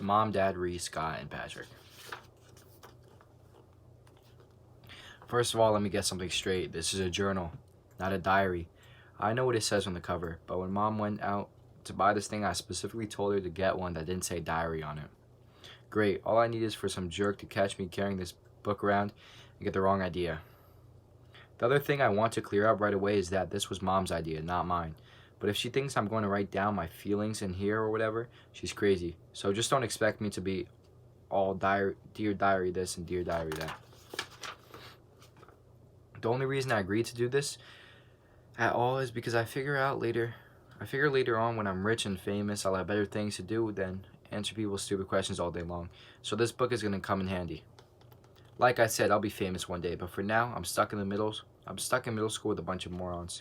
To Mom, Dad, Reese, Scott, and Patrick. First of all, let me get something straight. This is a journal, not a diary. I know what it says on the cover, but when Mom went out to buy this thing, I specifically told her to get one that didn't say diary on it. Great, all I need is for some jerk to catch me carrying this book around and get the wrong idea. The other thing I want to clear up right away is that this was Mom's idea, not mine. But if she thinks I'm going to write down my feelings in here or whatever, she's crazy. So just don't expect me to be all dear diary this and dear diary that. The only reason I agreed to do this at all is because I figure later on when I'm rich and famous, I'll have better things to do than answer people's stupid questions all day long. So this book is going to come in handy. Like I said, I'll be famous one day, but for now, I'm stuck in middle school with a bunch of morons.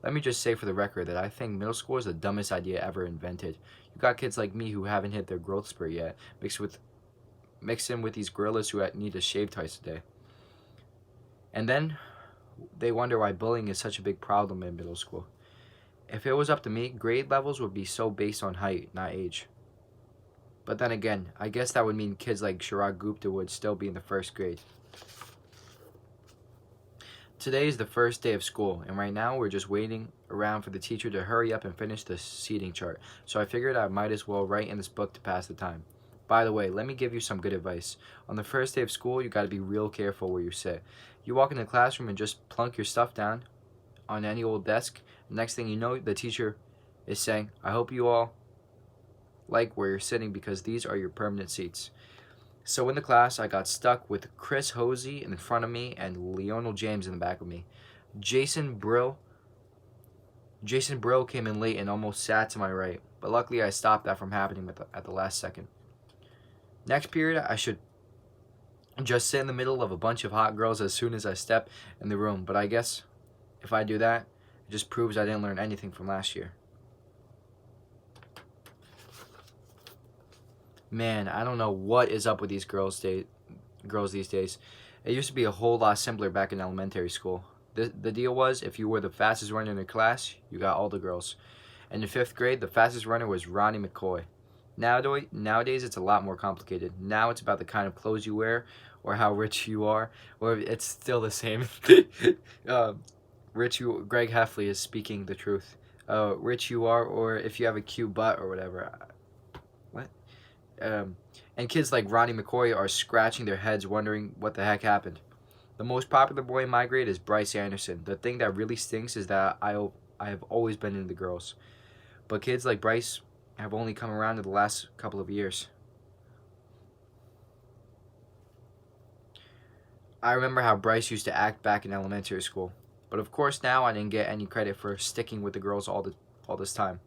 Let me just say for the record that I think middle school is the dumbest idea ever invented. You got kids like me who haven't hit their growth spurt yet, mixed in with these gorillas who need to shave twice a day. And then they wonder why bullying is such a big problem in middle school. If it was up to me, grade levels would be so based on height, not age. But then again, I guess that would mean kids like Chirag Gupta would still be in the first grade. Today is the first day of school, and right now we're just waiting around for the teacher to hurry up and finish the seating chart. So I figured I might as well write in this book to pass the time. By the way, let me give you some good advice. On the first day of school, you gotta be real careful where you sit. You walk in the classroom and just plunk your stuff down on any old desk. Next thing you know, the teacher is saying, I hope you all like where you're sitting because these are your permanent seats. So in the class, I got stuck with Chris Hosey in front of me and Lionel James in the back of me. Jason Brill came in late and almost sat to my right, but luckily I stopped that from happening at the last second. Next period, I should just sit in the middle of a bunch of hot girls as soon as I step in the room, but I guess if I do that, it just proves I didn't learn anything from last year. Man, I don't know what is up with these girls these days. It used to be a whole lot simpler back in elementary school. The deal was, if you were the fastest runner in your class, you got all the girls. In the 5th grade, the fastest runner was Ronnie McCoy. Nowadays, it's a lot more complicated. Now it's about the kind of clothes you wear, or how rich you are, or it's still the same. Greg Heffley is speaking the truth. Rich you are, or if you have a cute butt or whatever. What? And kids like Ronnie McCoy are scratching their heads wondering what the heck happened. The most popular boy in my grade is Bryce Anderson. The thing that really stinks is that I have always been into girls. But kids like Bryce have only come around in the last couple of years. I remember how Bryce used to act back in elementary school. But of course now I didn't get any credit for sticking with the girls all this time.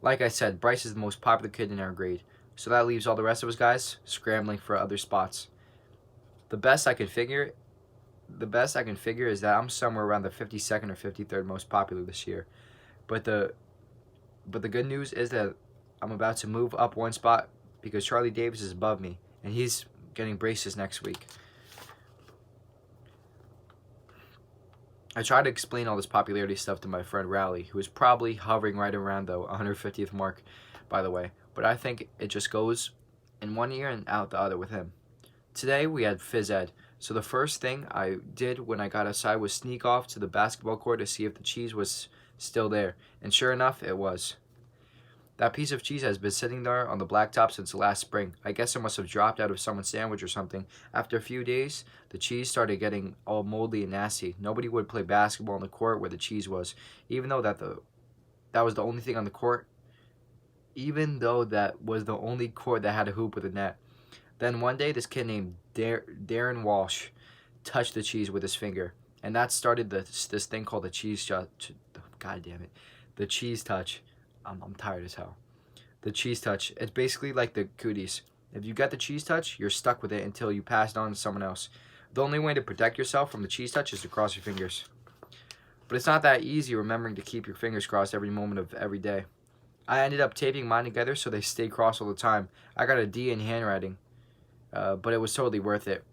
Like I said, Bryce is the most popular kid in our grade. So that leaves all the rest of us guys scrambling for other spots. The best I can figure is that I'm somewhere around the 52nd or 53rd most popular this year. But the good news is that I'm about to move up one spot because Charlie Davis is above me and he's getting braces next week. I tried to explain all this popularity stuff to my friend Rowley, who is probably hovering right around the 150th mark, by the way. But I think it just goes in one ear and out the other with him. Today we had phys ed, so the first thing I did when I got outside was sneak off to the basketball court to see if the cheese was still there, and sure enough, it was. That piece of cheese has been sitting there on the blacktop since last spring. I guess it must have dropped out of someone's sandwich or something. After a few days, the cheese started getting all moldy and nasty. Nobody would play basketball on the court where the cheese was, even though that was the only thing on the court. Even though that was the only court that had a hoop with a net. Then one day, this kid named Darren Walsh touched the cheese with his finger, and that started this thing called the cheese touch. God damn it, the cheese touch. I'm tired as hell. The cheese touch. It's basically like the cooties. If you get the cheese touch, you're stuck with it until you pass it on to someone else. The only way to protect yourself from the cheese touch is to cross your fingers. But it's not that easy remembering to keep your fingers crossed every moment of every day. I ended up taping mine together so they stay crossed all the time. I got a D in handwriting, but it was totally worth it.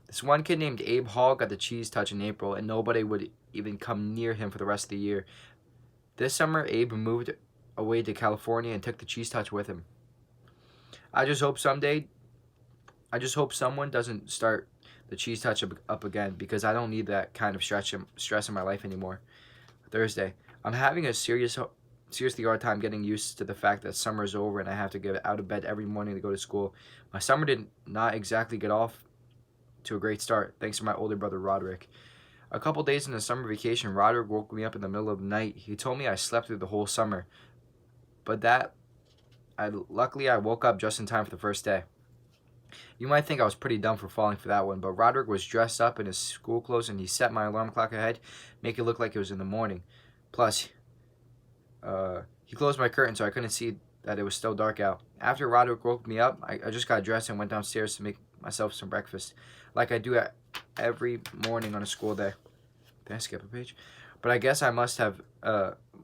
This one kid named Abe Hall got the cheese touch in April, and nobody would even come near him for the rest of the year. This summer, Abe moved away to California and took the cheese touch with him. I just hope someday, I just hope someone doesn't start the cheese touch up again, because I don't need that kind of stress in my life anymore. Thursday. I'm having a seriously hard time getting used to the fact that summer is over and I have to get out of bed every morning to go to school. My summer did not exactly get off to a great start, thanks to my older brother Roderick. A couple days in the summer vacation, Roderick woke me up in the middle of the night. He told me I slept through the whole summer, but luckily I woke up just in time for the first day. You might think I was pretty dumb for falling for that one, but Roderick was dressed up in his school clothes and he set my alarm clock ahead, make it look like it was in the morning. Plus, he closed my curtain so I couldn't see that it was still dark out. After Roderick woke me up, I just got dressed and went downstairs to make myself some breakfast, like I do every morning on a school day. Did I skip a page? But I guess I must have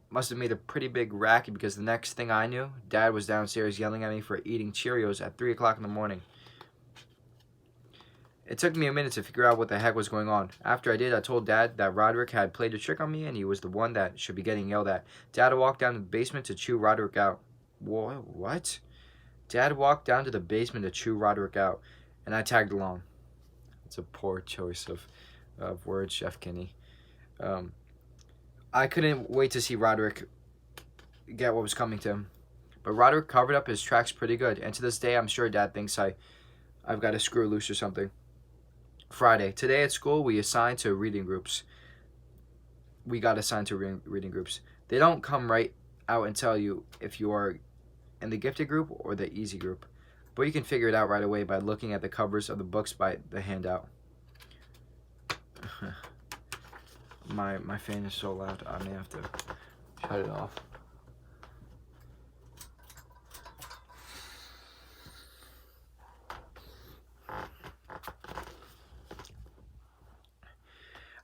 made a pretty big racket, because the next thing I knew, Dad was downstairs yelling at me for eating Cheerios at 3 o'clock in the morning. It took me a minute to figure out what the heck was going on. After I did, I told Dad that Roderick had played a trick on me and he was the one that should be getting yelled at. Dad walked down to the basement to chew Roderick out. What? Dad walked down to the basement to chew Roderick out, and I tagged along. It's a poor choice of words, Chef Kinney. I couldn't wait to see Roderick get what was coming to him. But Roderick covered up his tracks pretty good, and to this day I'm sure Dad thinks I've got a screw loose or something. Friday. Today at school we assigned to reading groups. We got assigned to reading groups. They don't come right out and tell you if you are in the gifted group or the easy group, but you can figure it out right away by looking at the covers of the books by the handout. My fan is so loud I may have to shut it off.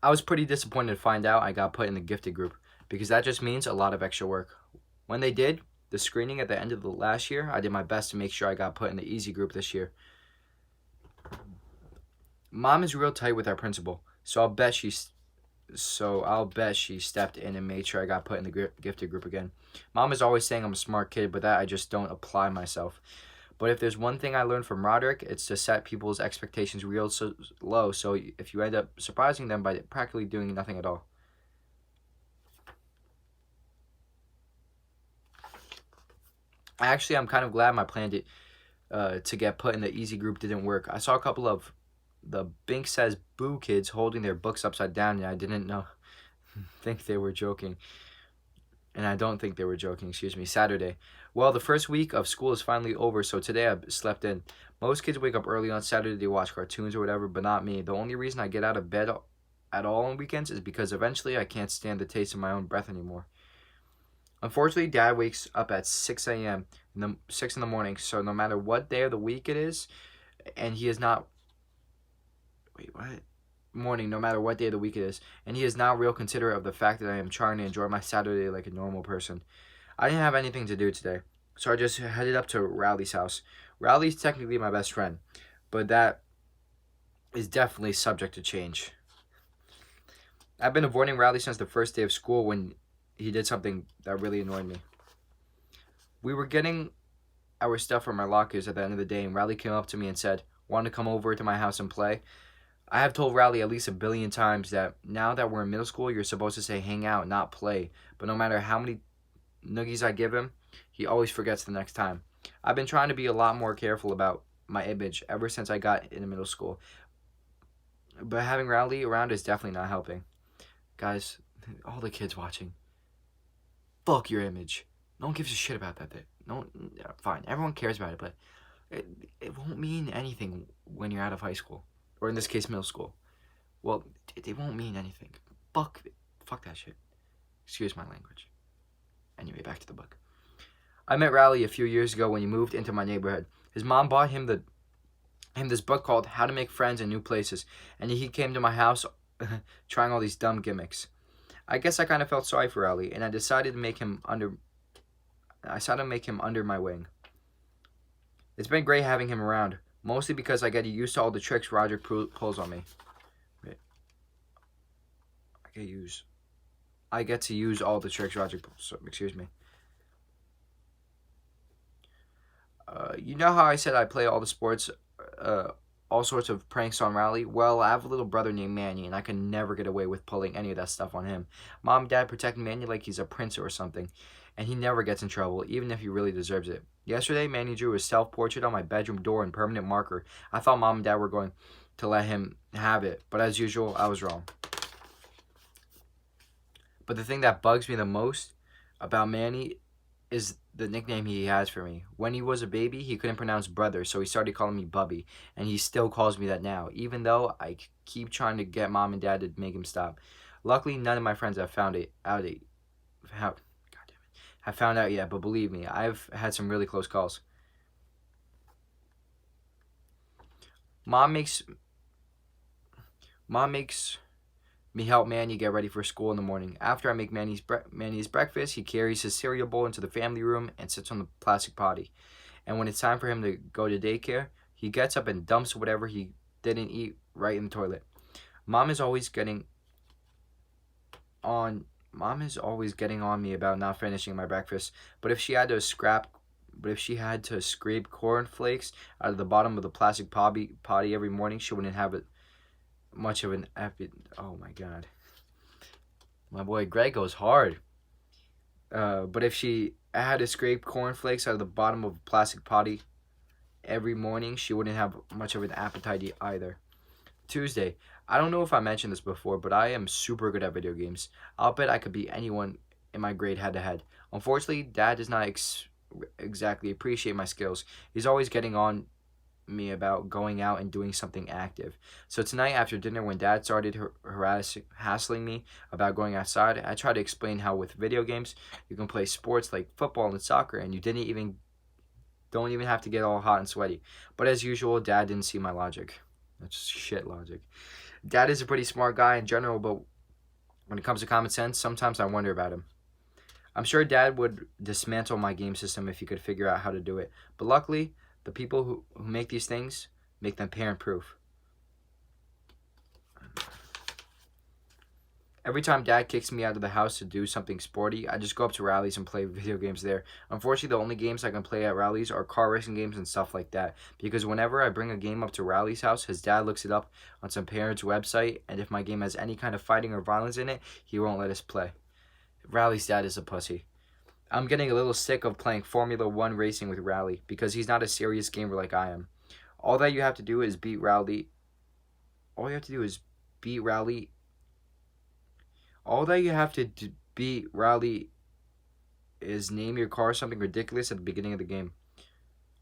I was pretty disappointed to find out I got put in the gifted group, because that just means a lot of extra work. When they did the screening at the end of the last year, I did my best to make sure I got put in the easy group this year. Mom is real tight with our principal, so I'll bet she stepped in and made sure I got put in the gifted group again. Mom is always saying I'm a smart kid, but that I just don't apply myself. But if there's one thing I learned from Roderick, it's to set people's expectations real low, so if you end up surprising them by practically doing nothing at all. Actually, I'm kind of glad my plan to get put in the easy group didn't work. I saw a couple of the Bink Says Boo kids holding their books upside down, and I didn't think they were joking. And I don't think they were joking, Saturday. Well, the first week of school is finally over, so today I slept in. Most kids wake up early on Saturday to watch cartoons or whatever, but not me. The only reason I get out of bed at all on weekends is because eventually I can't stand the taste of my own breath anymore. Unfortunately, Dad wakes up at 6 a.m. 6 in the morning, so no matter what day of the week it is, and he is not... Wait, what? Morning, no matter what day of the week it is, and he is now real considerate of the fact that I am trying to enjoy my Saturday like a normal person. I didn't have anything to do today, so I just headed up to Rowley's house. Rowley's technically my best friend, but that is definitely subject to change. I've been avoiding Rowley since the first day of school when he did something that really annoyed me. We were getting our stuff from our lockers at the end of the day, and Rowley came up to me and said, "Want to come over to my house and play?" I have told Rowley at least a billion times that now that we're in middle school, you're supposed to say hang out, not play. But no matter how many noogies I give him, he always forgets the next time. I've been trying to be a lot more careful about my image ever since I got into middle school. But having Rowley around is definitely not helping. Guys, all the kids watching, fuck your image. No one gives a shit about that. Fine, everyone cares about it, but it won't mean anything when you're out of high school. Or in this case, middle school. Well, it won't mean anything. Fuck that shit. Excuse my language. Anyway, back to the book. I met Rowley a few years ago when he moved into my neighborhood. His mom bought him this book called How to Make Friends in New Places, and he came to my house trying all these dumb gimmicks. I guess I kind of felt sorry for Rowley, and I decided to make him under my wing. It's been great having him around. Mostly because I get used to all the tricks Roger pulls on me. Wait. I get to use all the tricks Roger pulls. So, excuse me. You know how I said I play all the sports, uh, all sorts of pranks on Rally? Well, I have a little brother named Manny, and I can never get away with pulling any of that stuff on him. Mom and Dad protect Manny like he's a prince or something, and he never gets in trouble, even if he really deserves it. Yesterday, Manny drew his self-portrait on my bedroom door in permanent marker. I thought Mom and Dad were going to let him have it, but as usual, I was wrong. But the thing that bugs me the most about Manny is the nickname he has for me. When he was a baby, he couldn't pronounce brother, so he started calling me Bubby, and he still calls me that now, even though I keep trying to get Mom and Dad to make him stop. Luckily, none of my friends have found it out. Have found out yet, but believe me, I've had some really close calls. Mom makes me help Manny get ready for school in the morning. After I make Manny's breakfast, he carries his cereal bowl into the family room and sits on the plastic potty. And when it's time for him to go to daycare, he gets up and dumps whatever he didn't eat right in the toilet. Mom is always getting on me about not finishing my breakfast. But if she had to scrape cornflakes out of the bottom of the plastic potty every morning, she wouldn't have it much of an oh my god, my boy Greg goes hard. But if she had to scrape cornflakes out of the bottom of a plastic potty every morning, she wouldn't have much of an appetite either. Tuesday. I don't know if I mentioned this before, but I am super good at video games. I'll bet I could beat anyone in my grade head to head. Unfortunately, Dad does not exactly appreciate my skills. He's always getting on me about going out and doing something active. So tonight after dinner, when Dad started hassling me about going outside, I tried to explain how with video games you can play sports like football and soccer, and you don't even have to get all hot and sweaty. But as usual, Dad didn't see my logic. That's shit logic. Dad is a pretty smart guy in general, but when it comes to common sense, sometimes I wonder about him. I'm sure Dad would dismantle my game system if he could figure out how to do it. But luckily, the people who make these things make them parent-proof. Every time Dad kicks me out of the house to do something sporty, I just go up to Rallies and play video games there. Unfortunately, the only games I can play at Rallies are car racing games and stuff like that. Because whenever I bring a game up to Rallies' house, his dad looks it up on some parent's website, and if my game has any kind of fighting or violence in it, he won't let us play. Rally's dad is a pussy. I'm getting a little sick of playing Formula 1 racing with Rally, because he's not a serious gamer like I am. All that you have to do is beat Rally. All you have to beat Rally is name your car something ridiculous at the beginning of the game.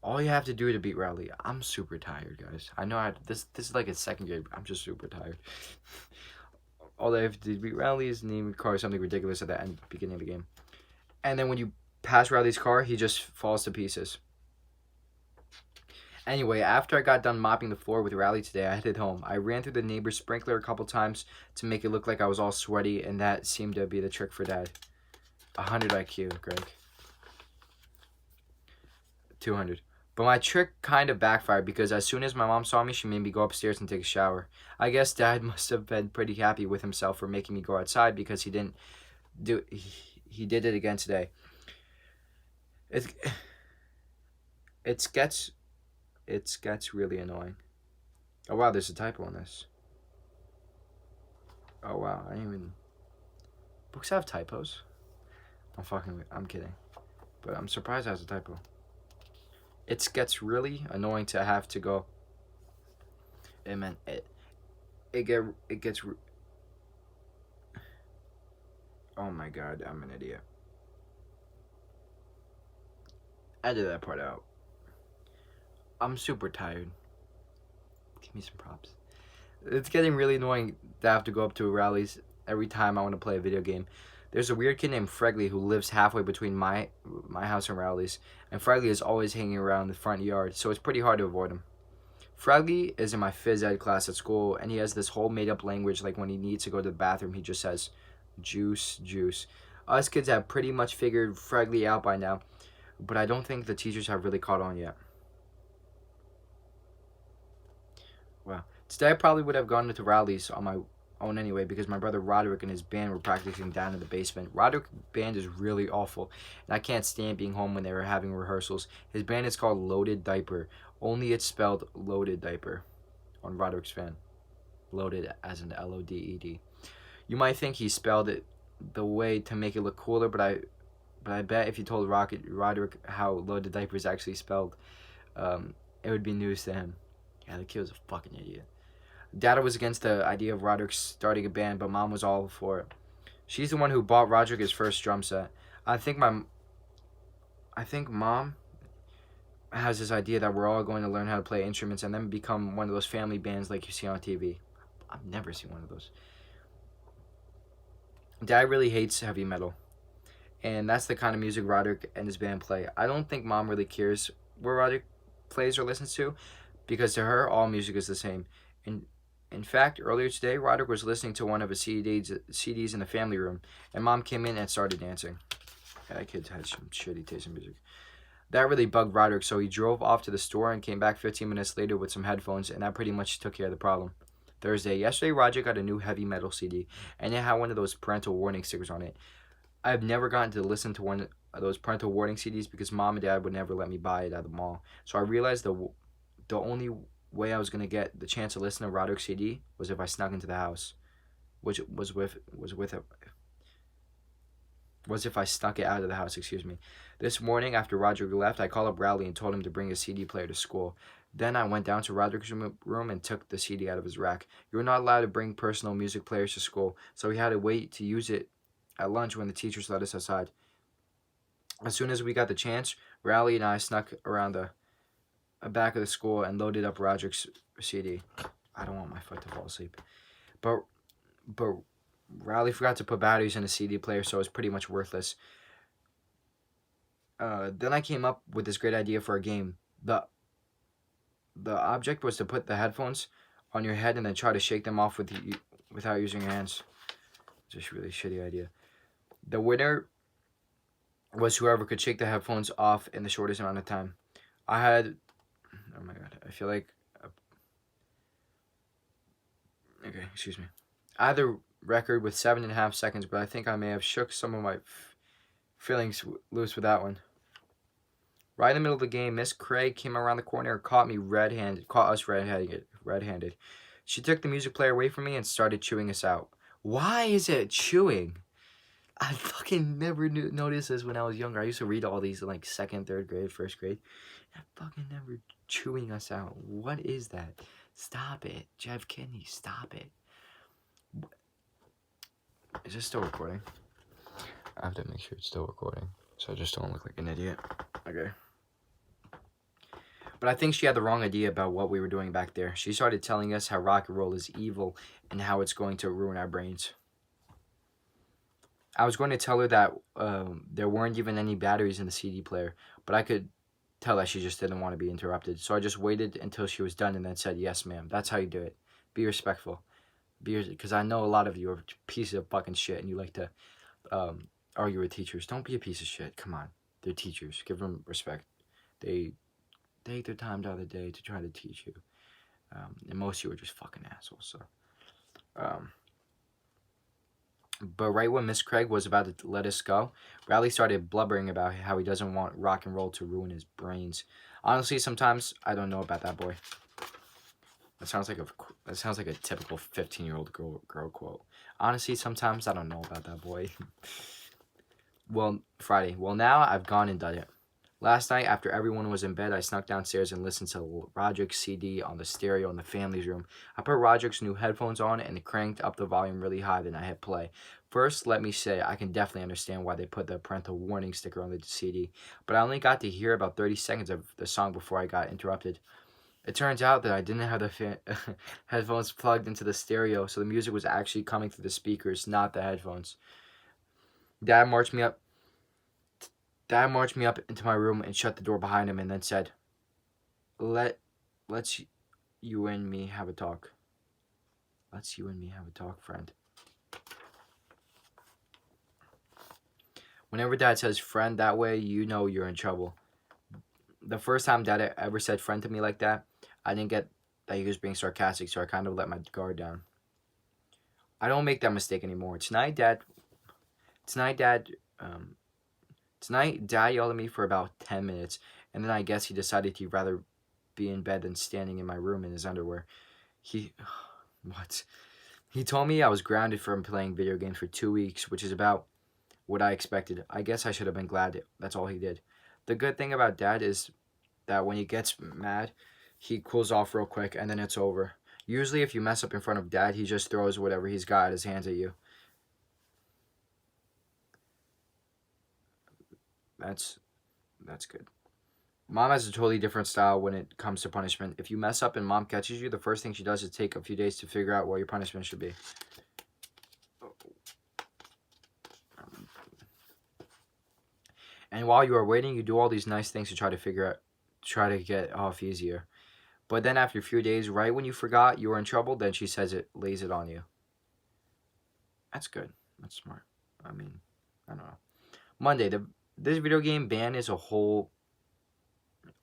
All you have to do to beat Rally. I'm super tired, guys. I know this is like a second grade. I'm just super tired. All I have to do to beat Rally is name your car something ridiculous at the beginning of the game. And then when you pass Rally's car, he just falls to pieces. Anyway, after I got done mopping the floor with Rally today, I headed home. I ran through the neighbor's sprinkler a couple times to make it look like I was all sweaty, and that seemed to be the trick for Dad. 100 IQ, Greg. 200. But my trick kind of backfired because as soon as my mom saw me, she made me go upstairs and take a shower. I guess Dad must have been pretty happy with himself for making me go outside because he did it again today. It gets really annoying. Oh wow, there's a typo in this. Oh wow, books have typos. I'm kidding. But I'm surprised it has a typo. It gets really annoying to have to go. It gets. Oh my god, I'm an idiot. Edit that part out. I'm super tired. Give me some props. It's getting really annoying to have to go up to Rallies every time I want to play a video game. There's a weird kid named Fregley who lives halfway between my house and Rallies, and Fregley is always hanging around the front yard, so it's pretty hard to avoid him. Fregley is in my phys ed class at school, and he has this whole made-up language, like when he needs to go to the bathroom, he just says, juice, juice. Us kids have pretty much figured Fregley out by now, but I don't think the teachers have really caught on yet. Wow. Today I probably would have gone into Rallies on my own anyway because my brother Roderick and his band were practicing down in the basement. Roderick's band is really awful, and I can't stand being home when they were having rehearsals. His band is called Loaded Diaper, only it's spelled Loaded Diaper on Roderick's fan. Loaded as in Loded. You might think he spelled it the way to make it look cooler, but I bet if you told Roderick how Loaded Diaper is actually spelled, it would be news to him. Yeah, the kid was a fucking idiot. Dad was against the idea of Roderick starting a band, but Mom was all for it. She's the one who bought Roderick his first drum set. I think Mom has this idea that we're all going to learn how to play instruments and then become one of those family bands like you see on TV. I've never seen one of those. Dad really hates heavy metal, and that's the kind of music Roderick and his band play. I don't think Mom really cares what Roderick plays or listens to, because to her, all music is the same. In fact, earlier today, Roderick was listening to one of his CDs in the family room, and Mom came in and started dancing. Yeah, that kid had some shitty taste in music. That really bugged Roderick, so he drove off to the store and came back 15 minutes later with some headphones, and that pretty much took care of the problem. Yesterday, Roderick got a new heavy metal CD, and it had one of those parental warning stickers on it. I've never gotten to listen to one of those parental warning CDs because Mom and Dad would never let me buy it at the mall. So I realized the only way I was gonna get the chance to listen to Roderick's CD was if I snuck into the house, which was if I snuck it out of the house. Excuse me. This morning after Roderick left, I called up Rowley and told him to bring his CD player to school. Then I went down to Roderick's room and took the CD out of his rack. You were not allowed to bring personal music players to school, so we had to wait to use it at lunch when the teachers let us outside. As soon as we got the chance, Rowley and I snuck around the back of the school and loaded up Roderick's CD. I don't want my foot to fall asleep. But Rowley forgot to put batteries in the CD player, so it was pretty much worthless. Then I came up with this great idea for a game. The object was to put the headphones on your head and then try to shake them off without using your hands. Just a really shitty idea. The winner was whoever could shake the headphones off in the shortest amount of time. Oh my god, I feel like... Okay, excuse me. I had the record with 7.5 seconds, but I think I may have shook some of my feelings loose with that one. Right in the middle of the game, Miss Craig came around the corner and caught us red-handed. She took the music player away from me and started chewing us out. Why is it chewing? I fucking never noticed this when I was younger. I used to read all these in like 2nd, 3rd grade, 1st grade. I fucking never chewing us out. What is that? Stop it. Jeff Kinney, stop it. Is this still recording? I have to make sure it's still recording, so I just don't look like an idiot. Okay. But I think she had the wrong idea about what we were doing back there. She started telling us how rock and roll is evil and how it's going to ruin our brains. I was going to tell her that there weren't even any batteries in the CD player, but I could tell that she just didn't want to be interrupted. So I just waited until she was done and then said, "Yes, ma'am. That's how you do it. Be respectful. Because I know a lot of you are pieces of fucking shit and you like to argue with teachers. Don't be a piece of shit. Come on. They're teachers. Give them respect. They take their time the other day to try to teach you. And most of you are just fucking assholes. So, but right when Miss Craig was about to let us go, Riley started blubbering about how he doesn't want rock and roll to ruin his brains. Honestly, sometimes I don't know about that boy. That sounds like a typical 15-year-old girl quote. Honestly, sometimes I don't know about that boy. Friday. Well, now I've gone and done it. Last night, after everyone was in bed, I snuck downstairs and listened to Roderick's CD on the stereo in the family's room. I put Roderick's new headphones on and cranked up the volume really high, then I hit play. First, let me say, I can definitely understand why they put the parental warning sticker on the CD, but I only got to hear about 30 seconds of the song before I got interrupted. It turns out that I didn't have the headphones plugged into the stereo, so the music was actually coming through the speakers, not the headphones. Dad marched me up into my room and shut the door behind him and then said, Let's you and me have a talk. Let's you and me have a talk, friend. Whenever Dad says friend that way, you know you're in trouble. The first time Dad ever said friend to me like that, I didn't get that he was being sarcastic, so I kind of let my guard down. I don't make that mistake anymore. Tonight, Dad, um, Tonight, Dad yelled at me for about 10 minutes, and then I guess he decided he'd rather be in bed than standing in my room in his underwear. He, what? He told me I was grounded from playing video games for 2 weeks, which is about what I expected. I guess I should have been glad that's all he did. The good thing about Dad is that when he gets mad, he cools off real quick and then it's over. Usually, if you mess up in front of Dad, he just throws whatever he's got at his hands at you. That's that's good. Mom has a totally different style when it comes to punishment. If you mess up and Mom catches you, the first thing she does is take a few days to figure out what your punishment should be. And while you are waiting, you do all these nice things to try to get off easier. But then after a few days, right when you forgot you were in trouble, then she lays it on you. That's good. That's smart. I mean, I don't know. Monday, this video game ban is a whole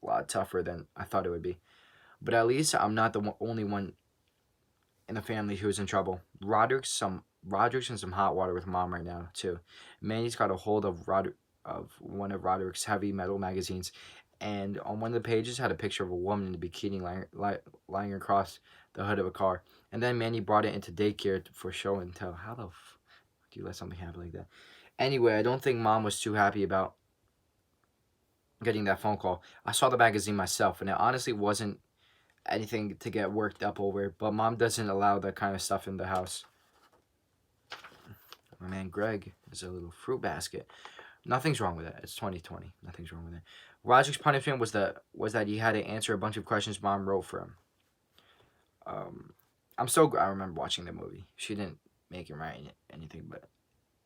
lot tougher than I thought it would be. But at least I'm not the only one in the family who's in trouble. Roderick's in some hot water with Mom right now too. Manny's got a hold of one of Roderick's heavy metal magazines, and on one of the pages had a picture of a woman in a bikini lying across the hood of a car. And then Manny brought it into daycare for show and tell. How the f do you let something happen like that? Anyway, I don't think Mom was too happy about getting that phone call. I saw the magazine myself, and it honestly wasn't anything to get worked up over, but Mom doesn't allow that kind of stuff in the house. My man Greg is a little fruit basket. Nothing's wrong with that. It's 2020. Nothing's wrong with it. Roger's punishment was that he had to answer a bunch of questions Mom wrote for him. I remember watching the movie. She didn't make him write anything, but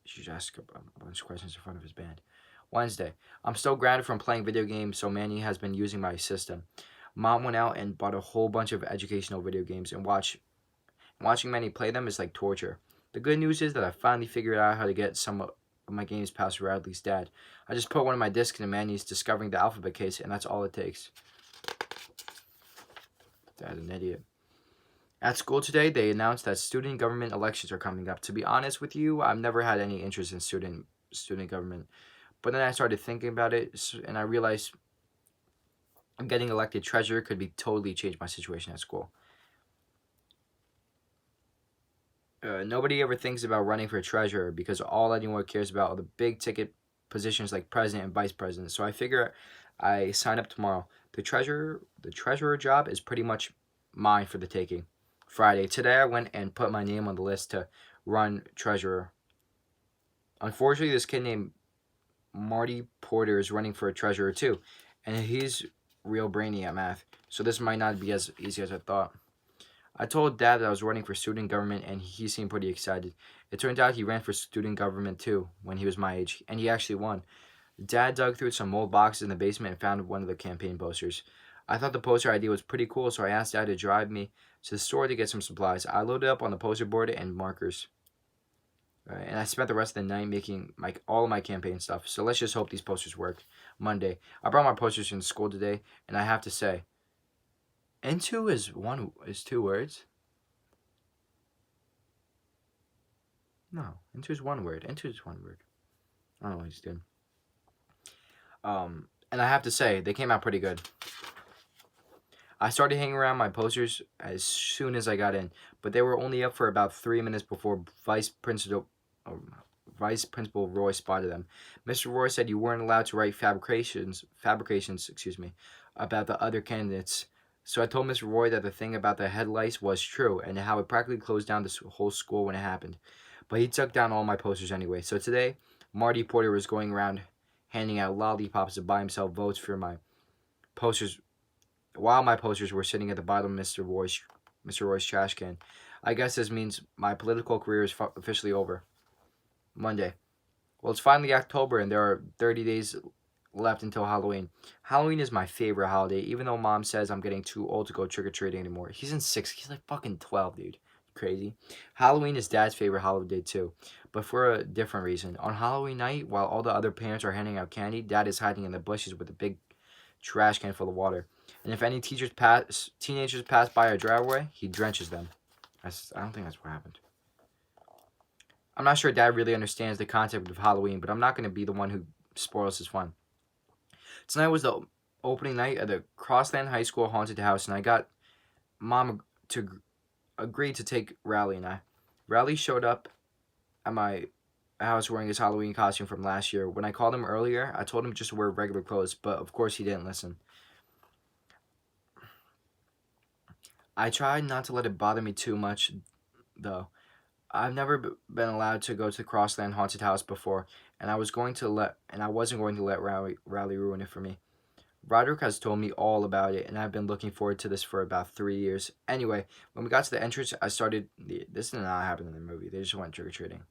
she just asked a bunch of questions in front of his band. Wednesday, I'm still grounded from playing video games, so Manny has been using my system. Mom went out and bought a whole bunch of educational video games, and watching Manny play them is like torture. The good news is that I finally figured out how to get some of my games past Radley's dad. I just put one of my discs in Manny's discovering the alphabet case, and that's all it takes. Dad's an idiot. At school today, they announced that student government elections are coming up. To be honest with you, I've never had any interest in student government. But then I started thinking about it, and I realized getting elected treasurer could be totally change my situation at school. Nobody ever thinks about running for treasurer because all anyone cares about are the big ticket positions like president and vice president. So I figure I sign up tomorrow. The treasurer job is pretty much mine for the taking. Friday. Today I went and put my name on the list to run treasurer. Unfortunately, this kid named Marty Porter is running for a treasurer too, and he's real brainy at math, so this might not be as easy as I thought. I told Dad that I was running for student government, and he seemed pretty excited. It turned out he ran for student government too when he was my age, and he actually won. Dad dug through some old boxes in the basement and found one of the campaign posters. I thought the poster idea was pretty cool, so I asked Dad to drive me to the store to get some supplies. I loaded up on the poster board and markers. And I spent the rest of the night making all of my campaign stuff. So let's just hope these posters work. Monday. I brought my posters into school today, and I have to say, into is two words? No, into is one word. Into is one word. I don't know what he's doing. And I have to say, they came out pretty good. I started hanging around my posters as soon as I got in, but they were only up for about 3 minutes before Vice Principal Roy spotted them. Mr. Roy said you weren't allowed to write fabrications, about the other candidates. So I told Mr. Roy that the thing about the headlights was true and how it practically closed down the whole school when it happened. But he took down all my posters anyway. So today, Marty Porter was going around handing out lollipops to buy himself votes for my posters, while my posters were sitting at the bottom of Mr. Roy's trash can. I guess this means my political career is officially over. Monday. Well, it's finally October, and there are 30 days left until Halloween. Halloween is my favorite holiday, even though Mom says I'm getting too old to go trick-or-treating anymore. He's in 6th. He's like fucking 12, dude. Crazy. Halloween is Dad's favorite holiday, too, but for a different reason. On Halloween night, while all the other parents are handing out candy, Dad is hiding in the bushes with a big trash can full of water. And if any teenagers pass by our driveway, he drenches them. I don't think that's what happened. I'm not sure Dad really understands the concept of Halloween, but I'm not going to be the one who spoils his fun. Tonight was the opening night of the Crossland High School haunted house, and I got Mom to agree to take Riley and I. Riley showed up at my house wearing his Halloween costume from last year. When I called him earlier, I told him just to wear regular clothes, but of course he didn't listen. I tried not to let it bother me too much, though. I've never been allowed to go to the Crossland haunted house before, and I wasn't going to let Riley ruin it for me. Roderick has told me all about it, and I've been looking forward to this for about 3 years. Anyway, when we got to the entrance, I started. This did not happen in the movie. They just went trick or treating.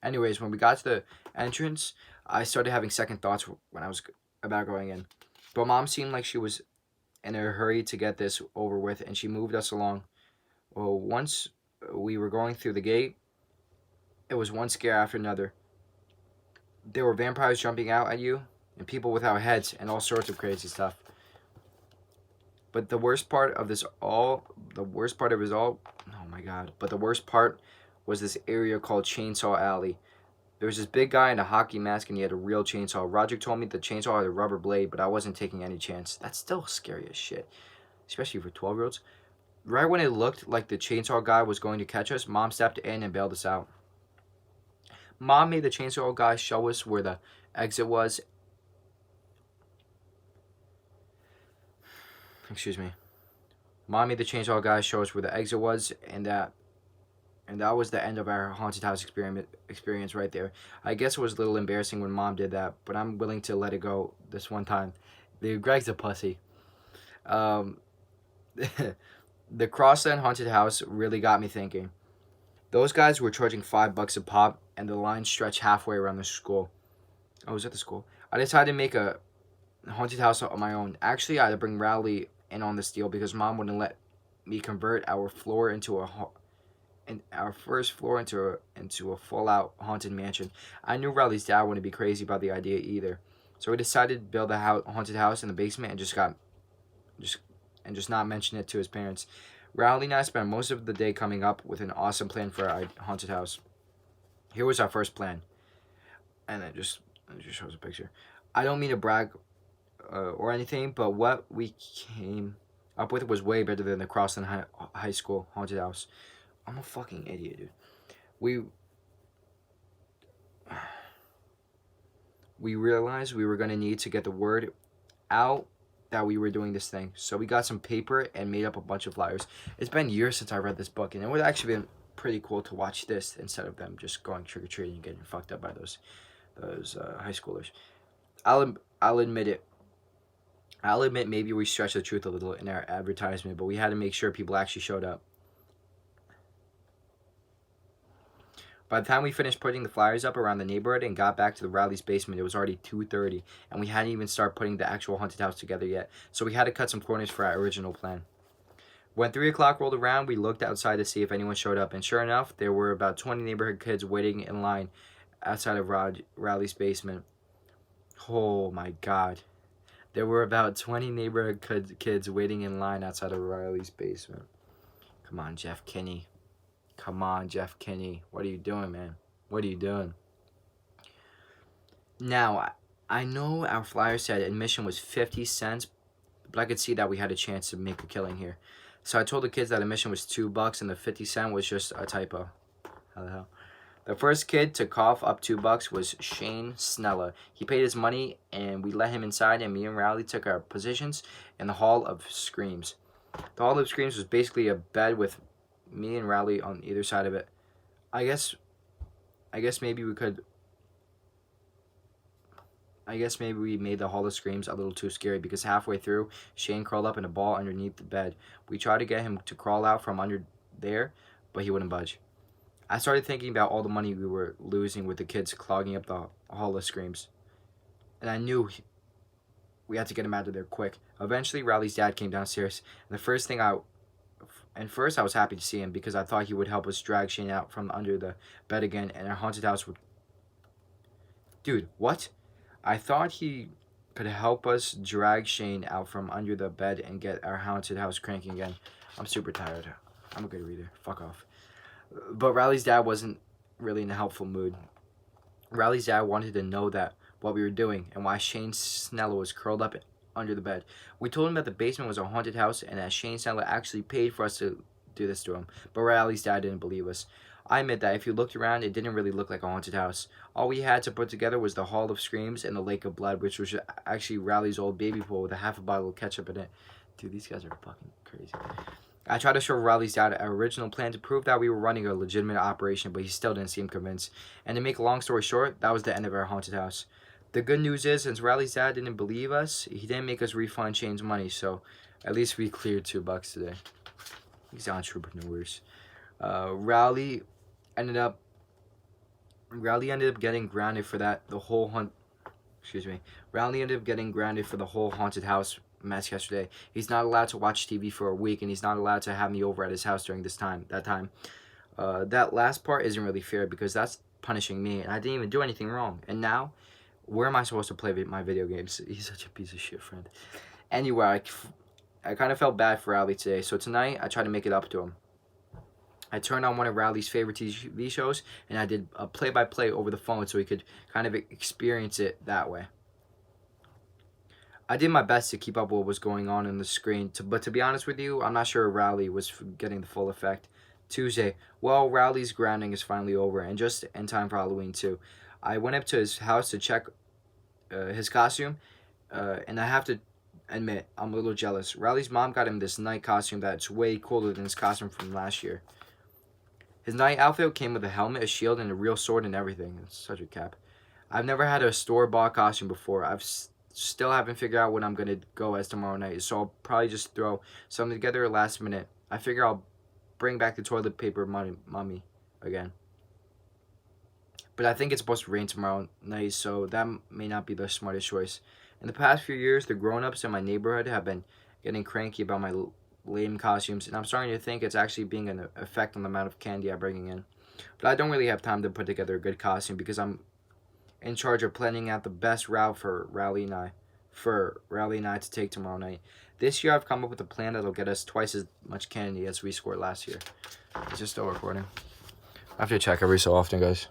Anyways, when we got to the entrance, I started having second thoughts when I was about going in. But Mom seemed like she was in a hurry to get this over with, and she moved us along. Well, once we were going through the gate, it was one scare after another. There were vampires jumping out at you, and people without heads, and all sorts of crazy stuff. But the worst part of it all, oh my god, but the worst part was this area called Chainsaw Alley. There was this big guy in a hockey mask, and he had a real chainsaw. Roger told me the chainsaw had a rubber blade, but I wasn't taking any chance. That's still scary as shit, especially for 12-year-olds. Right when it looked like the chainsaw guy was going to catch us, Mom stepped in and bailed us out. Mom made the chainsaw guy show us where the exit was. Mom made the chainsaw guy show us where the exit was, and that was the end of our haunted house experience right there. I guess it was a little embarrassing when Mom did that, but I'm willing to let it go this one time. Greg's a pussy. The Crossland haunted house really got me thinking. Those guys were charging $5 a pop, and the line stretched halfway around the school. I was at the school. I decided to make a haunted house on my own. Actually, I had to bring Rowley in on this deal because Mom wouldn't let me convert our first floor into a full-out haunted mansion. I knew Riley's dad wouldn't be crazy about the idea either, so we decided to build a haunted house in the basement and just not mention it to his parents. Riley and I spent most of the day coming up with an awesome plan for our haunted house. Here was our first plan, and it just shows a picture. I don't mean to brag or anything, but what we came up with was way better than the Crossland High School haunted house. I'm a fucking idiot, dude. We realized we were going to need to get the word out that we were doing this thing. So we got some paper and made up a bunch of flyers. It's been years since I read this book, and it would actually been pretty cool to watch this instead of them just going trick-or-treating and getting fucked up by those high schoolers. I'll admit it. I'll admit maybe we stretched the truth a little in our advertisement, but we had to make sure people actually showed up. By the time we finished putting the flyers up around the neighborhood and got back to the Riley's basement, it was already 2:30, and we hadn't even started putting the actual haunted house together yet, so we had to cut some corners for our original plan. When 3 o'clock rolled around, we looked outside to see if anyone showed up, and sure enough, there were about 20 neighborhood kids waiting in line outside of Riley's basement. Oh my god. There were about 20 neighborhood kids waiting in line outside of Riley's basement. Come on, Jeff Kinney. What are you doing, man? What are you doing? Now, I know our flyer said admission was 50 cents, but I could see that we had a chance to make a killing here. So I told the kids that admission was $2 and the 50 cent was just a typo. How the hell? The first kid to cough up $2 was Shane Snella. He paid his money, and we let him inside, and me and Riley took our positions in the Hall of Screams. The Hall of Screams was basically a bed with me and Riley on either side of it. I guess maybe we made the Hall of Screams a little too scary because halfway through, Shane crawled up in a ball underneath the bed. We tried to get him to crawl out from under there, but he wouldn't budge. I started thinking about all the money we were losing with the kids clogging up the Hall of Screams. And I knew we had to get him out of there quick. Eventually, Riley's dad came downstairs, and first I was happy to see him because I thought he would help us drag Shane out from under the bed again, and our haunted house would... Dude, what? I thought he could help us drag Shane out from under the bed and get our haunted house cranking again. I'm super tired. I'm a good reader. Fuck off. But Riley's dad wasn't really in a helpful mood. Riley's dad wanted to know that what we were doing and why Shane Snella was curled up under the bed. We told him that the basement was a haunted house and that Shane Snella actually paid for us to do this to him, but Riley's dad didn't believe us. I admit that if you looked around, it didn't really look like a haunted house. All we had to put together was the Hall of Screams and the Lake of Blood, which was actually Riley's old baby pool with a half a bottle of ketchup in it. Dude, these guys are fucking crazy. I tried to show Riley's dad an original plan to prove that we were running a legitimate operation, but he still didn't seem convinced. And to make a long story short, that was the end of our haunted house. The good news is, since Riley's dad didn't believe us, he didn't make us refund Shane's money, so at least we cleared $2 today. These entrepreneurs. Riley ended up getting grounded for the whole haunted house mess yesterday. He's not allowed to watch TV for a week, and he's not allowed to have me over at his house during that time. That last part isn't really fair because that's punishing me, and I didn't even do anything wrong. And now, where am I supposed to play my video games? He's such a piece of shit friend. Anyway, I kind of felt bad for Riley today, so tonight I tried to make it up to him. I turned on one of Riley's favorite TV shows, and I did a play-by-play over the phone so he could kind of experience it that way. I did my best to keep up what was going on the screen, but to be honest with you, I'm not sure Riley was getting the full effect. Tuesday, well, Riley's grounding is finally over, and just in time for Halloween too. I went up to his house to check his costume, and I have to admit, I'm a little jealous. Riley's mom got him this night costume that's way cooler than his costume from last year. His night outfit came with a helmet, a shield, and a real sword and everything. It's such a cap. I've never had a store-bought costume before. Still haven't figured out what I'm going to go as tomorrow night, so I'll probably just throw something together last minute. I figure I'll bring back the toilet paper mummy again. But I think it's supposed to rain tomorrow night, so that may not be the smartest choice. In the past few years, the grown-ups in my neighborhood have been getting cranky about my lame costumes, and I'm starting to think it's actually being an effect on the amount of candy I'm bringing in. But I don't really have time to put together a good costume because I'm in charge of planning out the best route for Riley and I to take tomorrow night. This year I've come up with a plan that'll get us twice as much candy as we scored last year. Is this still recording? I have to check every so often, guys.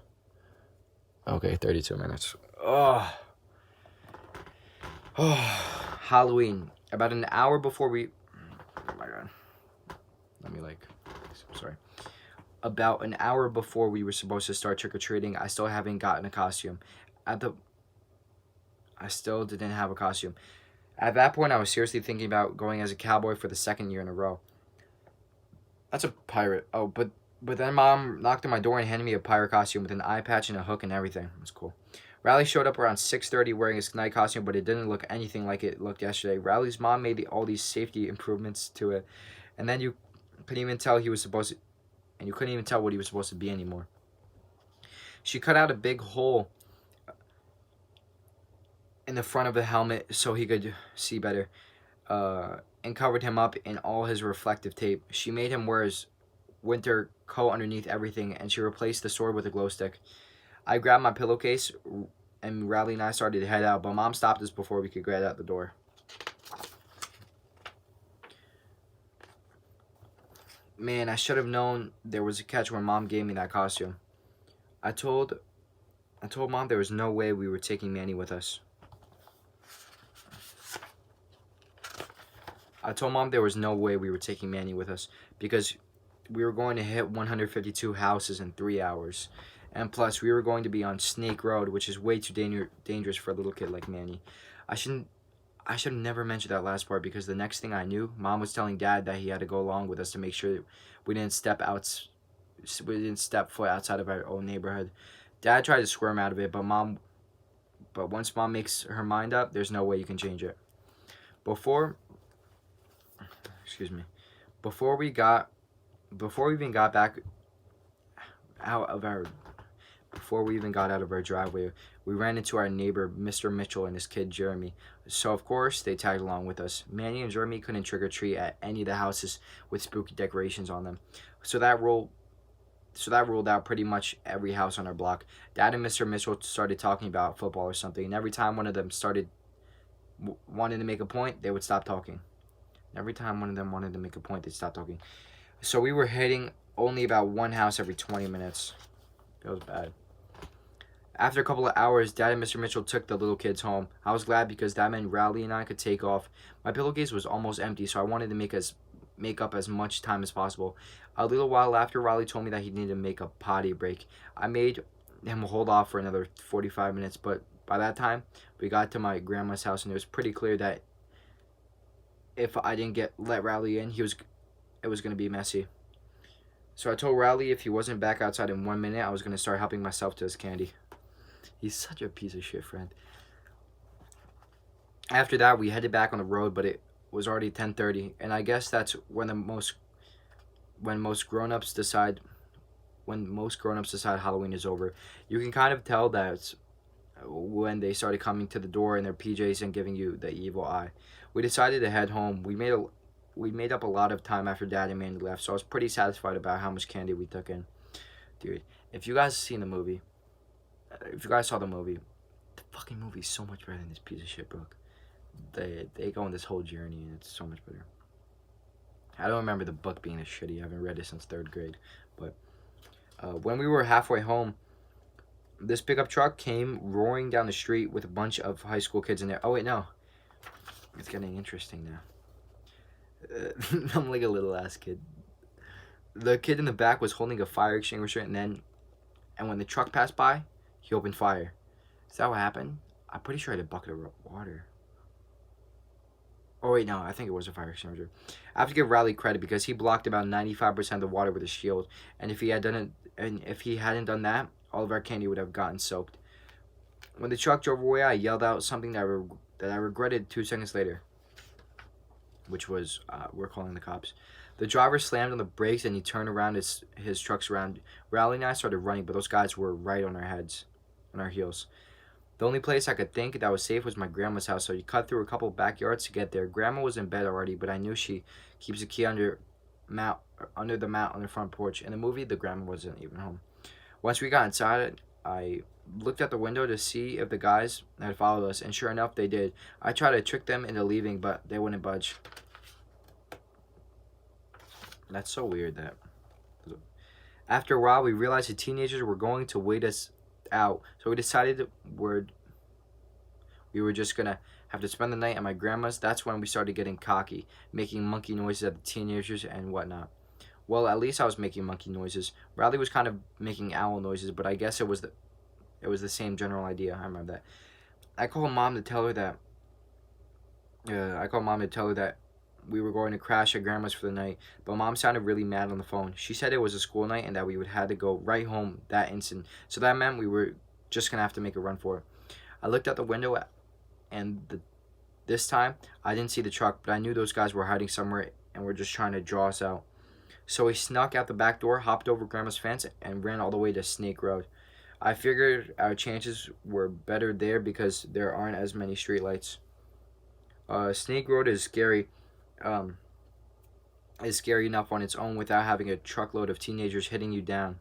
Okay, 32 minutes. Oh, Halloween. About an hour before we... Oh my god. About an hour before we were supposed to start trick-or-treating, I still haven't gotten a costume. I still didn't have a costume. At that point, I was seriously thinking about going as a cowboy for the second year in a row. That's a pirate. Oh, but then Mom knocked on my door and handed me a pirate costume with an eye patch and a hook and everything. It was cool. Riley showed up around 6:30 wearing his night costume, but it didn't look anything like it looked yesterday. Riley's mom made all these safety improvements to it, and then you couldn't even tell what he was supposed to be anymore. She cut out a big hole in the front of the helmet so he could see better, and covered him up in all his reflective tape. She made him wear his winter coat underneath everything, and she replaced the sword with a glow stick. I grabbed my pillowcase, and Riley and I started to head out, but Mom stopped us before we could get out the door. Man, I should have known there was a catch when Mom gave me that costume. I told Mom there was no way we were taking Manny with us. Because we were going to hit 152 houses in 3 hours. And plus, we were going to be on Snake Road, which is way too dangerous for a little kid like Manny. I should have never mentioned that last part because the next thing I knew, Mom was telling Dad that he had to go along with us to make sure we didn't step foot outside of our own neighborhood. Dad tried to squirm out of it, but once Mom makes her mind up, there's no way you can change it. Before we even got out of our driveway, we ran into our neighbor, Mr. Mitchell, and his kid, Jeremy. So, of course, they tagged along with us. Manny and Jeremy couldn't trick-or-treat at any of the houses with spooky decorations on them. So that ruled out pretty much every house on our block. Dad and Mr. Mitchell started talking about football or something, and every time one of them started wanting to make a point, they would stop talking. So we were hitting only about one house every 20 minutes. It was bad. After a couple of hours, Dad and Mr. Mitchell took the little kids home. I was glad because that meant Riley and I could take off. My pillowcase was almost empty, so I wanted to make up as much time as possible. A little while after, Riley told me that he needed to make a potty break. I made him hold off for another 45 minutes, but by that time, we got to my grandma's house, and it was pretty clear that if I didn't let Riley in, it was going to be messy. So I told Riley if he wasn't back outside in 1 minute, I was going to start helping myself to his candy. He's such a piece of shit, friend. After that, we headed back on the road, but it was already 10:30, and I guess that's when most grown-ups decide Halloween is over. You can kind of tell that when they started coming to the door in their PJs and giving you the evil eye. We decided to head home. We made up a lot of time after Dad and Mandy left, so I was pretty satisfied about how much candy we took in. Dude, if you guys saw the movie, the fucking movie is so much better than this piece of shit book. They go on this whole journey, and it's so much better. I don't remember the book being this shitty. I haven't read it since 3rd grade. But when we were halfway home, this pickup truck came roaring down the street with a bunch of high school kids in there. Oh, wait, no. It's getting interesting now. I'm like a little ass kid. The kid in the back was holding a fire extinguisher, and when the truck passed by, he opened fire. Is that what happened? I'm pretty sure I had a bucket of water. Oh, wait, no. I think it was a fire extinguisher. I have to give Riley credit because he blocked about 95% of the water with his shield. And if he hadn't done that, all of our candy would have gotten soaked. When the truck drove away, I yelled out something that I regretted 2 seconds later, which was, we're calling the cops. The driver slammed on the brakes and he turned around his trucks around. Riley and I started running, but those guys were right on our heels. The only place I could think that was safe was my grandma's house, so you cut through a couple backyards to get there. Grandma was in bed already, but I knew she keeps a key under the mat on the front porch. In the movie, the grandma wasn't even home. Once we got inside, I looked out the window to see if the guys had followed us, and sure enough, they did. I tried to trick them into leaving, but they wouldn't budge. That's so weird that... After a while, we realized the teenagers were going to wait us out, so we decided we were just gonna have to spend the night at my grandma's. That's when we started getting cocky, making monkey noises at the teenagers and whatnot. Well, at least I was making monkey noises. Riley was kind of making owl noises, but I guess it was the same general idea. I remember that. I called mom to tell her that we were going to crash at grandma's for the night, but mom sounded really mad on the phone. She said it was a school night and that we would have to go right home that instant, so that meant we were just gonna have to make a run for it. I looked out the window, and this time I didn't see the truck, but I knew those guys were hiding somewhere and were just trying to draw us out. So we snuck out the back door, hopped over grandma's fence, and ran all the way to Snake Road. I figured our chances were better there because there aren't as many streetlights. Snake Road is scary. Is scary enough on its own without having a truckload of teenagers hunting you down.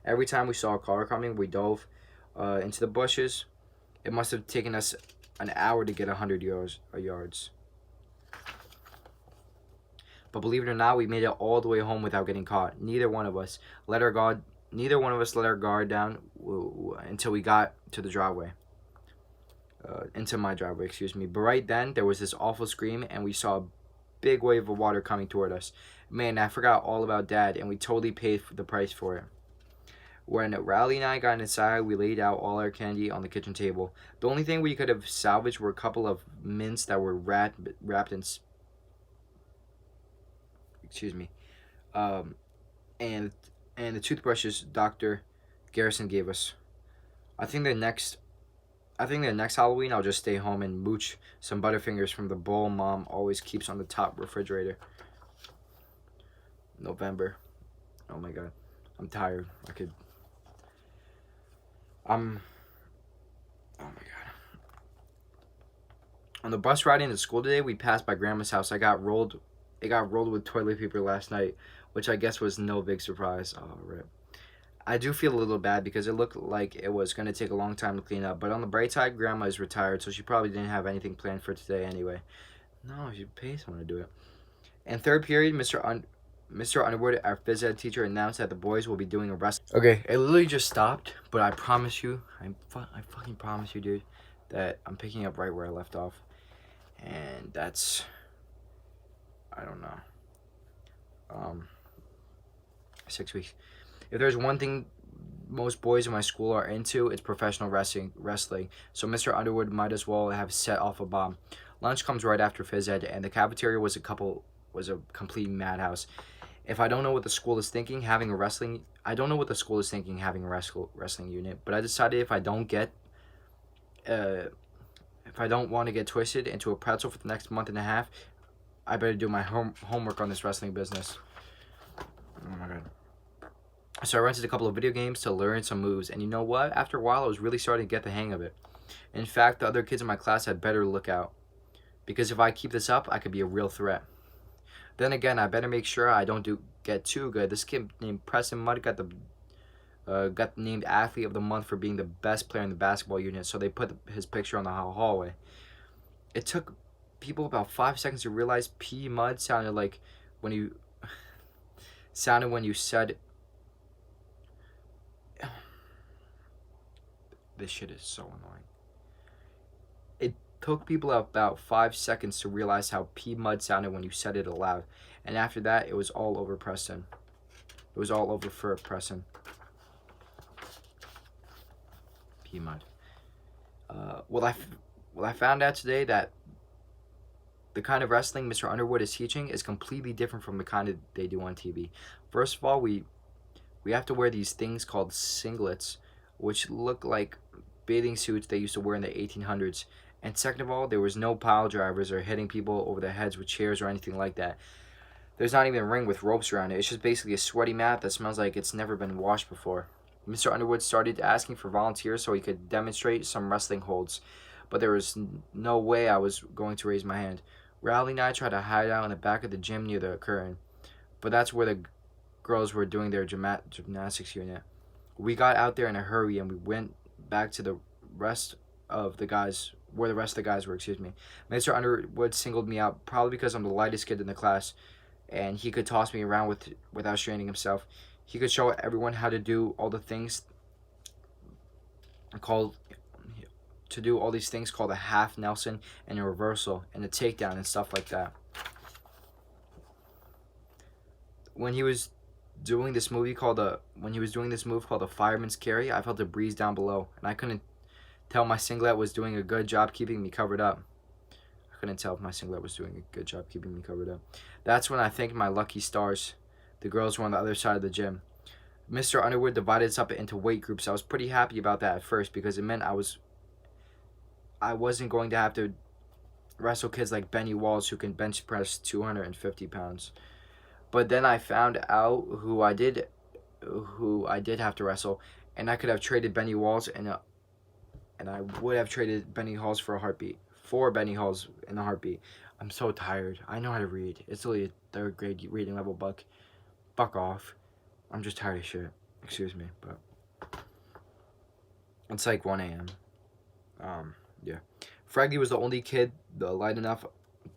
Every time we saw a car coming, we dove into the bushes. It must have taken us an hour to get 100 yards. But believe it or not, we made it all the way home without getting caught. Neither one of us let our guard down until we got to the driveway. Into my driveway, excuse me. But right then, there was this awful scream, and we saw a big wave of water coming toward us. Man, I forgot all about Dad, and we totally paid the price for it. When Riley and I got inside, we laid out all our candy on the kitchen table. The only thing we could have salvaged were a couple of mints that were wrapped in... and the toothbrushes Dr. Garrison gave us. I think the next Halloween I'll just stay home and mooch some Butterfingers from the bowl Mom always keeps on the top refrigerator. November. Oh my god. I'm tired. Oh my god. On the bus ride into school today, we passed by Grandma's house. It got rolled with toilet paper last night, which I guess was no big surprise. Oh, rip. I do feel a little bad because it looked like it was going to take a long time to clean up. But on the bright side, Grandma is retired, so she probably didn't have anything planned for today anyway. No, she paid someone to do it. In third period, Mr. Mr. Underwood, our phys ed teacher, announced that the boys will be doing a wrestling. Okay, it literally just stopped, but I promise you, I fucking promise you, dude, that I'm picking up right where I left off. And that's, I don't know, 6 weeks. If there's one thing most boys in my school are into, it's professional wrestling. So Mr. Underwood might as well have set off a bomb. Lunch comes right after phys ed, and the cafeteria was a complete madhouse. If I don't know what the school is thinking, having a wrestling unit, but I decided if I don't want to get twisted into a pretzel for the next month and a half, I better do my homework on this wrestling business. Oh my god. So I rented a couple of video games to learn some moves, and you know what? After a while, I was really starting to get the hang of it. In fact, the other kids in my class had better look out, because if I keep this up, I could be a real threat. Then again, I better make sure I don't get too good. This kid named Preston Mudd got named Athlete of the Month for being the best player in the basketball unit, so they put his picture on the hallway. It took people about 5 seconds to realize P. Mudd sounded when you said... This shit is so annoying. It took people about 5 seconds to realize how P. Mudd sounded when you said it aloud. And after that, it was all over Preston. It was all over for Preston. P. Mudd. Well, I found out today that the kind of wrestling Mr. Underwood is teaching is completely different from the kind that they do on TV. First of all, we have to wear these things called singlets, which look like bathing suits they used to wear in the 1800s. And second of all, there was no pile drivers or hitting people over their heads with chairs or anything like that. There's not even a ring with ropes around it. It's just basically a sweaty mat that smells like it's never been washed before. Mr. Underwood started asking for volunteers so he could demonstrate some wrestling holds, but there was no way I was going to raise my hand. Riley and I tried to hide out in the back of the gym near the curtain, but that's where the girls were doing their gymnastics unit. We got out there in a hurry and we went back to the rest of the guys, where the rest of the guys were, Mr. Underwood singled me out, probably because I'm the lightest kid in the class, and he could toss me around without straining himself. He could show everyone how to do all the things called a half Nelson and a reversal and a takedown and stuff like that. When he was doing this move called a fireman's carry, I felt a breeze down below, and I couldn't tell my singlet was doing a good job keeping me covered up. That's when I thanked my lucky stars. The girls were on the other side of the gym. Mr. Underwood divided us up into weight groups. I was pretty happy about that at first because it meant I wasn't going to have to wrestle kids like Benny Walls who can bench press 250 pounds. But then I found out who I did have to wrestle, and I could have traded Benny Walls and I would have traded Benny Halls for Benny Halls in a heartbeat. I'm so tired. I know how to read. It's only a 3rd grade reading level book. Fuck off. I'm just tired of shit. Excuse me, but it's like 1 a.m. Yeah. Fregley was the only kid light enough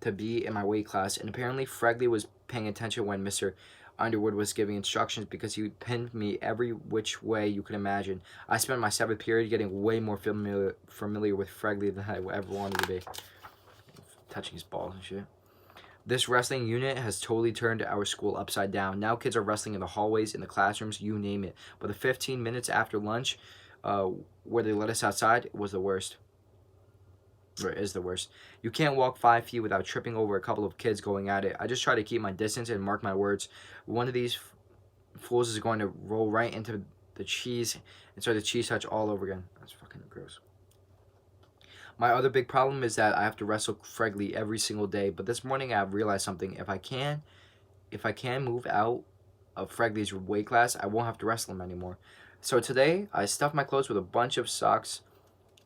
to be in my weight class, and apparently Fregley was paying attention when Mr. Underwood was giving instructions because he pinned me every which way you could imagine. I spent my 7th period getting way more familiar with Fregley than I ever wanted to be. Touching his balls and shit. This wrestling unit has totally turned our school upside down. Now kids are wrestling in the hallways, in the classrooms, you name it. But the 15 minutes after lunch, where they let us outside, was the worst. Or is the worst. You can't walk 5 feet without tripping over a couple of kids going at it. I just try to keep my distance and mark my words. One of these fools is going to roll right into the cheese and start the cheese touch all over again. That's fucking gross. My other big problem is that I have to wrestle Fregley every single day. But this morning I've realized something. If I can move out of Fregley's weight class, I won't have to wrestle him anymore. So today I stuffed my clothes with a bunch of socks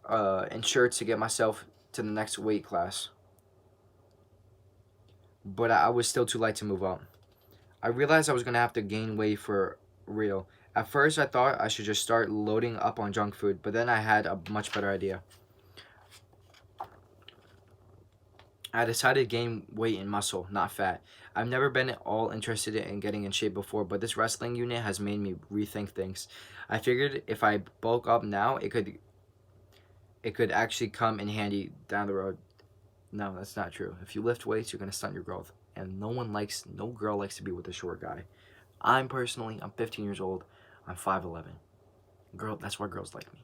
and shirts to get myself to the next weight class. But I was still too light to move up. I realized I was going to have to gain weight for real. At first I thought I should just start loading up on junk food, but then I had a much better idea. I decided to gain weight and muscle, not fat. I've never been all interested in getting in shape before, but this wrestling unit has made me rethink things. I figured if I bulk up now, it could actually come in handy down the road. No, that's not true. If you lift weights, you're gonna stunt your growth, and no girl likes to be with a short guy. I'm 15 years old. I'm 5'11". Girl, that's why girls like me.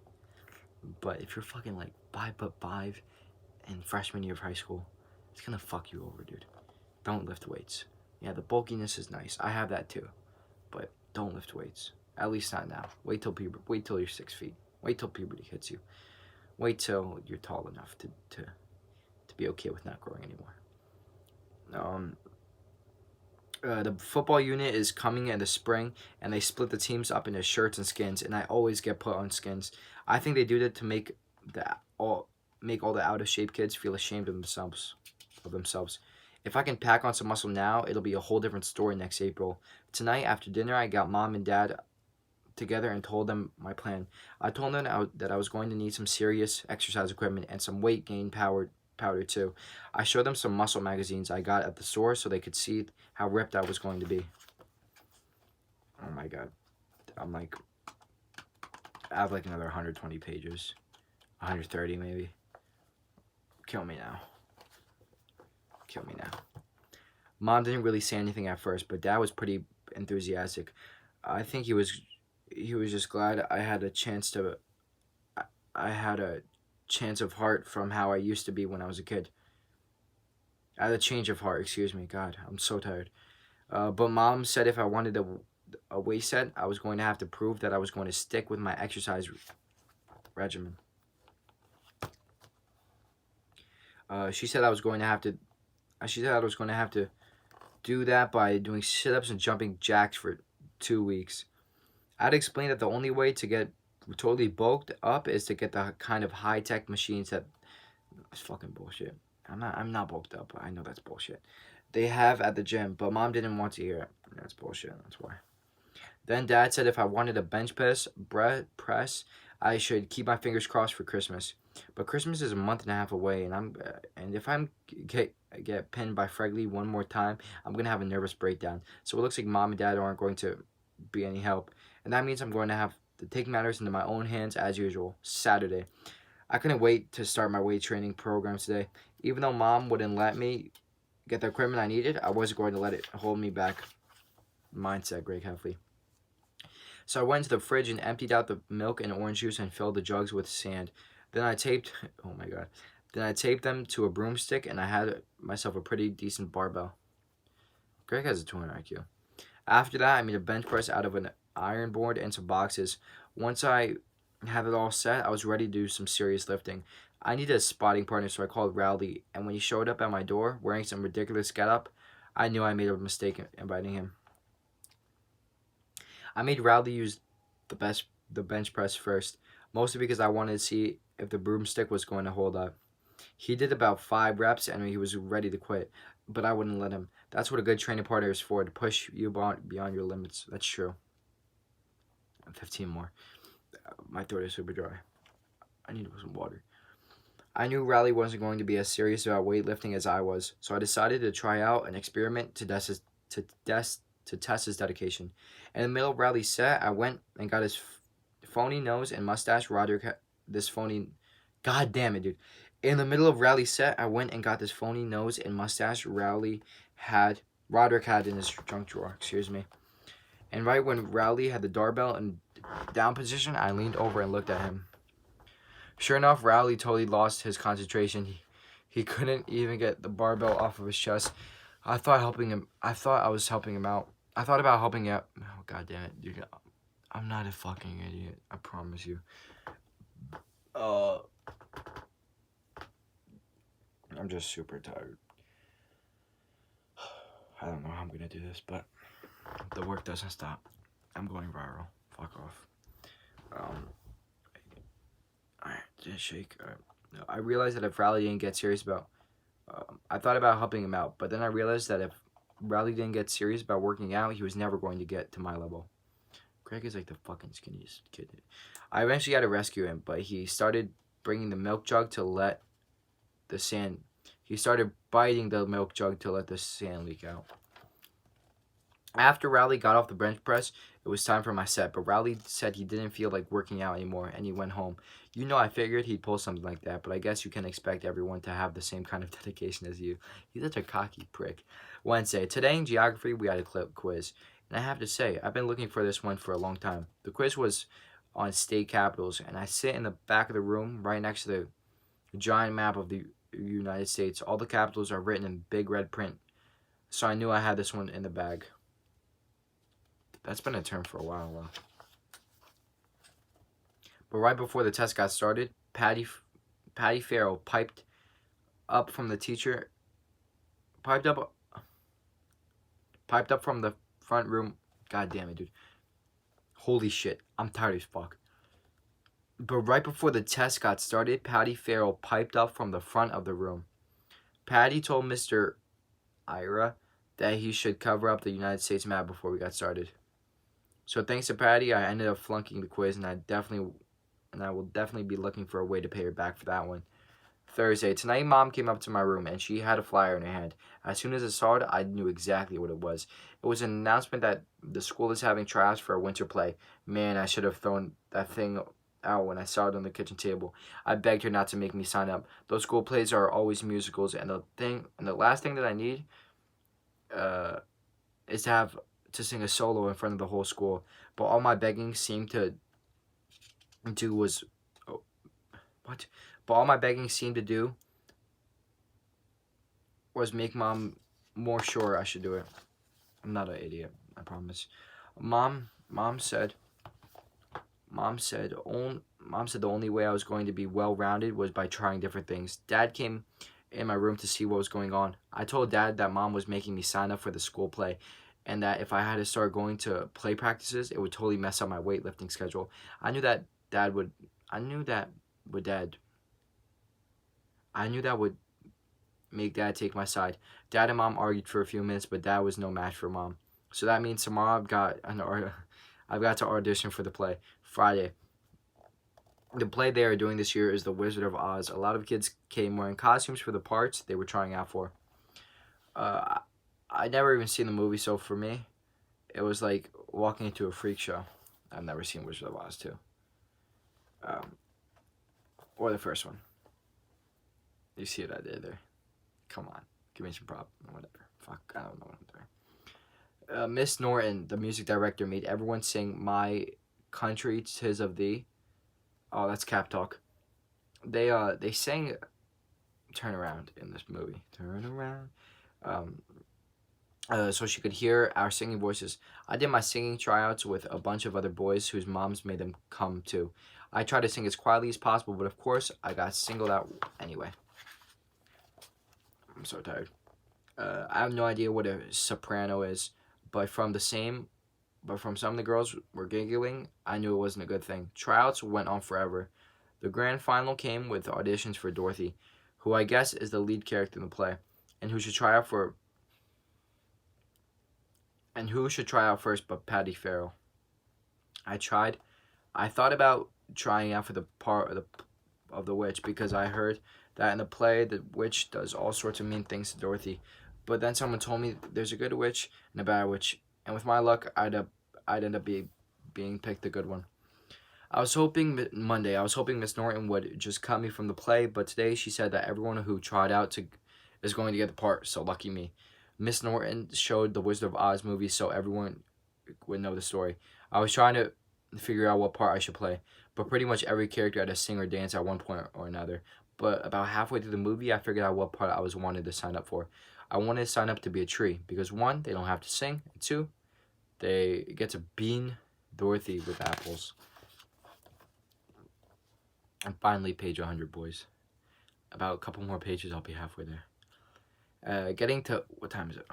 But if you're fucking like 5'5" in freshman year of high school, it's gonna fuck you over, dude. Don't lift weights. Yeah, the bulkiness is nice. I have that too, but don't lift weights. At least not now. Wait till you're 6 feet. Wait till puberty hits you. Wait till you're tall enough to be okay with not growing anymore. The football unit is coming in the spring, and they split the teams up into shirts and skins, and I always get put on skins. I think they do that to make all the out of shape kids feel ashamed of themselves. If I can pack on some muscle now, it'll be a whole different story next April. Tonight after dinner, I got mom and dad together and told them my plan. I told them that I was going to need some serious exercise equipment and some weight gain powder too. I showed them some muscle magazines I got at the store so they could see how ripped I was going to be. Oh my god. I have like another 120 pages. 130 maybe. Kill me now. Mom didn't really say anything at first, but Dad was pretty enthusiastic. I think he was just glad I had a chance of heart from how I used to be when I was a kid. I had a change of heart, excuse me. God, I'm so tired. But Mom said if I wanted a weight set, I was going to have to prove that I was going to stick with my exercise regimen. She said I was going to have to do that by doing sit-ups and jumping jacks for 2 weeks. I'd explained that the only way to get totally bulked up is to get the kind of high-tech machines that... It's fucking bullshit. I'm not bulked up. I know that's bullshit. They have at the gym, but Mom didn't want to hear it. That's bullshit. That's why. Then Dad said if I wanted a bench press, I should keep my fingers crossed for Christmas. But Christmas is a month and a half away, and if I'm get pinned by Fregley one more time, I'm gonna have a nervous breakdown. So it looks like Mom and Dad aren't going to be any help, and that means I'm going to have to take matters into my own hands as usual. Saturday. I couldn't wait to start my weight training program today. Even though Mom wouldn't let me get the equipment I needed, I wasn't going to let it hold me back. Mindset, Greg Heffley. So I went to the fridge and emptied out the milk and orange juice and filled the jugs with sand. Then I taped them to a broomstick, and I had myself a pretty decent barbell. Greg has a 200 IQ. After that, I made a bench press out of an iron board and some boxes. Once I had it all set, I was ready to do some serious lifting. I needed a spotting partner, so I called Rowley, and when he showed up at my door wearing some ridiculous getup, I knew I made a mistake in inviting him. I made Rowley use the bench press first, mostly because I wanted to see if the broomstick was going to hold up. He did about 5 reps and he was ready to quit, but I wouldn't let him. That's what a good training partner is for, to push you beyond your limits. That's true. 15 more. My throat is super dry. I need some water. I knew Rowley wasn't going to be as serious about weightlifting as I was, so I decided to try out an experiment to test his dedication. In the middle of Rowley's set, I went and got his phony nose and mustache. God damn it, dude. In the middle of Rowley's set, I went and got this phony nose and mustache Roderick had in his junk drawer. Excuse me. And right when Rowley had the doorbell in down position, I leaned over and looked at him. Sure enough, Rowley totally lost his concentration. He couldn't even get the barbell off of his chest. I thought I was helping him out. I thought about helping out. Oh, God damn it, dude. I'm not a fucking idiot. I promise you. I'm just super tired. I don't know how I'm gonna do this, but the work doesn't stop. I'm going viral. Fuck off. Alright, just shake. I realized that if Rowley didn't get serious about... I thought about helping him out, but then I realized that if Rowley didn't get serious about working out, he was never going to get to my level. Greg is like the fucking skinniest kid. I eventually had to rescue him, but he started bringing the milk jug to let the sand... He started biting the milk jug to let the sand leak out. After Rowley got off the bench press, it was time for my set, but Rowley said he didn't feel like working out anymore, and he went home. You know, I figured he'd pull something like that, but I guess you can expect everyone to have the same kind of dedication as you. He's such a cocky prick. Wednesday. Today in geography, we had a quiz, and I have to say, I've been looking for this one for a long time. The quiz was on state capitals, and I sit in the back of the room right next to the giant map of the United States. All the capitals are written in big red print, so I knew I had this one in the bag. That's been a term for a while. But right before the test got started, Patty Farrell piped up from the front room. God damn it, dude. Holy shit, I'm tired as fuck. But right before the test got started, Patty Farrell piped up from the front of the room. Patty told Mr. Ira that he should cover up the United States map before we got started. So thanks to Patty, I ended up flunking the quiz, and I will definitely be looking for a way to pay her back for that one. Thursday. Tonight, Mom came up to my room, and she had a flyer in her hand. As soon as I saw it, I knew exactly what it was. It was an announcement that the school is having tryouts for a winter play. Man, I should have thrown that thing out when I saw it on the kitchen table. I begged her not to make me sign up. Those school plays are always musicals, and the last thing that I need is to sing a solo in front of the whole school. But all my begging seemed to do was But all my begging seemed to do was make Mom more sure I should do it. I'm not an idiot, I promise. Mom said the only way I was going to be well-rounded was by trying different things. Dad came in my room to see what was going on. I told Dad that Mom was making me sign up for the school play, and that if I had to start going to play practices, it would totally mess up my weightlifting schedule. I knew that would make Dad take my side. Dad and Mom argued for a few minutes, but Dad was no match for Mom. So that means tomorrow I've got to audition for the play. Friday. The play they are doing this year is The Wizard of Oz. A lot of kids came wearing costumes for the parts they were trying out for. I never even seen the movie, so for me, it was like walking into a freak show. I've never seen Wizard of Oz 2. Or the first one. You see what I did there? Come on. Give me some prop. Whatever. Fuck, I don't know what I'm doing. Miss Norton, the music director, made everyone sing My Country 'Tis of Thee. Oh, that's Cap Talk. They sang Turn Around in this movie. Turn Around. So she could hear our singing voices. I did my singing tryouts with a bunch of other boys whose moms made them come too. I tried to sing as quietly as possible, but of course, I got singled out anyway. I'm so tired. I have no idea what a soprano is, but from some of the girls were giggling, I knew it wasn't a good thing. Tryouts went on forever. The grand final came with auditions for Dorothy, who I guess is the lead character in the play, and who should try out first but Patty Farrell. I thought about trying out for the part of the witch, because I heard that in the play the witch does all sorts of mean things to Dorothy. But then someone told me there's a good witch and a bad witch, and with my luck, I'd end up being picked the good one. I was hoping Miss Norton would just cut me from the play, but today she said that everyone who tried out is going to get the part, so lucky me. Miss Norton showed the Wizard of Oz movie so everyone would know the story. I was trying to figure out what part I should play, but pretty much every character had to sing or dance at one point or another. But about halfway through the movie, I figured out what part I wanted to sign up for. I wanted to sign up to be a tree, because 1, they don't have to sing, and 2, they get to bean Dorothy with apples. And finally, page 100, boys. About a couple more pages, I'll be halfway there. What time is it?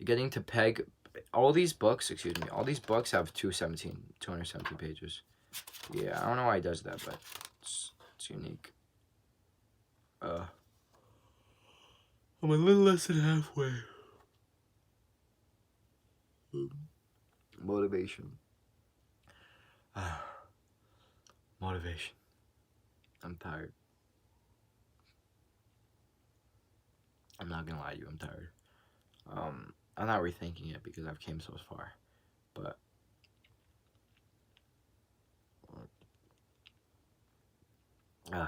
Getting to peg, all these books have 217 pages. Yeah, I don't know why he does that, but it's unique. I'm a little less than halfway. Motivation. Motivation. I'm tired. I'm not gonna lie to you, I'm tired. I'm not rethinking it because I've came so far. But uh,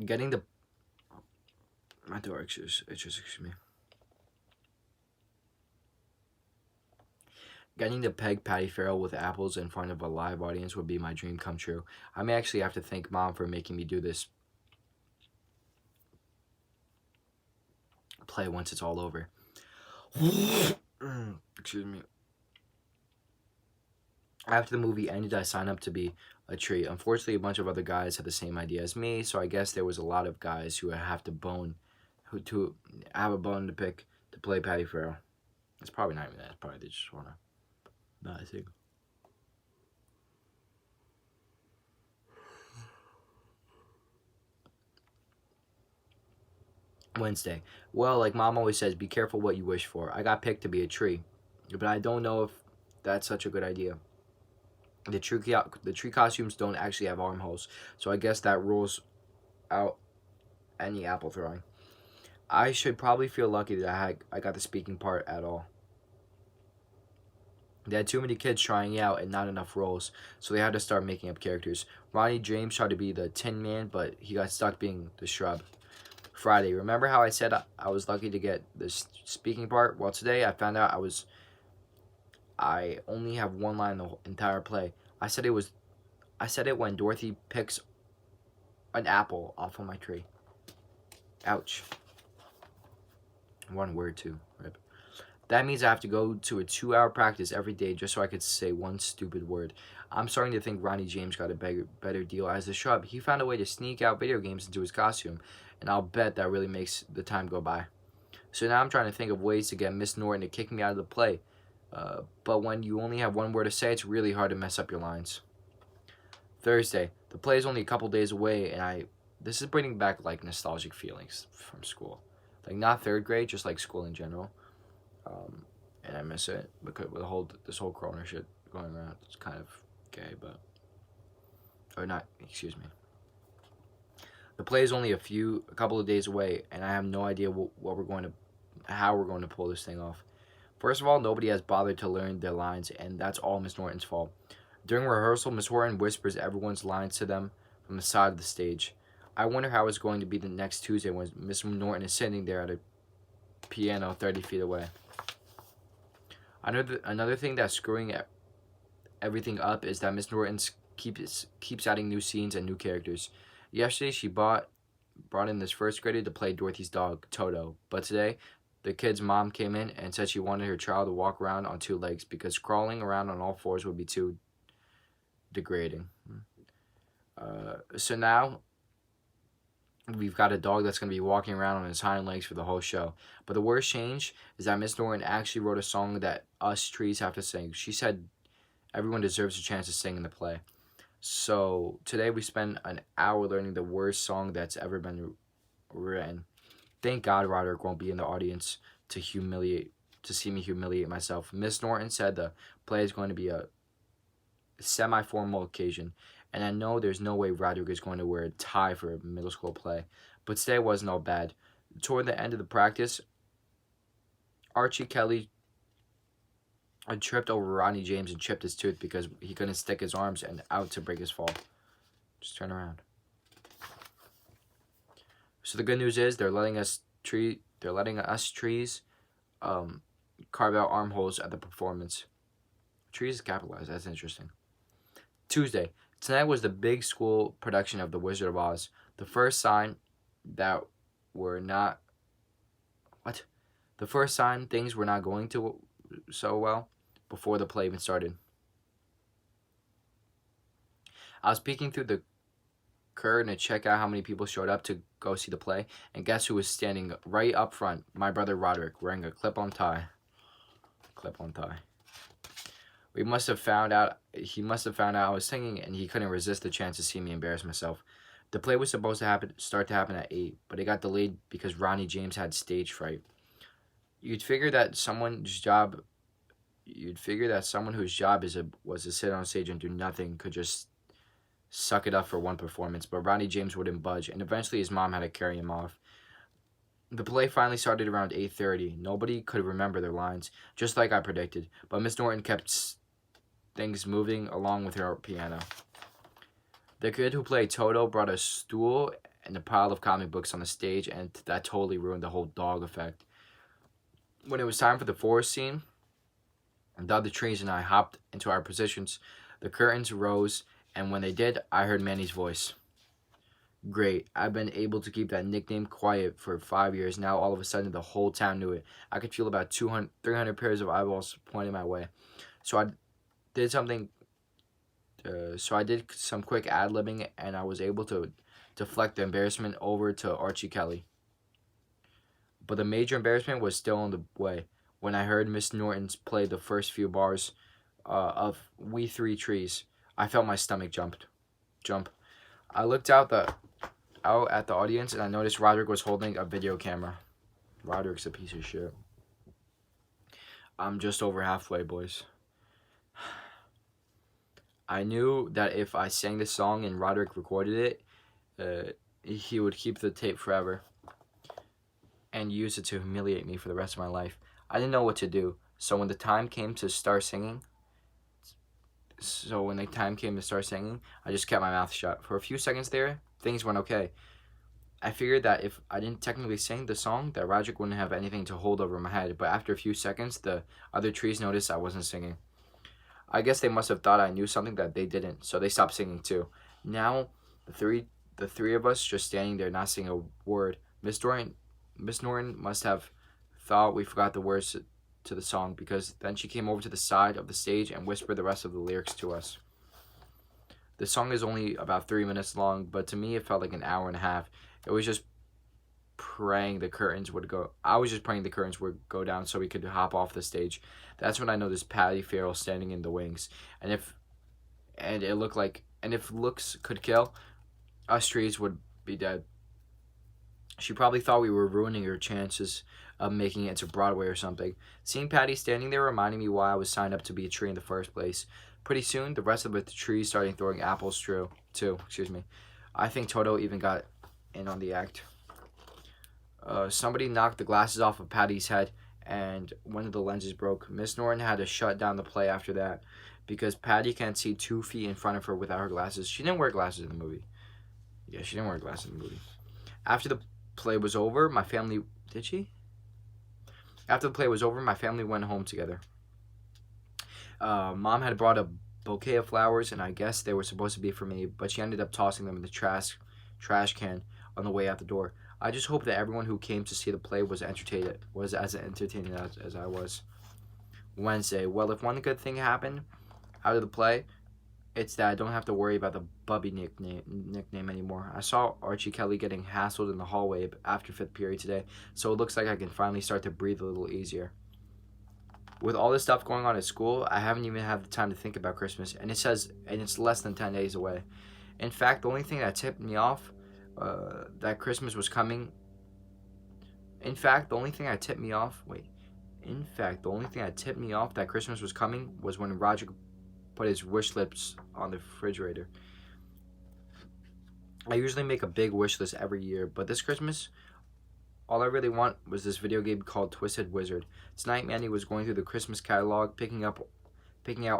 getting the my door excuse me. Getting to peg Patty Farrell with apples in front of a live audience would be my dream come true. I may actually have to thank Mom for making me do this play once it's all over. Excuse me. After the movie ended, I signed up to be a tree. Unfortunately, a bunch of other guys had the same idea as me, so I guess there was a lot of guys who have who to have a bone to pick to play Patty Farrell. It's probably not even that. It's probably they just wanna not sing. Wednesday. Well, like Mom always says, be careful what you wish for. I got picked to be a tree, but I don't know if that's such a good idea. The tree costumes don't actually have armholes, so I guess that rules out any apple throwing. I should probably feel lucky that I got the speaking part at all. They had too many kids trying out and not enough roles, so they had to start making up characters. Ronnie James tried to be the Tin Man, but he got stuck being the Shrub. Friday. Remember how I said I was lucky to get this speaking part? Well, today I found out I only have one line in the entire play. I said it when Dorothy picks an apple off of my tree. Ouch. One word too. Rip. That means I have to go to a 2-hour practice every day just so I could say one stupid word. I'm starting to think Ronnie James got a better deal as a Shrub. He found a way to sneak out video games into his costume, and I'll bet that really makes the time go by. So now I'm trying to think of ways to get Miss Norton to kick me out of the play. But when you only have one word to say, it's really hard to mess up your lines. Thursday. The play is only a couple days away, and this is bringing back like nostalgic feelings from school. Like not third grade, just like school in general. And I miss it because with this whole corona shit going around, it's kind of gay, but or not. Excuse me. The play is only a couple of days away, and I have no idea how we're going to pull this thing off. First of all, nobody has bothered to learn their lines, and that's all Miss Norton's fault. During rehearsal, Miss Norton whispers everyone's lines to them from the side of the stage. I wonder how it's going to be the next Tuesday when Miss Norton is sitting there at a piano 30 feet away. Another thing that's screwing everything up is that Miss Norton keeps adding new scenes and new characters. Yesterday, she brought in this first grader to play Dorothy's dog, Toto. But today, the kid's mom came in and said she wanted her child to walk around on 2 legs because crawling around on all 4s would be too degrading. So now, we've got a dog that's going to be walking around on his hind legs for the whole show. But the worst change is that Miss Norton actually wrote a song that us trees have to sing. She said everyone deserves a chance to sing in the play. So today we spent an hour learning the worst song that's ever been written. Thank God Roderick won't be in the audience to see me humiliate myself. Miss Norton said the play is going to be a semi-formal occasion, and I know there's no way Roderick is going to wear a tie for a middle school play. But today wasn't all bad. Toward the end of the practice, Archie Kelly tripped over Ronnie James and chipped his tooth because he couldn't stick his arms out to break his fall. Just turn around. So the good news is they're letting us trees carve out armholes at the performance. Trees is capitalized. That's interesting. Tuesday. Tonight was the big school production of The Wizard of Oz. The first sign things were not going to so well before the play even started. I was peeking through the curtain to check out how many people showed up to go see the play, and guess who was standing right up front? My brother Roderick, wearing a clip-on tie. He must have found out I was singing, and he couldn't resist the chance to see me embarrass myself. The play was supposed to start at 8, but it got delayed because Ronnie James had stage fright. You'd figure that someone whose job was to sit on stage and do nothing could just suck it up for one performance, but Ronnie James wouldn't budge, and eventually his mom had to carry him off. The play finally started around 8:30. Nobody could remember their lines, just like I predicted, but Miss Norton kept things moving along with her piano. The kid who played Toto brought a stool and a pile of comic books on the stage, and that totally ruined the whole dog effect. When it was time for the forest scene, the other trees and I hopped into our positions. The curtains rose, and when they did, I heard Manny's voice. Great. I've been able to keep that nickname quiet for 5 years. Now all of a sudden the whole town knew it. I could feel about 200, 300 pairs of eyeballs pointing my way. So I did something. So I did some quick ad-libbing, and I was able to deflect the embarrassment over to Archie Kelly. But the major embarrassment was still on the way when I heard Miss Norton play the first few bars of "We Three Trees." I felt my stomach jump. I looked out at the audience, and I noticed Roderick was holding a video camera. Roderick's a piece of shit. I'm just over halfway, boys. I knew that if I sang this song and Roderick recorded it, he would keep the tape forever and use it to humiliate me for the rest of my life. I didn't know what to do, so when the time came to start singing, I just kept my mouth shut. For a few seconds there, things went okay. I figured that if I didn't technically sing the song, that Roderick wouldn't have anything to hold over my head, but after a few seconds, the other trees noticed I wasn't singing. I guess they must have thought I knew something that they didn't, so they stopped singing too. Now, the three of us just standing there not saying a word. Miss Norton must have thought we forgot the words to the song, because then she came over to the side of the stage and whispered the rest of the lyrics to us. The song is only about 3 minutes long, but to me it felt like an hour and a half. It was just praying the curtains would go. I was just praying the curtains would go down so we could hop off the stage. That's when I noticed Patty Farrell standing in the wings, and if looks could kill, us trees would be dead. She probably thought we were ruining her chances of making it to Broadway or something. Seeing Patty standing there reminded me why I was signed up to be a tree in the first place. Pretty soon, the rest of the trees started throwing apples too. I think Toto even got in on the act. Somebody knocked the glasses off of Patty's head, and one of the lenses broke. Miss Norton had to shut down the play after that, because Patty can't see 2 feet in front of her without her glasses. She didn't wear glasses in the movie. Yeah, she didn't wear glasses in the movie. After the play was over, my family... Did she? After the play was over, my family went home together. Mom had brought a bouquet of flowers, and I guess they were supposed to be for me, but she ended up tossing them in the trash can on the way out the door. I just hope that everyone who came to see the play was as entertaining as I was. Wednesday. Well, if one good thing happened out of the play, it's that I don't have to worry about the Bubby nickname anymore. I saw Archie Kelly getting hassled in the hallway after 5th period today, so it looks like I can finally start to breathe a little easier. With all this stuff going on at school, I haven't even had the time to think about Christmas, and it's less than 10 days away. In fact, the only thing that tipped me off that Christmas was coming. In fact, the only thing that tipped me off that Christmas was coming was when Roger put his wish lists on the refrigerator. I usually make a big wish list every year, but this Christmas, all I really want was this video game called Twisted Wizard. Tonight, Manny was going through the Christmas catalog, picking out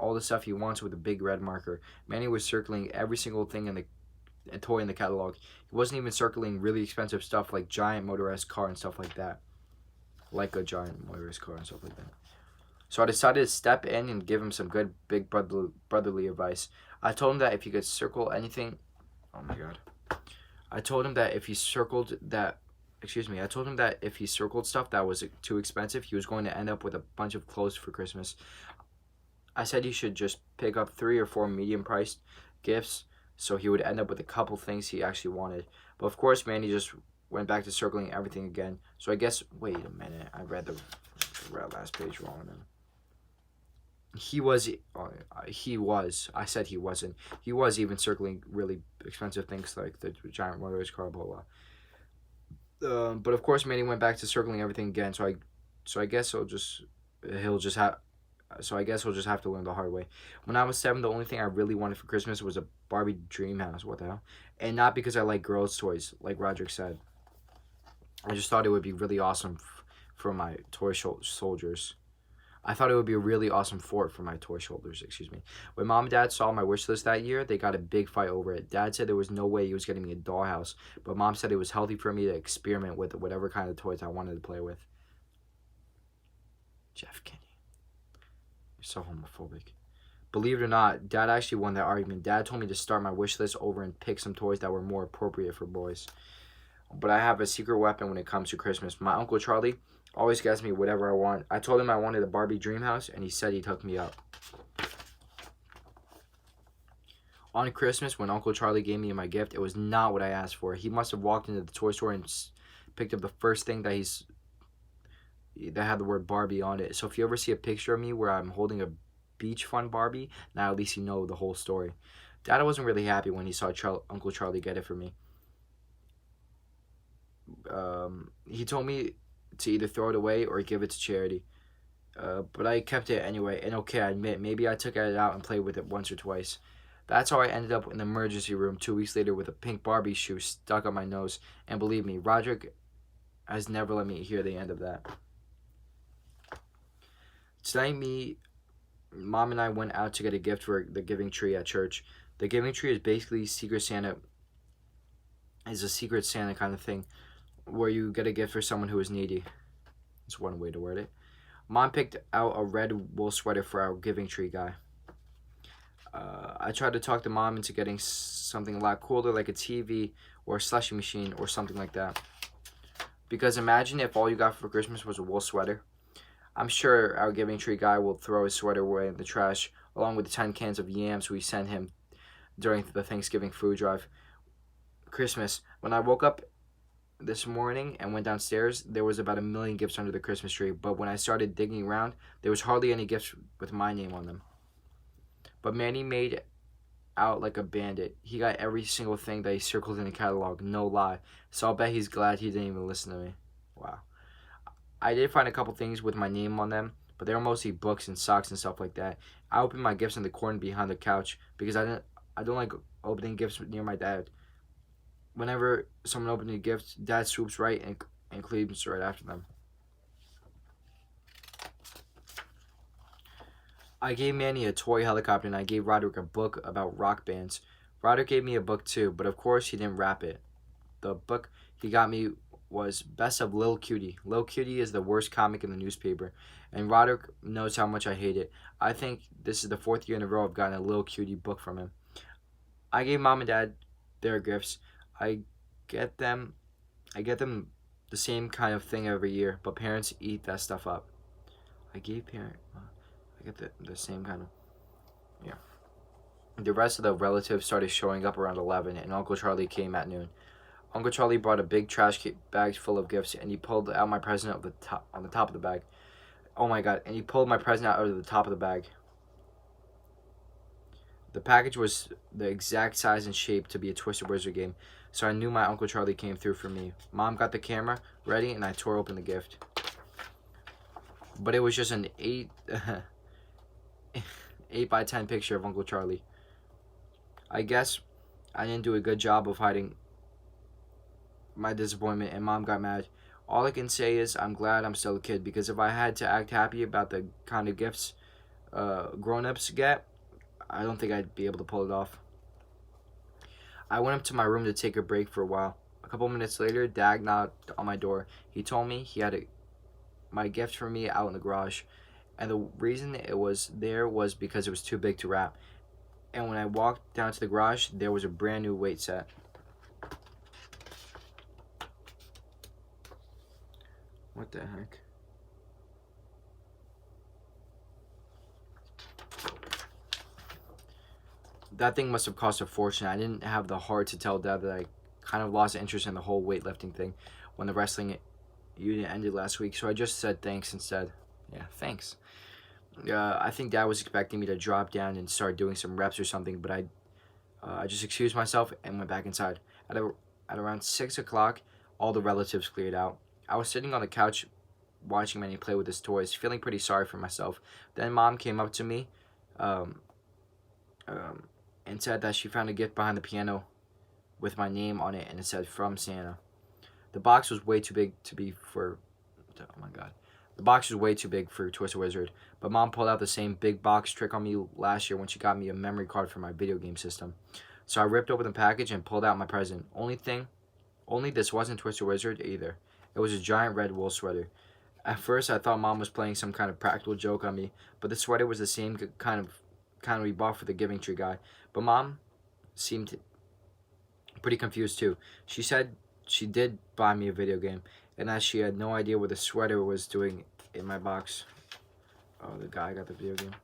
all the stuff he wants with a big red marker. Manny was circling every single thing in a toy in the catalog. He wasn't even circling really expensive stuff like giant motorized car and stuff like that. So I decided to step in and give him some good big brotherly advice. I told him that if he could circle anything... Oh my god. I told him that if he circled stuff that was too expensive, he was going to end up with a bunch of clothes for Christmas. I said he should just pick up 3 or 4 medium-priced gifts, so he would end up with a couple things he actually wanted. But of course, Manny just went back to circling everything again. So I guess... Wait a minute. I read the last page wrong then. I said he wasn't. He was even circling really expensive things like the giant motorized car, blah, blah. But of course, Manny went back to circling everything again. So I guess he'll just have to learn the hard way. When I was 7, the only thing I really wanted for Christmas was a Barbie dream house. What the hell? And not because I like girls' toys, like Roderick said. I just thought it would be really awesome for my soldiers. I thought it would be a really awesome fort for my toy shoulders, excuse me. When mom and dad saw my wish list that year, they got a big fight over it. Dad said there was no way he was getting me a dollhouse, but mom said it was healthy for me to experiment with whatever kind of toys I wanted to play with. Jeff Kinney. You're so homophobic. Believe it or not, Dad actually won that argument. Dad told me to start my wish list over and pick some toys that were more appropriate for boys. But I have a secret weapon when it comes to Christmas. My Uncle Charlie always gets me whatever I want. I told him I wanted a Barbie dream house, and he said he'd hook me up. On Christmas, when Uncle Charlie gave me my gift, it was not what I asked for. He must have walked into the toy store and picked up the first thing that had the word Barbie on it. So if you ever see a picture of me where I'm holding a beach fun Barbie, now at least you know the whole story. Dad wasn't really happy when he saw Uncle Charlie get it for me. He told me to either throw it away or give it to charity. But I kept it anyway, and okay, I admit, maybe I took it out and played with it once or twice. That's how I ended up in the emergency room 2 weeks later with a pink Barbie shoe stuck up my nose. And believe me, Roderick has never let me hear the end of that. Tonight, Mom and I went out to get a gift for the Giving Tree at church. The Giving Tree is basically Secret Santa. Is a Secret Santa kind of thing, where you get a gift for someone who is needy. That's one way to word it. Mom picked out a red wool sweater for our Giving Tree guy. I tried to talk to Mom into getting something a lot cooler, like a TV or a slushie machine or something like that. Because imagine if all you got for Christmas was a wool sweater. I'm sure our Giving Tree guy will throw his sweater away in the trash, along with the 10 cans of yams we sent him during the Thanksgiving food drive. Christmas. When I woke up this morning and went downstairs, there was about 1 million gifts under the Christmas tree, but when I started digging around, there was hardly any gifts with my name on them. But Manny made out like a bandit. He got every single thing that he circled in the catalog, no lie. So I'll bet he's glad he didn't even listen to me. Wow. I did find a couple things with my name on them, but they were mostly books and socks and stuff like that. I opened my gifts in the corner behind the couch because I don't like opening gifts near my dad. Whenever someone opens a gift, Dad swoops right and cleans right after them. I gave Manny a toy helicopter and I gave Roderick a book about rock bands. Roderick gave me a book too, but of course he didn't wrap it. The book he got me was Best of Lil Cutie. Lil Cutie is the worst comic in the newspaper, and Roderick knows how much I hate it. I think this is the 4th year in a row I've gotten a Lil Cutie book from him. I gave Mom and Dad their gifts. I get them the same kind of thing every year, but parents eat that stuff up. I get the same kind of, yeah. The rest of the relatives started showing up around 11, and Uncle Charlie came at noon. Uncle Charlie brought a big trash bag full of gifts, and he pulled out my present on the top of the bag. Oh my God, and he pulled my present out of the top of the bag. The package was the exact size and shape to be a Twisted Wizard game, so I knew my Uncle Charlie came through for me. Mom got the camera ready, and I tore open the gift. But it was just an 8 by 10 picture of Uncle Charlie. I guess I didn't do a good job of hiding my disappointment, and Mom got mad. All I can say is I'm glad I'm still a kid, because if I had to act happy about the kind of gifts grown-ups get, I don't think I'd be able to pull it off. I went up to my room to take a break for a while. A couple minutes later, Dad knocked on my door. He told me he had my gift for me out in the garage, and the reason it was there was because it was too big to wrap. And when I walked down to the garage, there was a brand new weight set. What the heck? That thing must have cost a fortune. I didn't have the heart to tell Dad that I kind of lost interest in the whole weightlifting thing when the wrestling unit ended last week, so I just said thanks instead. Yeah, thanks. I think Dad was expecting me to drop down and start doing some reps or something, but I just excused myself and went back inside. At around 6 o'clock, all the relatives cleared out. I was sitting on the couch watching Manny play with his toys, feeling pretty sorry for myself. Then Mom came up to me and said that she found a gift behind the piano with my name on it, and it said, "From Santa." The box was way too big to be for. Oh my god. The box was way too big for Twisted Wizard, but Mom pulled out the same big box trick on me last year when she got me a memory card for my video game system. So I ripped open the package and pulled out my present. Only this wasn't Twisted Wizard either. It was a giant red wool sweater. At first, I thought Mom was playing some kind of practical joke on me, but the sweater was the same kind we bought for the Giving Tree guy. But Mom seemed pretty confused too. She said she did buy me a video game, and that she had no idea what the sweater was doing in my box. Oh, the guy got the video game.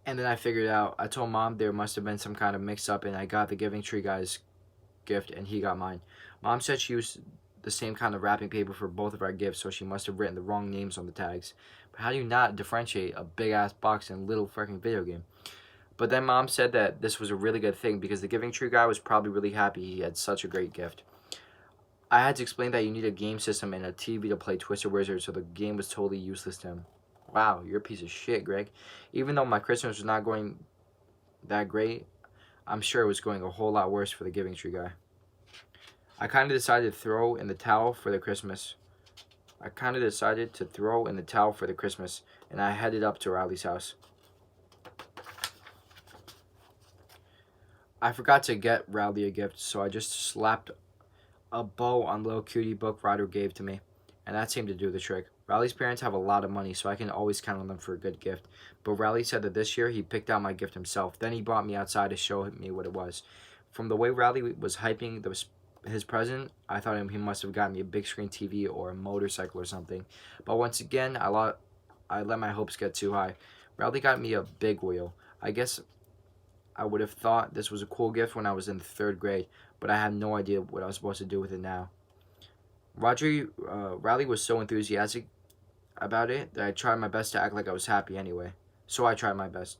And then I figured out, I told Mom there must have been some kind of mix-up, and I got the Giving Tree guy's gift, and he got mine. Mom said she used the same kind of wrapping paper for both of our gifts, so she must have written the wrong names on the tags. But how do you not differentiate a big-ass box and a little freaking video game? But then Mom said that this was a really good thing, because the Giving Tree guy was probably really happy he had such a great gift. I had to explain that you need a game system and a TV to play Twisted Wizard, so the game was totally useless to him. Wow, you're a piece of shit, Greg. Even though my Christmas was not going that great, I'm sure it was going a whole lot worse for the Giving Tree guy. I kind of decided to throw in the towel for the Christmas, and I headed up to Riley's house. I forgot to get Riley a gift, so I just slapped a bow on the little cutie book Ryder gave to me, and that seemed to do the trick. Riley's parents have a lot of money, so I can always count on them for a good gift. But Riley said that this year he picked out my gift himself. Then he brought me outside to show me what it was. From the way Riley was hyping his present, I thought he must have gotten me a big screen TV or a motorcycle or something. But once again, I let my hopes get too high. Riley got me a big wheel. I guess I would have thought this was a cool gift when I was in 3rd grade, but I had no idea what I was supposed to do with it now. Riley was so enthusiastic about it that I tried my best to act like I was happy anyway. So I tried my best.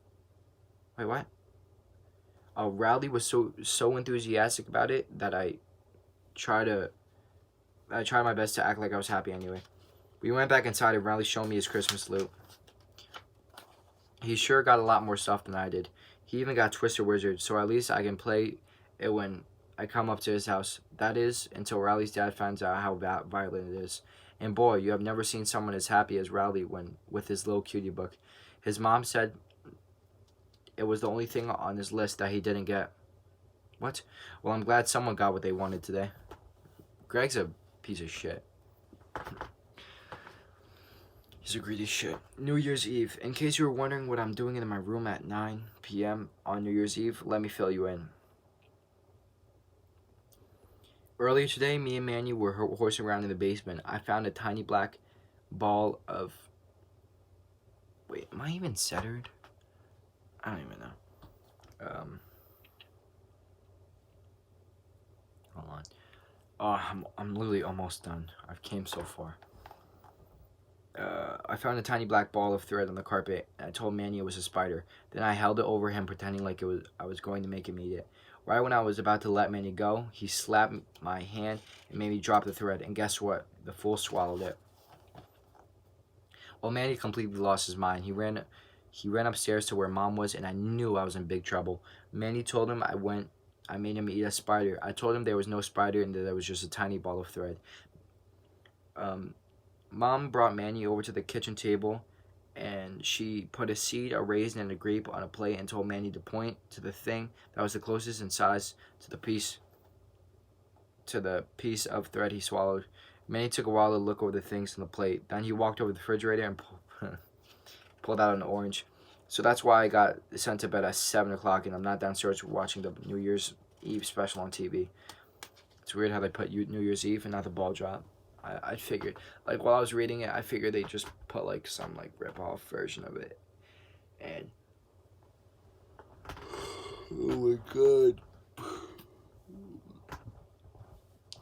Wait, what? Riley was so enthusiastic about it that I tried my best to act like I was happy anyway. We went back inside and Riley showed me his Christmas loot. He sure got a lot more stuff than I did. He even got Twisted Wizard, so at least I can play it when I come up to his house. That is, until Riley's dad finds out how violent it is. And boy, you have never seen someone as happy as Riley with his little cutie book. His mom said it was the only thing on his list that he didn't get. What? Well, I'm glad someone got what they wanted today. Greg's a piece of shit. He's a greedy shit. New Year's Eve. In case you were wondering what I'm doing in my room at 9 p.m. on New Year's Eve, let me fill you in. Earlier today, me and Manny were horsing around in the basement. I found a tiny black ball of... Wait, am I even centered? I don't even know. Hold on. Oh, I'm literally almost done. I've came so far. I found a tiny black ball of thread on the carpet, and I told Manny it was a spider. Then I held it over him, pretending like I was going to make him eat it. Right when I was about to let Manny go, he slapped my hand and made me drop the thread, and guess what? The fool swallowed it. Well, Manny completely lost his mind. He ran upstairs to where Mom was, and I knew I was in big trouble. Manny told him I made him eat a spider. I told him there was no spider and that there was just a tiny ball of thread. Mom brought Manny over to the kitchen table, and she put a seed, a raisin, and a grape on a plate and told Manny to point to the thing that was the closest in size to the piece of thread he swallowed. Manny took a while to look over the things on the plate. Then he walked over to the refrigerator and pulled out an orange. So that's why I got sent to bed at 7 o'clock, and I'm not downstairs watching the New Year's Eve special on TV. It's weird how they put New Year's Eve and not the ball drop. I figured, like, while I was reading it, I figured they just put, like, some, like, rip-off version of it. And, oh my god.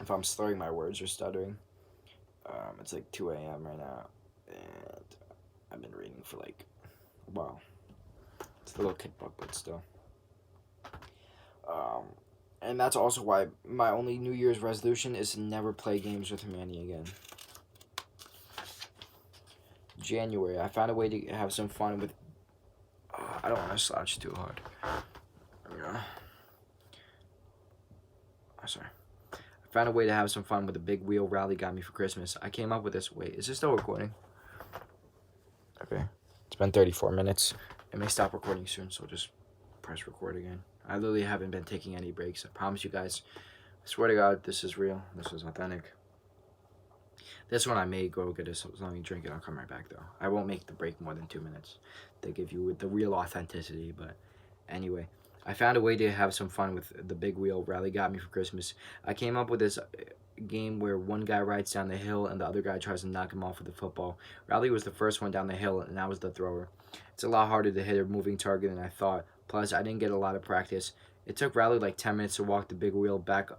If I'm slurring my words or stuttering, it's, like, 2 a.m. right now, and I've been reading for, like, a while. It's a little kid book, but still. And that's also why my only New Year's resolution is to never play games with Manny again. January, I found a way to have some fun with... I don't want to slouch too hard. Yeah. Sorry. I Found a way to have some fun with the big wheel Rally got me for Christmas. I came up with this. Wait, is this still recording? Okay. It's been 34 minutes. It may stop recording soon, so just press record again. I literally haven't been taking any breaks. I promise you guys. I swear to God, this is real. This is authentic. This one I may go get as long as you drink it. I'll come right back, though. I won't make the break more than 2 minutes to give you the real authenticity, but anyway. I found a way to have some fun with the big wheel Rally got me for Christmas. I came up with this game where one guy rides down the hill and the other guy tries to knock him off with the football. Rally was the first one down the hill and I was the thrower. It's a lot harder to hit a moving target than I thought. Plus, I didn't get a lot of practice. It took Rally like 10 minutes to walk the big wheel back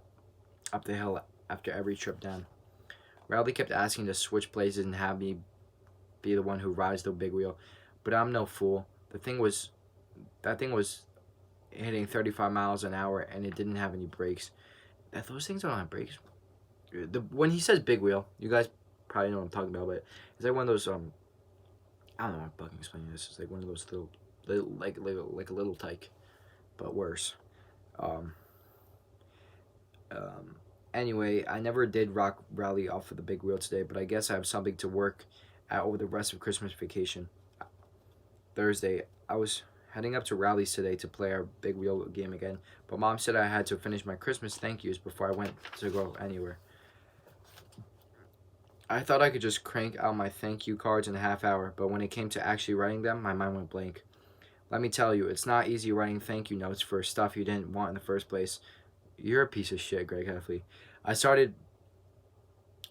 up the hill after every trip down. Rally kept asking to switch places and have me be the one who rides the big wheel, but I'm no fool. That thing was hitting 35 miles an hour and it didn't have any brakes. Those things don't have brakes. When he says big wheel, you guys probably know what I'm talking about, but it's like one of those I don't know how to fucking explain this. It's like one of those little like a little tyke, but worse. Anyway, I never did rock Rally off of the big wheel today, but I guess I have something to work at over the rest of Christmas vacation. Thursday, I was heading up to Rally's today to play our big wheel game again, but Mom said I had to finish my Christmas thank yous before I went to go anywhere. I thought I could just crank out my thank you cards in a half hour, but when it came to actually writing them, my mind went blank. Let me tell you, it's not easy writing thank you notes for stuff you didn't want in the first place. You're a piece of shit, Greg Heffley. I started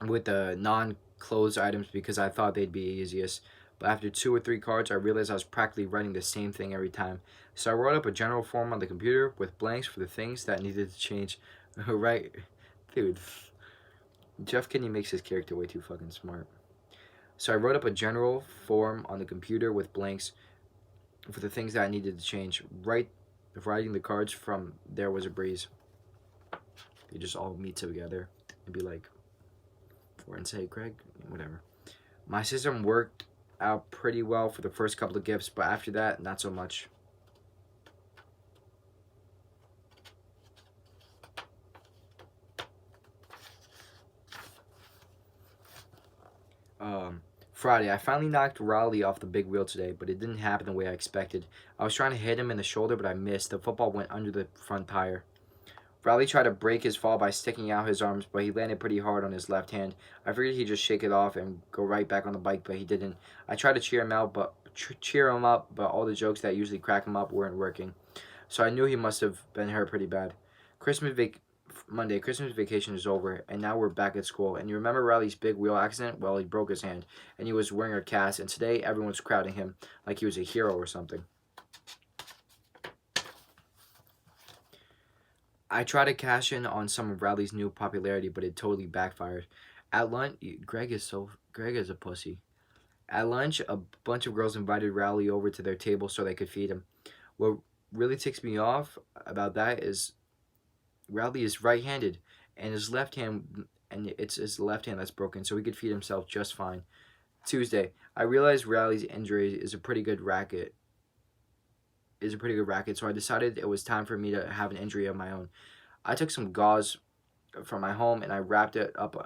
with the non-closed items because I thought they'd be easiest. But after 2 or 3 cards, I realized I was practically writing the same thing every time. So I wrote up a general form on the computer with blanks for the things that needed to change. Right? Dude. Jeff Kinney makes his character way too fucking smart. So I wrote up a general form on the computer with blanks for the things that I needed to change. Writing the cards from there was a breeze. They just all meet together and be like, for and say, Greg, whatever. My system worked out pretty well for the first couple of gifts, but after that, not so much. Friday, I finally knocked Raleigh off the big wheel today, but it didn't happen the way I expected. I was trying to hit him in the shoulder, but I missed. The football went under the front tire. Raleigh tried to break his fall by sticking out his arms, but he landed pretty hard on his left hand. I figured he'd just shake it off and go right back on the bike, but he didn't. I tried to cheer him up, but all the jokes that usually crack him up weren't working. So I knew he must have been hurt pretty bad. Monday, Christmas vacation is over, and now we're back at school. And you remember Riley's big wheel accident? Well, he broke his hand, and he was wearing a cast, and today everyone's crowding him like he was a hero or something. I tried to cash in on some of Riley's new popularity, but it totally backfired. At lunch, Greg is a pussy. At lunch, a bunch of girls invited Riley over to their table so they could feed him. What really ticks me off about that is Riley is right-handed, and it's his left hand that's broken, so he could feed himself just fine. Tuesday, I realized Riley's injury is a pretty good racket. So I decided it was time for me to have an injury of my own. I took some gauze from my home and I wrapped it up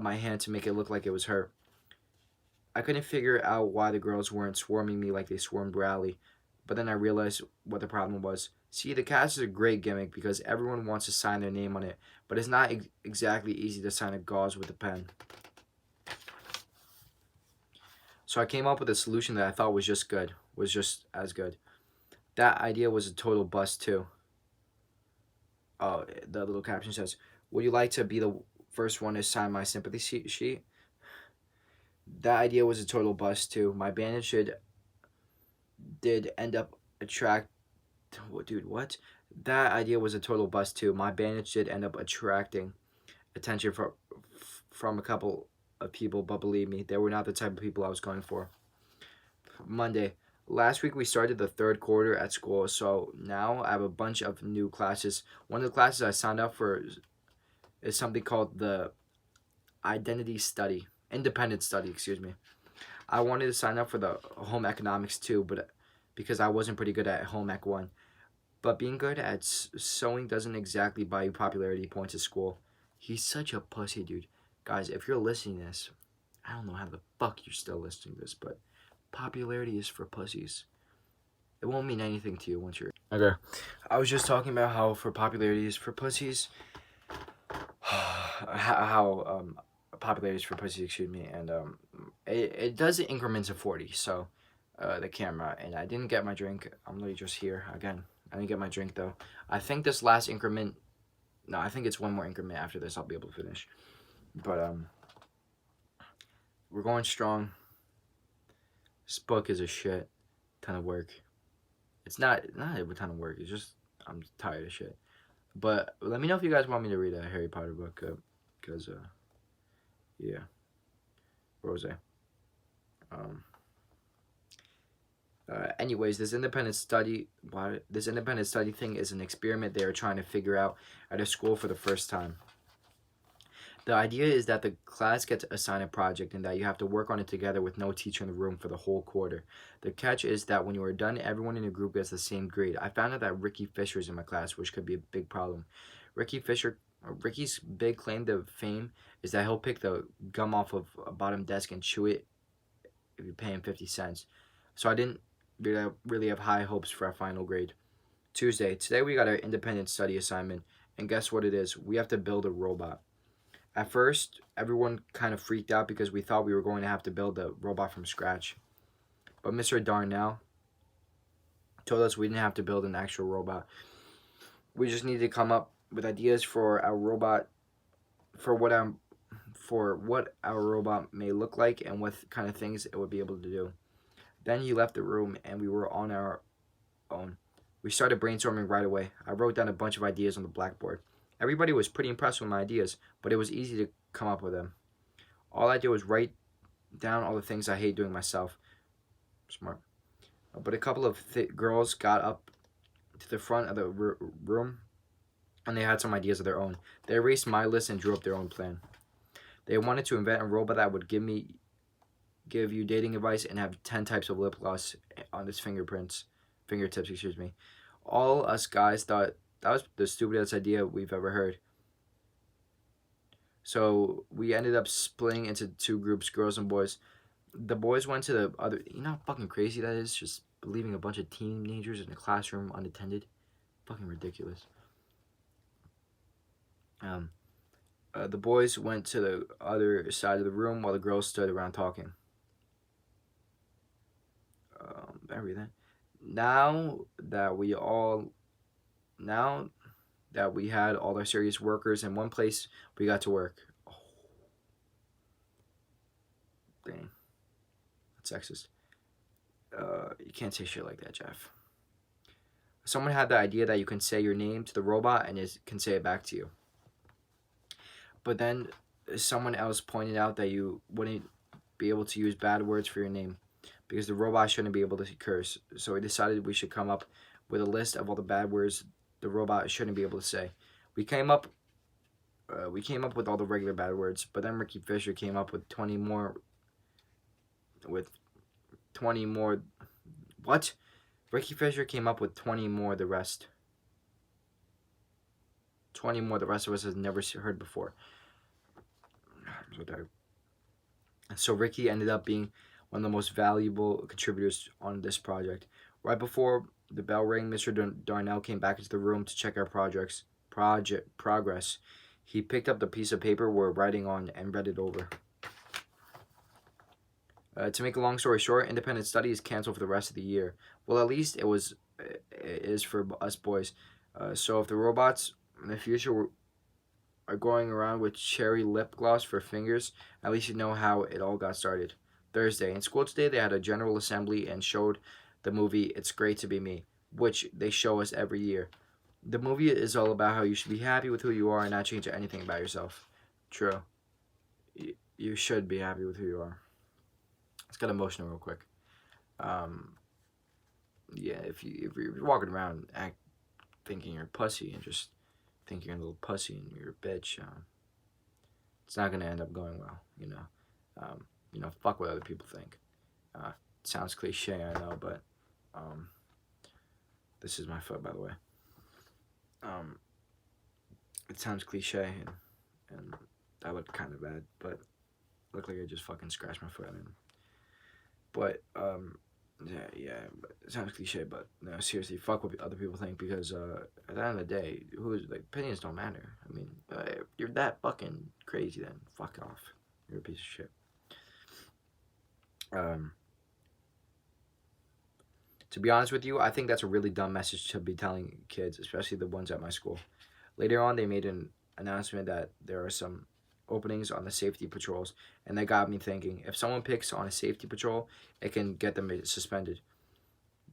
my hand to make it look like it was her. I couldn't figure out why the girls weren't swarming me like they swarmed Riley, but then I realized what the problem was. See, the cast is a great gimmick because everyone wants to sign their name on it, but it's not exactly easy to sign a gauze with a pen. So I came up with a solution that I thought was just as good. That idea was a total bust too. Oh, the little caption says, "Would you like to be the first one to sign my sympathy sheet?" That idea was a total bust too. My bandage did end up attracting attention from a couple of people, but believe me, they were not the type of people I was going for. Monday. Last week we started the third quarter at school, so now I have a bunch of new classes. One of the classes I signed up for is something called the Independent Study, I wanted to sign up for the home economics too, but because I wasn't pretty good at home ec 1. But being good at sewing doesn't exactly buy you popularity points at school. He's such a pussy, dude. Guys, if you're listening to this, I don't know how the fuck you're still listening to this, but popularity is for pussies. It won't mean anything to you once you're... Okay. I was just talking about how for popularity is for pussies. how popularity is for pussies, excuse me. And it does it increments of 40, so the camera. And I didn't get my drink. I'm literally just here again. I didn't get my drink though. I think this last increment... No, I think it's one more increment after this I'll be able to finish. But we're going strong. This book is a shit ton of work. It's not a ton of work. It's just I'm tired of shit. But let me know if you guys want me to read a Harry Potter book, because yeah, Rose. Anyways, this independent study thing is an experiment they are trying to figure out at a school for the first time. The idea is that the class gets assigned a project and that you have to work on it together with no teacher in the room for the whole quarter. The catch is that when you are done, everyone in the group gets the same grade. I found out that Ricky Fisher is in my class, which could be a big problem. Ricky's big claim to fame is that he'll pick the gum off of a bottom desk and chew it if you pay him 50 cents. So I didn't really have high hopes for our final grade. Tuesday. Today we got our independent study assignment, and guess what it is? We have to build a robot. At first, everyone kind of freaked out because we thought we were going to have to build a robot from scratch. But Mr. Darnell told us we didn't have to build an actual robot. We just needed to come up with ideas for our robot, for what our robot may look like and what kind of things it would be able to do. Then he left the room and we were on our own. We started brainstorming right away. I wrote down a bunch of ideas on the blackboard. Everybody was pretty impressed with my ideas, but it was easy to come up with them. All I did was write down all the things I hate doing myself. Smart. But a couple of girls got up to the front of the room, and they had some ideas of their own. They erased my list and drew up their own plan. They wanted to invent a robot that would give you dating advice and have 10 types of lip gloss on its fingertips, excuse me. All us guys thought that was the stupidest idea we've ever heard. So we ended up splitting into two groups, girls and boys. The boys went to the other... You know how fucking crazy that is? Just leaving a bunch of teenagers in a classroom unattended? Fucking ridiculous. The boys went to the other side of the room while the girls stood around talking. Everything. Now that we had all our serious workers in one place, we got to work. Oh. Dang. That's sexist. You can't say shit like that, Jeff. Someone had the idea that you can say your name to the robot and it can say it back to you. But then someone else pointed out that you wouldn't be able to use bad words for your name because the robot shouldn't be able to curse. So we decided we should come up with a list of all the bad words the robot shouldn't be able to say. We came up with all the regular bad words, but then Ricky Fisher came up with 20 more. What? Ricky Fisher came up with 20 more. The rest of us has never heard before. I'm so tired. So Ricky ended up being one of the most valuable contributors on this project. Right before the bell rang, Mr. Darnell came back into the room to check our progress. He picked up the piece of paper we're writing on and read it over. To make a long story short, independent study is canceled for the rest of the year. Well, at least it is for us boys. So if the robots in the future are going around with cherry lip gloss for fingers, at least you know how it all got started. Thursday. In school today, they had a general assembly and showed the movie It's Great to Be Me, which they show us every year. The movie is all about how you should be happy with who you are and not change anything about yourself. True. You should be happy with who you are. Let's get emotional real quick. Yeah, if you're walking around thinking you're a pussy and just think you're a little pussy and you're a bitch, it's not going to end up going well, you know. Fuck what other people think. Sounds cliche, I know, but this is my foot, by the way. Um, it sounds cliche, and that looked kind of bad, but looked like I just fucking scratched my foot. But yeah, it sounds cliche, but no, seriously, fuck what other people think, because at the end of the day, opinions don't matter. I mean, if you're that fucking crazy, then fuck off. You're a piece of shit. Um, to be honest with you, I think that's a really dumb message to be telling kids, especially the ones at my school. Later on, they made an announcement that there are some openings on the safety patrols, and that got me thinking. If someone picks on a safety patrol, it can get them suspended.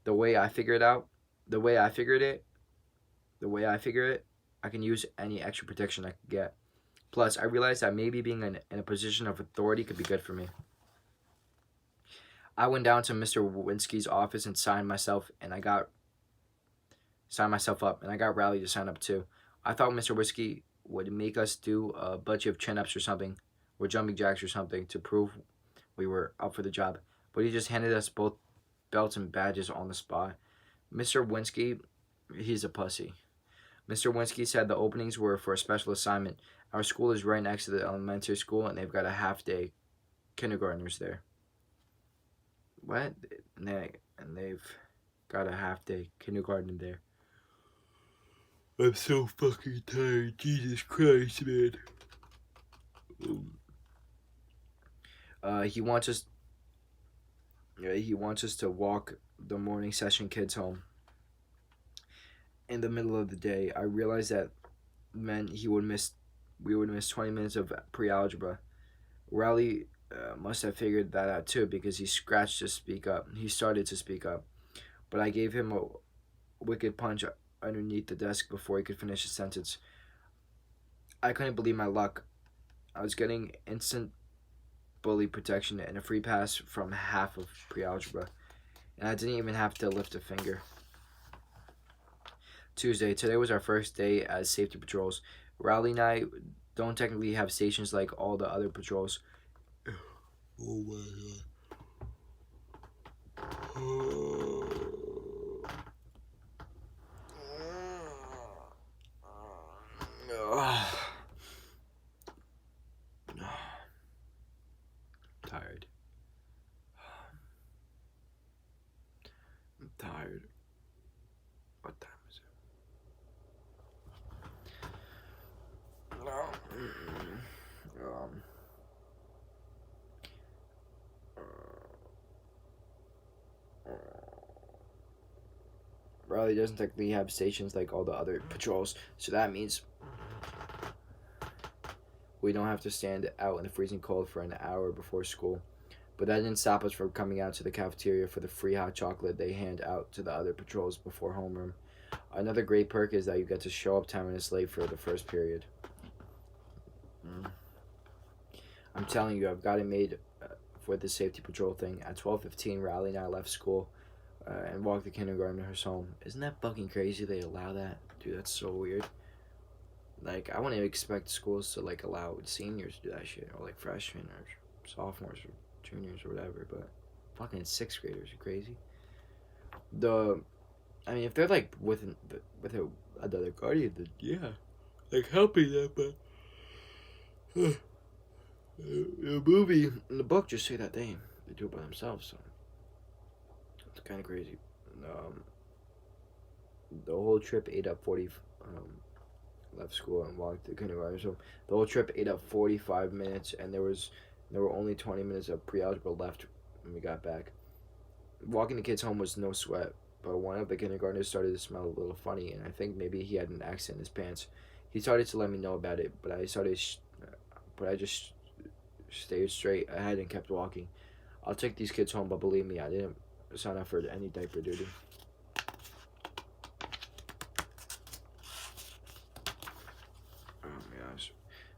The way I figured out, the way I figured it, the way I figure it, I can use any extra protection I could get. Plus, I realized that maybe being in a position of authority could be good for me. I went down to Mr. Winsky's office and signed myself up, and I got Raleigh to sign up too. I thought Mr. Whiskey would make us do a bunch of chin ups or something, or jumping jacks or something, to prove we were up for the job. But he just handed us both belts and badges on the spot. Mr. Winsky, he's a pussy. Mr. Winsky said the openings were for a special assignment. Our school is right next to the elementary school, and they've got a half-day kindergartners there. What? And they've got a half-day kindergarten there. I'm so fucking tired. Jesus Christ, man. He wants us. Yeah, he wants us to walk the morning session kids home. In the middle of the day, I realized that meant we would miss 20 minutes of pre-algebra. Riley must have figured that out too, because he scratched to speak up. He started to speak up, but I gave him a wicked punch underneath the desk before he could finish his sentence. I couldn't believe my luck. I was getting instant bully protection and a free pass from half of pre-algebra, and I didn't even have to lift a finger. Tuesday. Today was our first day as safety patrols. Raleigh and I don't technically have stations like all the other patrols. Oh my god. Tired. I'm tired. What time is it? Raleigh doesn't technically have stations like all the other patrols, so that means we don't have to stand out in the freezing cold for an hour before school. But that didn't stop us from coming out to the cafeteria for the free hot chocolate they hand out to the other patrols before homeroom. Another great perk is that you get to show up 10 minutes late for the first period. I'm telling you, I've got it made for the safety patrol thing. At 12:15, Riley and I left school and walked the kindergartners home. Isn't that fucking crazy they allow that? Dude, that's so weird. Like, I wouldn't expect schools to, like, allow seniors to do that shit, or, like, freshmen, or sophomores, or juniors, or whatever, but fucking 6th graders are crazy. I mean, if they're, like, with another guardian, then yeah, like, helping them, but the movie and the book just say that they do it by themselves, so it's kind of crazy. The whole trip ate up left school and walked to kindergarten. So the whole trip ate up 45 minutes, and there were only 20 minutes of pre-algebra left when we got back. Walking the kids home was no sweat, but one of the kindergartners started to smell a little funny, and I think maybe he had an accident in his pants. He started to let me know about it, but I just stayed straight ahead and kept walking. I'll take these kids home, but believe me, I didn't sign up for any diaper duty.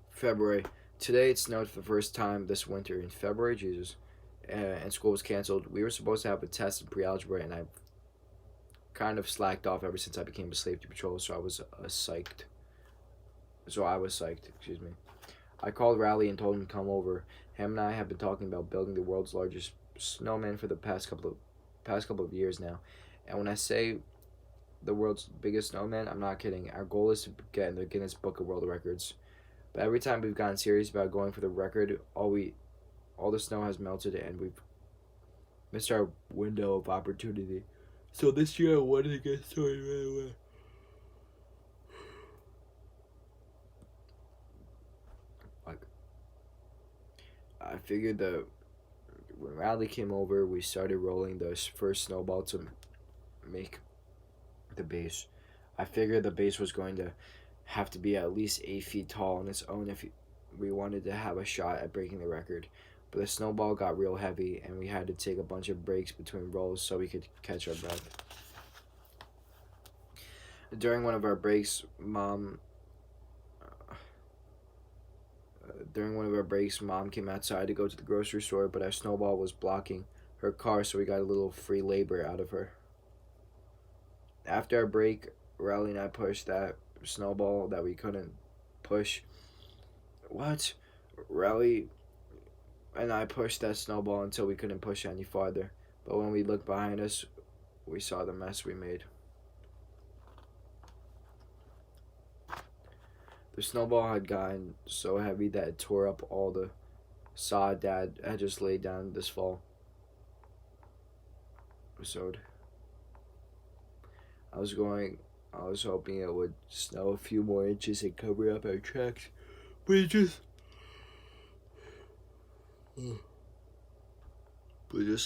February. Today it snowed for the first time this winter in February, Jesus. And school was canceled. We were supposed to have a test in pre-algebra, and I've kind of slacked off ever since I became a safety patrol, so I was psyched. Excuse me. I called Riley and told him to come over. Him and I have been talking about building the world's largest snowman for the past couple of years now. And when I say the world's biggest snowman? I'm not kidding. Our goal is to get in the Guinness Book of World Records. But every time we've gotten serious about going for the record, all the snow has melted and we've missed our window of opportunity. So this year I wanted to get started right away. Like, I figured when Riley came over, we started rolling the first snowball to make the base. I figured the base was going to have to be at least 8 feet tall on its own if we wanted to have a shot at breaking the record. But the snowball got real heavy, and we had to take a bunch of breaks between rolls so we could catch our breath. During one of our breaks, Mom came outside to go to the grocery store, but our snowball was blocking her car, so we got a little free labor out of her. After our break, Riley and I pushed that snowball that we couldn't push. What? Riley and I pushed that snowball until we couldn't push it any farther. But when we looked behind us, we saw the mess we made. The snowball had gotten so heavy that it tore up all the sod Dad had just laid down this fall. Episode. I was hoping it would snow a few more inches and cover up our tracks, but it just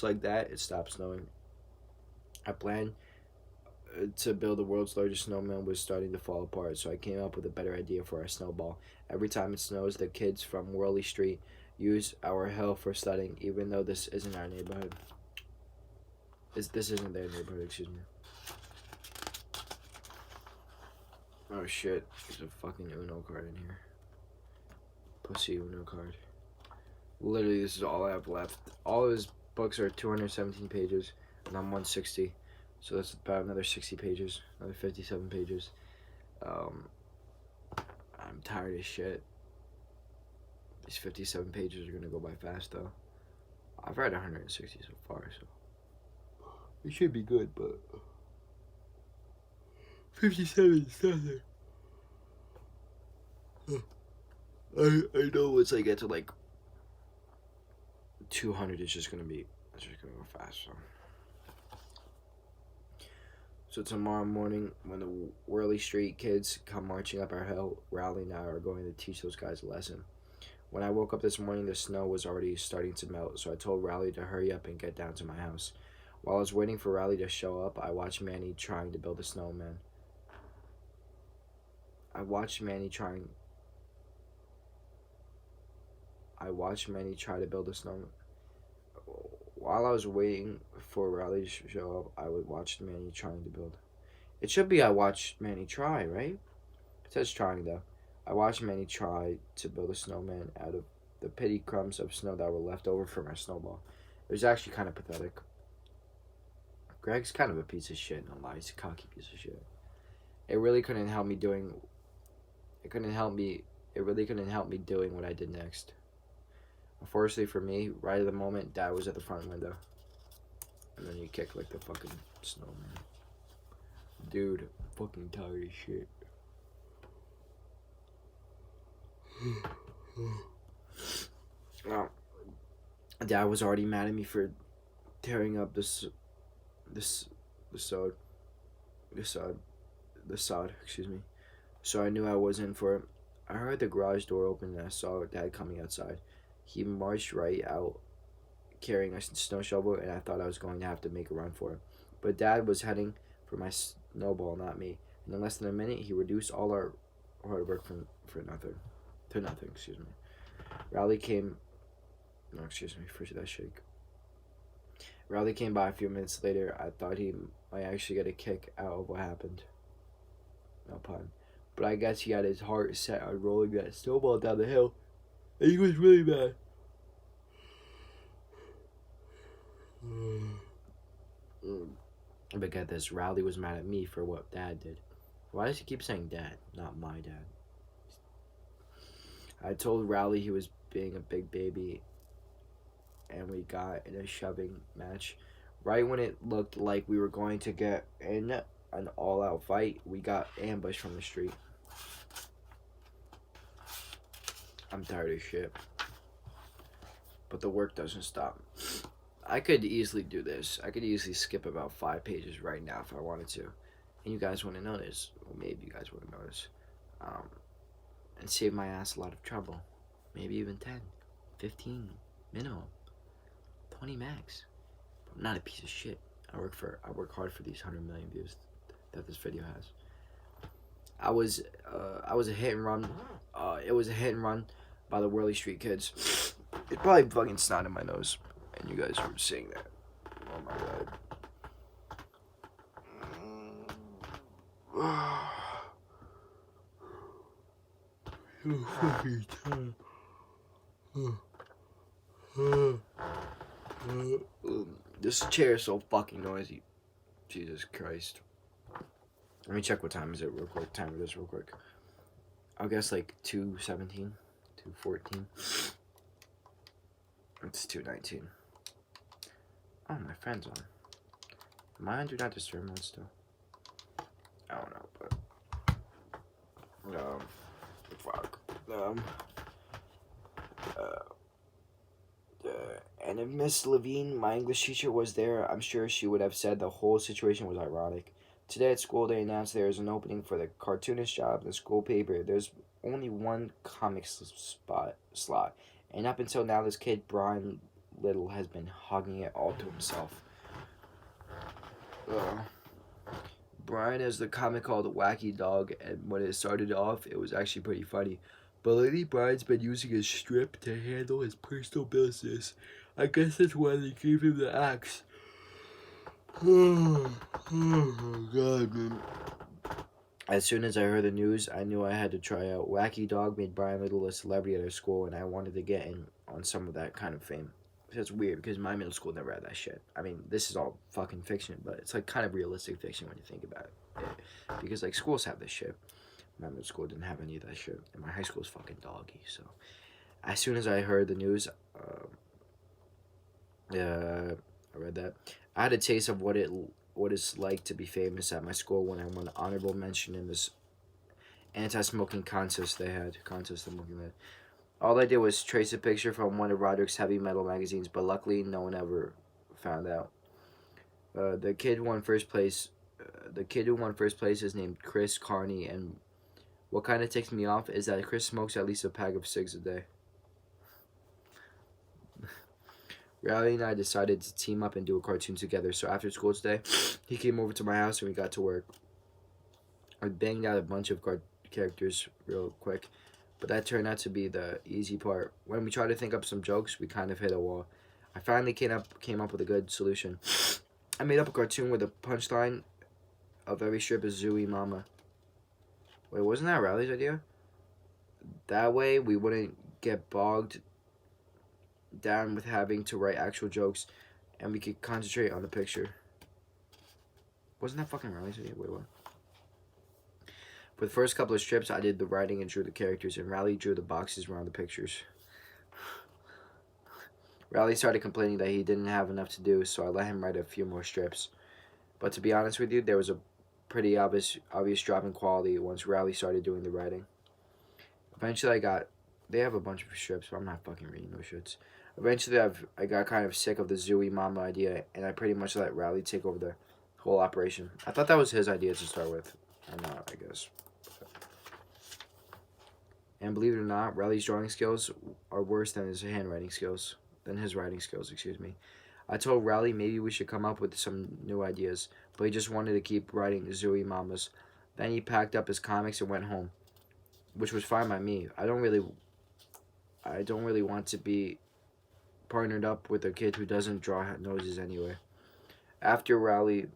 like that, it stopped snowing. Our plan to build the world's largest snowman was starting to fall apart, so I came up with a better idea for our snowball. Every time it snows, the kids from Worley Street use our hill for sledding, even though this isn't our neighborhood. This isn't their neighborhood, excuse me. Oh shit, there's a fucking Uno card in here. Pussy Uno card. Literally, this is all I have left. All of his books are 217 pages, and I'm 160. So that's about another 60 pages, another 57 pages. I'm tired as shit. These 57 pages are gonna go by fast though. I've read 160 so far, so it should be good, but 57 is nothing. I know once I get to like 200, it's just gonna go fast. So tomorrow morning, when the Worley Street kids come marching up our hill, Riley and I are going to teach those guys a lesson. When I woke up this morning, the snow was already starting to melt, so I told Riley to hurry up and get down to my house. While I was waiting for Riley to show up, I watched Manny trying to build a snowman. While I was waiting for Riley to show up, I would watch Manny trying to build. It should be I watched Manny try, right? It says trying though. I watched Manny try to build a snowman out of the petty crumbs of snow that were left over from our snowball. It was actually kind of pathetic. Greg's kind of a piece of shit, no lie. He's a cocky piece of shit. It really couldn't help me doing what I did next. Unfortunately for me, right at the moment, Dad was at the front window. And then you kick like the fucking snowman. Dude, fucking tired as shit. Well, Dad was already mad at me for tearing up the sod, excuse me. So I knew I was in for it. I heard the garage door open and I saw Dad coming outside. He marched right out carrying a snow shovel, and I thought I was going to have to make a run for it. But Dad was heading for my snowball, not me. And in less than a minute, he reduced all our hard work to nothing. Riley came by a few minutes later. I thought he might actually get a kick out of what happened. No pun. But I guess he had his heart set on rolling that snowball down the hill. And he was really mad. But get this, Riley was mad at me for what Dad did. Why does he keep saying Dad, not my dad? I told Riley he was being a big baby, and we got in a shoving match. Right when it looked like we were going to get in, an all-out fight. We got ambushed from the street. I'm tired of shit. But the work doesn't stop. I could easily do this. I could easily skip about 5 pages right now if I wanted to. And you guys wouldn't notice. Or maybe you guys wouldn't notice. And save my ass a lot of trouble. Maybe even 10, 15 minimum, 20 max. But I'm not a piece of shit. I work hard for these 100 million views that this video has. I was a hit and run. It was a hit and run by the Whirly Street Kids. It probably fucking snot in my nose, and you guys were saying that. Oh my god. So fucking tired. This chair is so fucking noisy. Jesus Christ. Let me check what time is it real quick. Time this real quick. I'll guess like 2:17, 2:14. It's 2:19. Oh, my friend's on. Am I on Do Not Disturb mode still? I don't know, but fuck. And if Miss Levine, my English teacher, was there, I'm sure she would have said the whole situation was ironic. Today at school, they announced there is an opening for the cartoonist job in the school paper. There's only one comic slot, and up until now, this kid, Brian Little, has been hogging it all to himself. Brian has the comic called Wacky Dog, and when it started off, it was actually pretty funny. But lately, Brian's been using his strip to handle his personal business. I guess that's why they gave him the axe. Oh god, man. As soon as I heard the news, I knew I had to try out. Wacky Dog made Brian Little a celebrity at our school, and I wanted to get in on some of that kind of fame. That's weird, because my middle school never had that shit. I mean, this is all fucking fiction, but it's like kind of realistic fiction when you think about it. Because like schools have this shit. My middle school didn't have any of that shit, and my high school is fucking doggy. So, as soon as I heard the news, I read that. I had a taste of what it's like to be famous at my school when I won an honorable mention in this anti-smoking contest they had. All I did was trace a picture from one of Roderick's heavy metal magazines, but luckily no one ever found out. The kid who won first place is named Chris Carney, and what kind of ticks me off is that Chris smokes at least a pack of cigs a day. Riley and I decided to team up and do a cartoon together, so after school today, he came over to my house and we got to work. I banged out a bunch of characters real quick, but that turned out to be the easy part. When we tried to think up some jokes, we kind of hit a wall. I finally came up with a good solution. I made up a cartoon with a punchline of every strip is Zooey Mama. Wait, wasn't that Riley's idea? That way we wouldn't get bogged down with having to write actual jokes, and we could concentrate on the picture. Wasn't that fucking Riley's idea? Wait, what? For the first couple of strips, I did the writing and drew the characters, and Riley drew the boxes around the pictures. Riley started complaining that he didn't have enough to do, so I let him write a few more strips. But to be honest with you, there was a pretty obvious drop in quality once Riley started doing the writing. Eventually, they have a bunch of strips, but I'm not fucking reading those shits. Eventually, I got kind of sick of the Zooey Mama idea, and I pretty much let Riley take over the whole operation. I thought that was his idea to start with. Or not, I guess. And believe it or not, Riley's drawing skills are worse than his writing skills, excuse me. I told Riley maybe we should come up with some new ideas, but he just wanted to keep writing Zooey Mamas. Then he packed up his comics and went home, which was fine by me. I don't really want to be partnered up with a kid who doesn't draw noses anyway. After Riley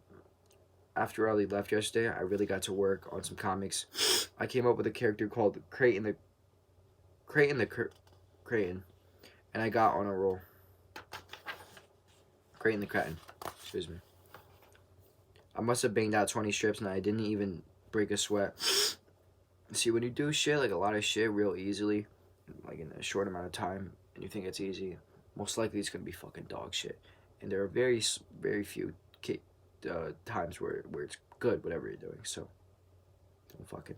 left yesterday, I really got to work on some comics. I came up with a character called Creighton, and I got on a roll. Creighton the Cretin, excuse me. I must have banged out 20 strips and I didn't even break a sweat. See, when you do shit, like a lot of shit real easily, like in a short amount of time, and you think it's easy, most likely it's gonna be fucking dog shit. And there are very, very few times where it's good, whatever you're doing. So don't fucking.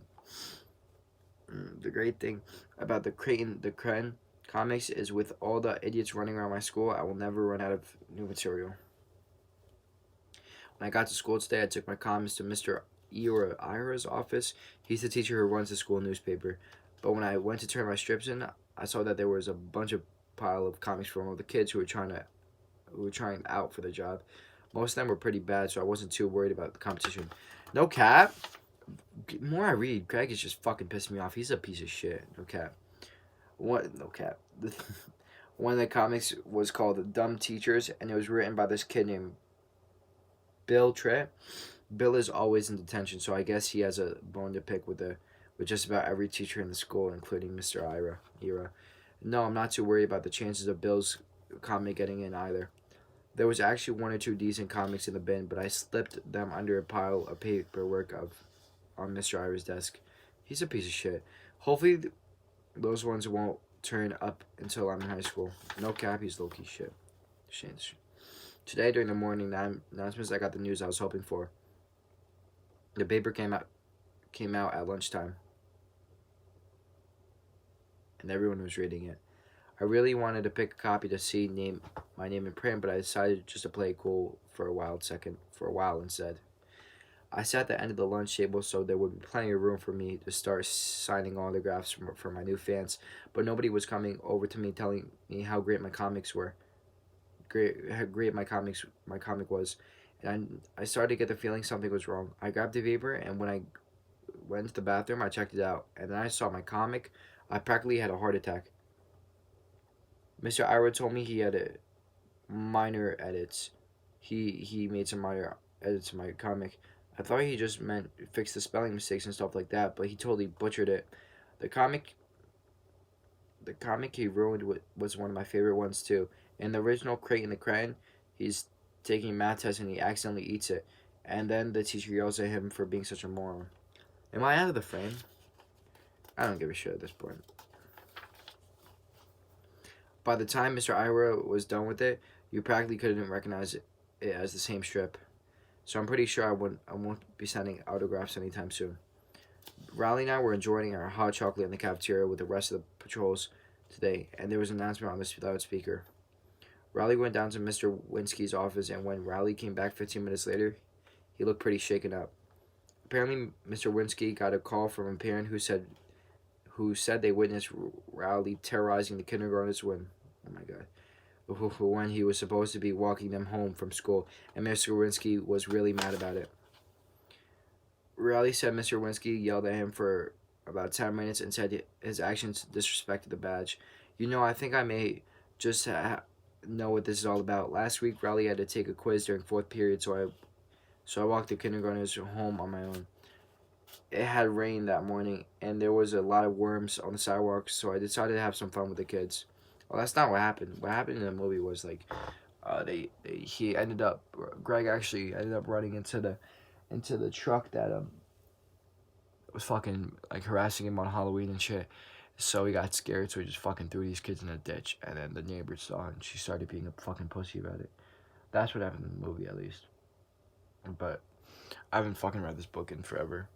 The great thing about the Cren comics is with all the idiots running around my school, I will never run out of new material. When I got to school today, I took my comics to Mr. Ira's office. He's the teacher who runs the school newspaper. But when I went to turn my strips in, I saw that there was a bunch of pile of comics from all the kids who were trying out for the job. Most of them were pretty bad, so I wasn't too worried about the competition. No cap. The more I read, Greg is just fucking pissing me off. He's a piece of shit. No cap. What? No cap. One of the comics was called Dumb Teachers, and it was written by this kid named Bill Tritt. Bill is always in detention, so I guess he has a bone to pick with just about every teacher in the school, including Mr. Ira. No, I'm not too worried about the chances of Bill's comic getting in either. There was actually one or two decent comics in the bin, but I slipped them under a pile of paperwork on Mr. Ira's desk. He's a piece of shit. Hopefully, those ones won't turn up until I'm in high school. No cap, he's low-key shit. Shit. Today, during the morning announcements, I got the news I was hoping for. The paper came out at lunchtime, and everyone was reading it. I really wanted to pick a copy to see my name in print, but I decided just to play it cool for a while instead. I sat at the end of the lunch table, so there would be plenty of room for me to start signing autographs for my new fans. But nobody was coming over to me telling me how great my comics were. How great my comic was, and I started to get the feeling something was wrong. I grabbed the paper, and when I went to the bathroom, I checked it out, and then I saw my comic. I practically had a heart attack. Mr. Ira told me he had minor edits. He made some minor edits to my comic. I thought he just meant fix the spelling mistakes and stuff like that, but he totally butchered it. The comic he ruined was one of my favorite ones too. In the original Crate in the Crayon, he's taking a math test and he accidentally eats it, and then the teacher yells at him for being such a moron. Am I out of the frame? I don't give a shit at this point. By the time Mr. Ira was done with it, you practically couldn't recognize it as the same strip. So I'm pretty sure I won't be sending autographs anytime soon. Riley and I were enjoying our hot chocolate in the cafeteria with the rest of the patrols today, and there was an announcement on the loudspeaker. Riley went down to Mr. Winsky's office, and when Riley came back 15 minutes later, he looked pretty shaken up. Apparently, Mr. Winsky got a call from a parent who said they witnessed Riley terrorizing the kindergartners when he was supposed to be walking them home from school, and Mr. Winsky was really mad about it. Riley said Mr. Winsky yelled at him for about 10 minutes and said his actions disrespected the badge. I think I may just know what this is all about. Last week, Riley had to take a quiz during fourth period, so I walked the kindergartners home on my own. It had rained that morning, and there was a lot of worms on the sidewalk, so I decided to have some fun with the kids. Well, that's not what happened. What happened in the movie was Greg actually ended up running into the truck that was fucking harassing him on Halloween and shit. So he got scared, so he just fucking threw these kids in a ditch, and then the neighbor saw it, and she started being a fucking pussy about it. That's what happened in the movie, at least. But I haven't fucking read this book in forever.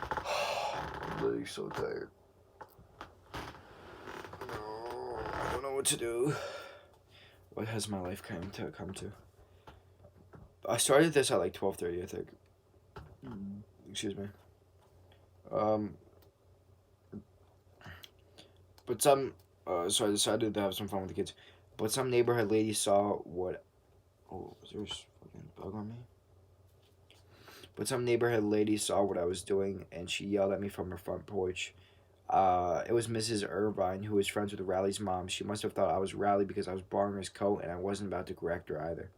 I'm literally so tired. I don't know what to do. What has my life come to? I started this at 12:30, I think. Excuse me. But so I decided to have some fun with the kids. But some neighborhood lady saw what. Oh, is there a fucking bug on me? But some neighborhood lady saw what I was doing, and she yelled at me from her front porch. It was Mrs. Irvine, who was friends with Riley's mom. She must have thought I was Riley because I was borrowing his coat, and I wasn't about to correct her either.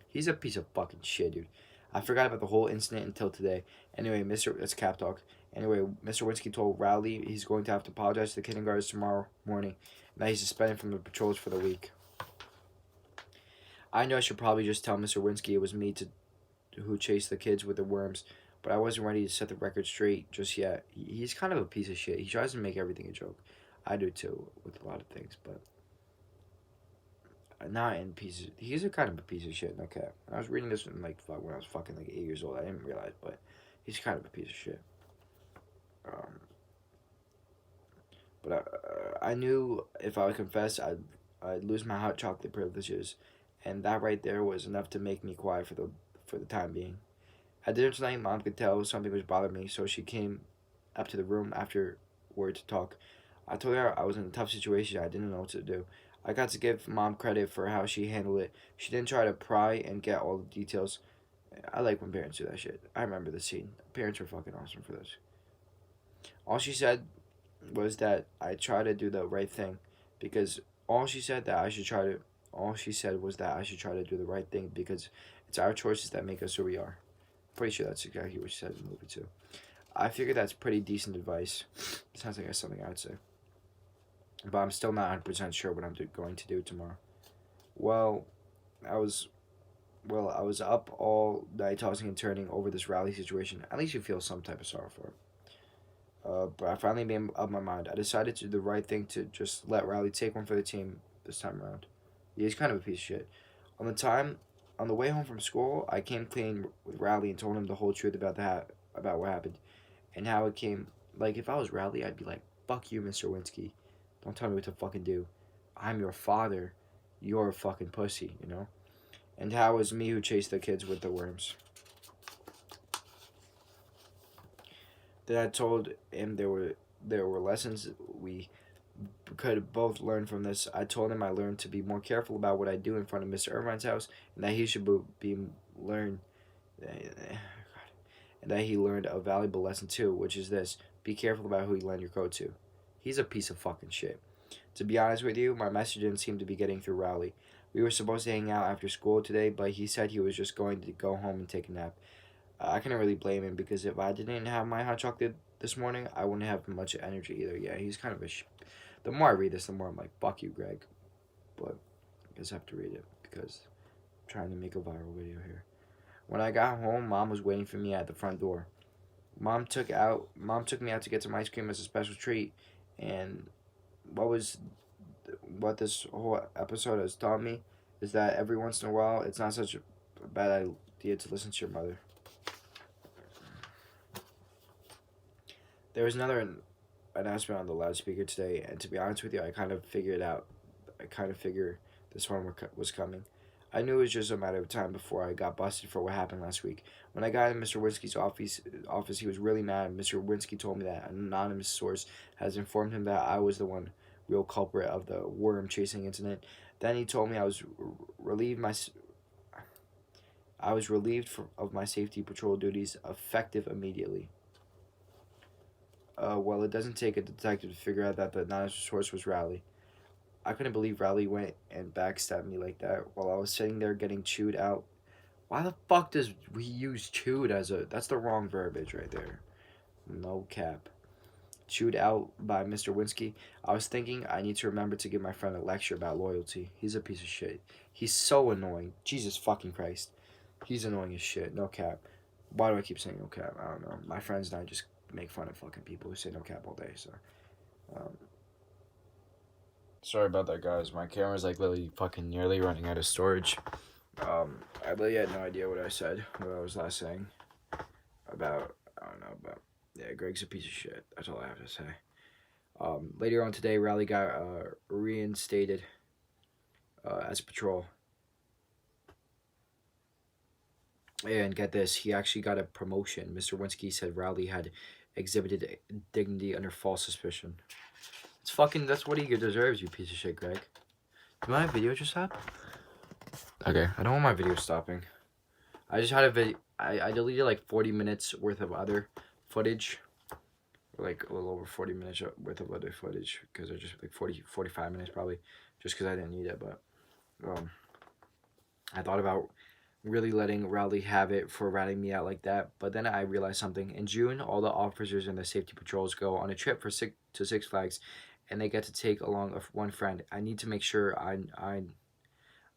He's a piece of fucking shit, dude. I forgot about the whole incident until today. Anyway, that's cap talk. Anyway, Mr. Winsky told Riley he's going to have to apologize to the kindergartners tomorrow morning, and that he's suspended from the patrols for the week. I know I should probably just tell Mr. Winsky it was me who chased the kids with the worms, but I wasn't ready to set the record straight just yet. He's kind of a piece of shit. He tries to make everything a joke. I do too, with a lot of things, but not in pieces. He's a kind of a piece of shit. Okay, I was reading this when I was fucking like 8 years old. I didn't realize, but he's kind of a piece of shit. Um, but I knew if I would confess, I'd lose my hot chocolate privileges, and that right there was enough to make me quiet for the time being. At dinner tonight, Mom could tell something was bothering me, so she came up to the room afterward to talk. I told her I was in a tough situation. I didn't know what to do. I got to give Mom credit for how she handled it. She didn't try to pry and get all the details. I like when parents do that shit. I remember the scene. Parents were fucking awesome for this. All she said was that I try to do the right thing, because all she said that I should try to. All she said was that I should try to do the right thing because it's our choices that make us who we are. Pretty sure that's exactly what she said in the movie too. I figure that's pretty decent advice. Sounds like that's something I'd say. But I'm still not 100% sure what I'm going to do tomorrow. Well, I was I was up all night tossing and turning over this rally situation. At least you feel some type of sorrow for it. But I finally made up my mind. I decided to do the right thing to just let Riley take one for the team this time around. Yeah, he's kind of a piece of shit. On the time, on the way home from school, I came clean with Riley and told him the whole truth about what happened and how it came. Like, if I was Riley, I'd be like, "Fuck you, Mr. Winsky. Don't tell me what to fucking do. I'm your father. You're a fucking pussy, you know?" And how it was me who chased the kids with the worms. Then I told him there were lessons we could both learn from this. I told him I learned to be more careful about what I do in front of Mr. Irvine's house, and that he should be learn, and that he learned a valuable lesson too, which is this: be careful about who you lend your coat to. He's a piece of fucking shit. To be honest with you, my message didn't seem to be getting through Rowley. We were supposed to hang out after school today, but he said he was just going to go home and take a nap. I couldn't really blame him because if I didn't have my hot chocolate this morning, I wouldn't have much energy either. Yeah, he's kind of a. The more I read this, the more I'm like, fuck you, Greg. But I guess I have to read it because I'm trying to make a viral video here. When I got home, Mom was waiting for me at the front door. Mom took me out to get some ice cream as a special treat, and what this whole episode has taught me is that every once in a while, it's not such a bad idea to listen to your mother. There was another announcement on the loudspeaker today, and to be honest with you, I kind of figured it out. I kind of figured this one was coming. I knew it was just a matter of time before I got busted for what happened last week. When I got in Mr. Winsky's office, he was really mad. Mr. Winsky told me that an anonymous source has informed him that I was the real culprit of the worm chasing incident. Then he told me I was relieved of my safety patrol duties, effective immediately. Well, it doesn't take a detective to figure out that the anonymous source was Rowley. I couldn't believe Riley went and backstabbed me like that while I was sitting there getting chewed out. Why the fuck does we use chewed as a... That's the wrong verbiage right there. No cap. Chewed out by Mr. Winsky. I was thinking I need to remember to give my friend a lecture about loyalty. He's a piece of shit. He's so annoying. Jesus fucking Christ. He's annoying as shit. No cap. Why do I keep saying no cap? I don't know. My friends and I just make fun of fucking people who say no cap all day, so... Sorry about that, guys. My camera's like literally fucking nearly running out of storage. I really had no idea what I said, what I was last saying about, I don't know, but yeah, Greg's a piece of shit. That's all I have to say. Later on today, Riley got reinstated as patrol. And get this, he actually got a promotion. Mr. Winsky said Riley had exhibited dignity under false suspicion. That's what he deserves, you piece of shit, Greg. Did my video just stop? Okay, I don't want my video stopping. I just had a video, I deleted like 40 minutes worth of other footage. Like a little over 40 minutes worth of other footage. Because they're just like 45 minutes probably. Just because I didn't need it, but. I thought about really letting Rowley have it for ratting me out like that. But then I realized something. In June, all the officers and the safety patrols go on a trip to Six Flags. And they get to take along one friend. I need to make sure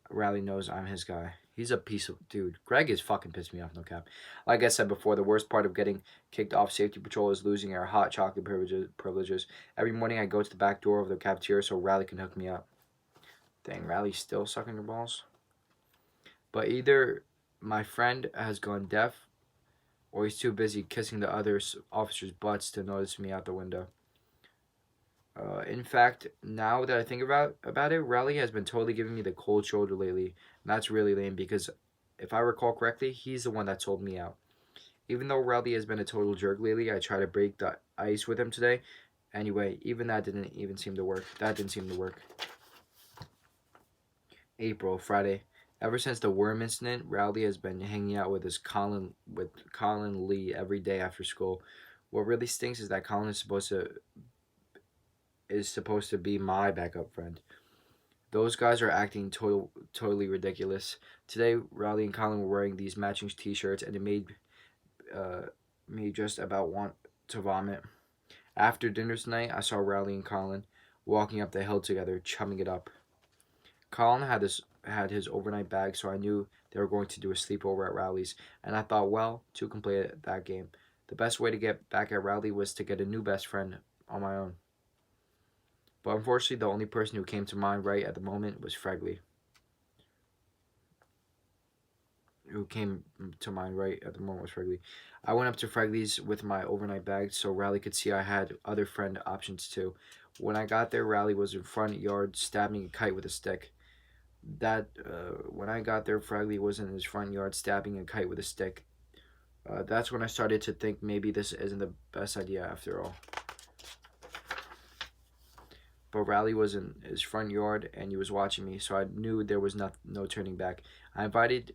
Riley knows I'm his guy. He's a piece of dude. Greg is fucking pissed me off, no cap. Like I said before, the worst part of getting kicked off safety patrol is losing our hot chocolate privileges. Every morning I go to the back door of the cafeteria so Riley can hook me up. Dang, Riley's still sucking your balls. But either my friend has gone deaf, or he's too busy kissing the other officers' butts to notice me out the window. In fact, now that I think about it, Riley has been totally giving me the cold shoulder lately. And that's really lame because if I recall correctly, he's the one that told me out. Even though Riley has been a total jerk lately, I tried to break the ice with him today. Anyway, even that didn't even seem to work. That didn't seem to work. April, Friday. Ever since the worm incident, Riley has been hanging out with Colin Lee every day after school. What really stinks is that Colin is supposed to be my backup friend. Those guys are acting totally ridiculous. Today, Riley and Colin were wearing these matching T-shirts, and it made me just about want to vomit. After dinner tonight, I saw Riley and Colin walking up the hill together, chumming it up. Colin had his overnight bag, so I knew they were going to do a sleepover at Riley's, and I thought, well, two can play that game. The best way to get back at Riley was to get a new best friend on my own. But unfortunately, the only person who came to mind right at the moment was Fregley. I went up to Fregley's with my overnight bag so Riley could see I had other friend options too. When I got there, Riley was in front yard stabbing a kite with a stick. When I got there, Fregley was in his front yard stabbing a kite with a stick. That's when I started to think maybe this isn't the best idea after all. But Riley was in his front yard and he was watching me, so I knew there was no turning back. I invited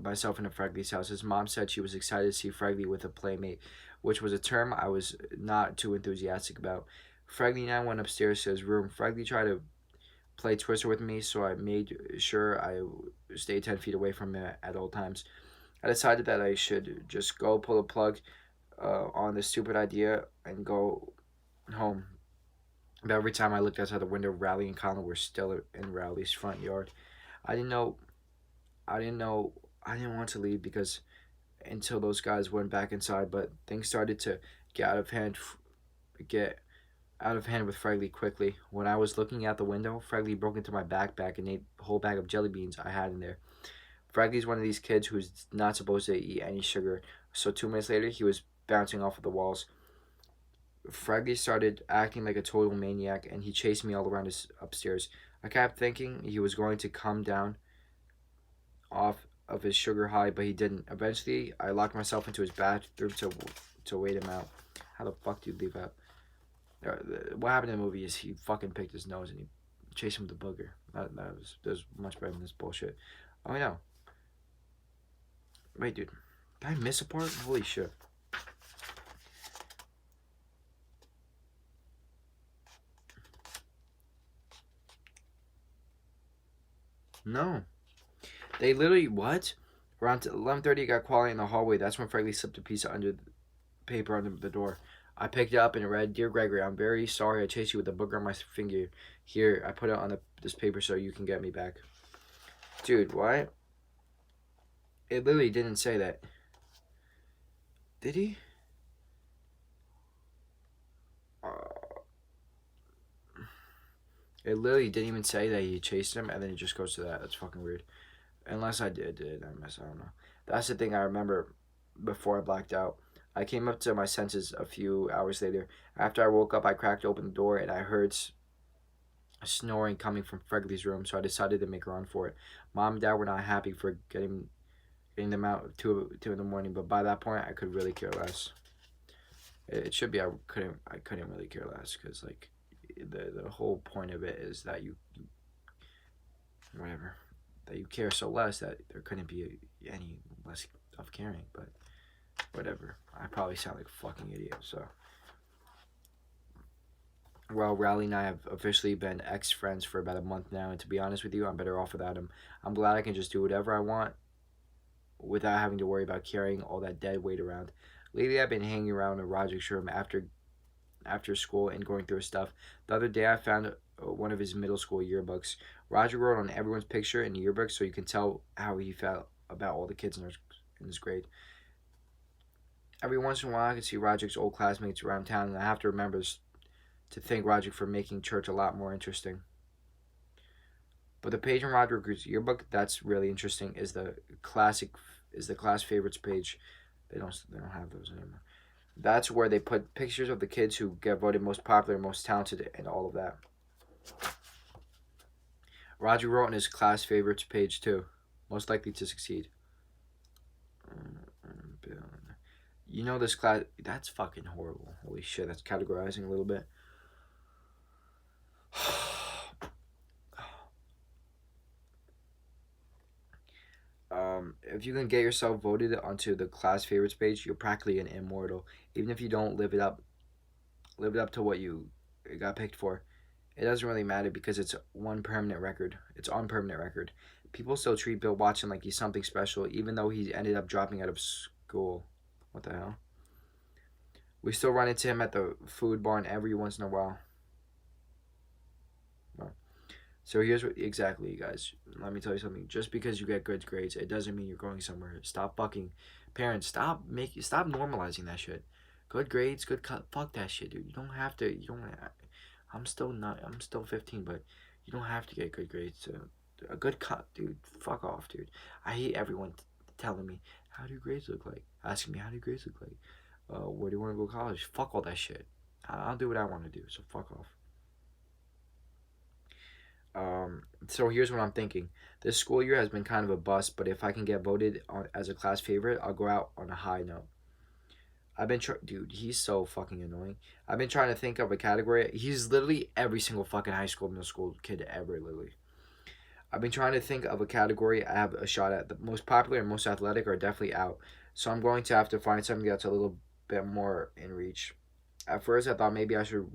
myself into Fregley's house. His mom said she was excited to see Fregley with a playmate, which was a term I was not too enthusiastic about. Fregley and I went upstairs to his room. Fregley tried to play Twister with me, so I made sure I stayed 10 feet away from him at all times. I decided that I should just go pull a plug on this stupid idea and go home. But every time I looked outside the window, Riley and Colin were still in Riley's front yard. I didn't know. I didn't know. I didn't want to leave because until those guys went back inside, but things started to get out of hand. Get out of hand with Fregley quickly. When I was looking out the window, Fregley broke into my backpack and ate a whole bag of jelly beans I had in there. Fregley's one of these kids who's not supposed to eat any sugar, so 2 minutes later he was bouncing off of the walls. Fregley started acting like a total maniac and he chased me all around his upstairs. I kept thinking he was going to come down off of his sugar high, but he didn't. Eventually, I locked myself into his bathroom to wait him out. How the fuck do you leave out? What happened in the movie is he fucking picked his nose and he chased him with the booger. That was much better than this bullshit. Oh, no. Wait, dude. Did I miss a part? Holy shit. No. They literally, what? Around 11:30, it got quiet in the hallway. That's when Fregley slipped a piece of paper under the door. I picked it up and it read, "Dear Gregory, I'm very sorry I chased you with a booger on my finger. Here, I put it on this paper so you can get me back." Dude, what? It literally didn't say that. Did he? It literally didn't even say that he chased him, and then it just goes to that. That's fucking weird. Unless I did. I don't know. That's the thing I remember before I blacked out. I came up to my senses a few hours later. After I woke up, I cracked open the door, and I heard snoring coming from Fregley's room, so I decided to make a run for it. Mom and Dad were not happy for getting them out at 2 in the morning, but by that point, I could really care less. It should be I couldn't really care less because like the whole point of it is that you whatever that you care so less that there couldn't be any less of caring, but whatever. I probably sound like a fucking idiot. So, well, Riley and I have officially been ex-friends for about a month now, and to be honest with you, I'm better off without him. I'm glad I can just do whatever I want without having to worry about carrying all that dead weight around. Lately, I've been hanging around in Roger's room after school and going through his stuff. The other day, I found one of his middle school yearbooks. Roger wrote on everyone's picture in the yearbook so you can tell how he felt about all the kids in his grade. Every once in a while, I can see Roger's old classmates around town, and I have to remember to thank Roger for making church a lot more interesting. But the page in Rodriguez's yearbook that's really interesting is the class favorites page. They don't have those anymore. That's where they put pictures of the kids who get voted most popular, most talented, and all of that. Roger wrote in his class favorites page too. Most likely to succeed. You know this class. That's fucking horrible. Holy shit, that's categorizing a little bit. If you can get yourself voted onto the class favorites page, you're practically an immortal. Even if you don't live it up to what you got picked for. It doesn't really matter because it's one permanent record. It's on permanent record. People still treat Bill Watson like he's something special, even though he ended up dropping out of school. What the hell? We still run into him at the food barn every once in a while. Well, so here's what exactly, you guys. Let me tell you something. Just because you get good grades, it doesn't mean you're going somewhere. Stop fucking parents. Stop normalizing that shit. Good grades, good cut. Fuck that shit, dude. You don't have to. You don't. I'm still not. I'm still 15, but you don't have to get good grades to a good cut, dude. Fuck off, dude. I hate everyone telling me how do grades look like. Asking me how do grades look like. Where do you want to go to college? Fuck all that shit. I'll do what I want to do. So fuck off. So here's what I'm thinking. This school year has been kind of a bust, but if I can get voted on as a class favorite, I'll go out on a high note. Dude, he's so fucking annoying. I've been trying to think of a category. He's literally every single fucking high school, middle school kid ever, literally. I've been trying to think of a category I have a shot at. The most popular and most athletic are definitely out. So I'm going to have to find something that's a little bit more in reach. At first, I thought maybe I should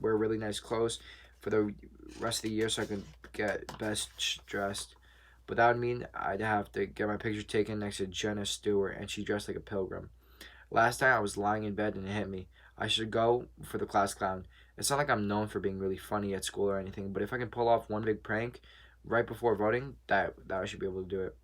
wear really nice clothes for the rest of the year so I can get best dressed. But that would mean I'd have to get my picture taken next to Jenna Stewart, and she dressed like a pilgrim. Last night I was lying in bed and it hit me. I should go for the class clown. It's not like I'm known for being really funny at school or anything, but if I can pull off one big prank right before voting, that I should be able to do it.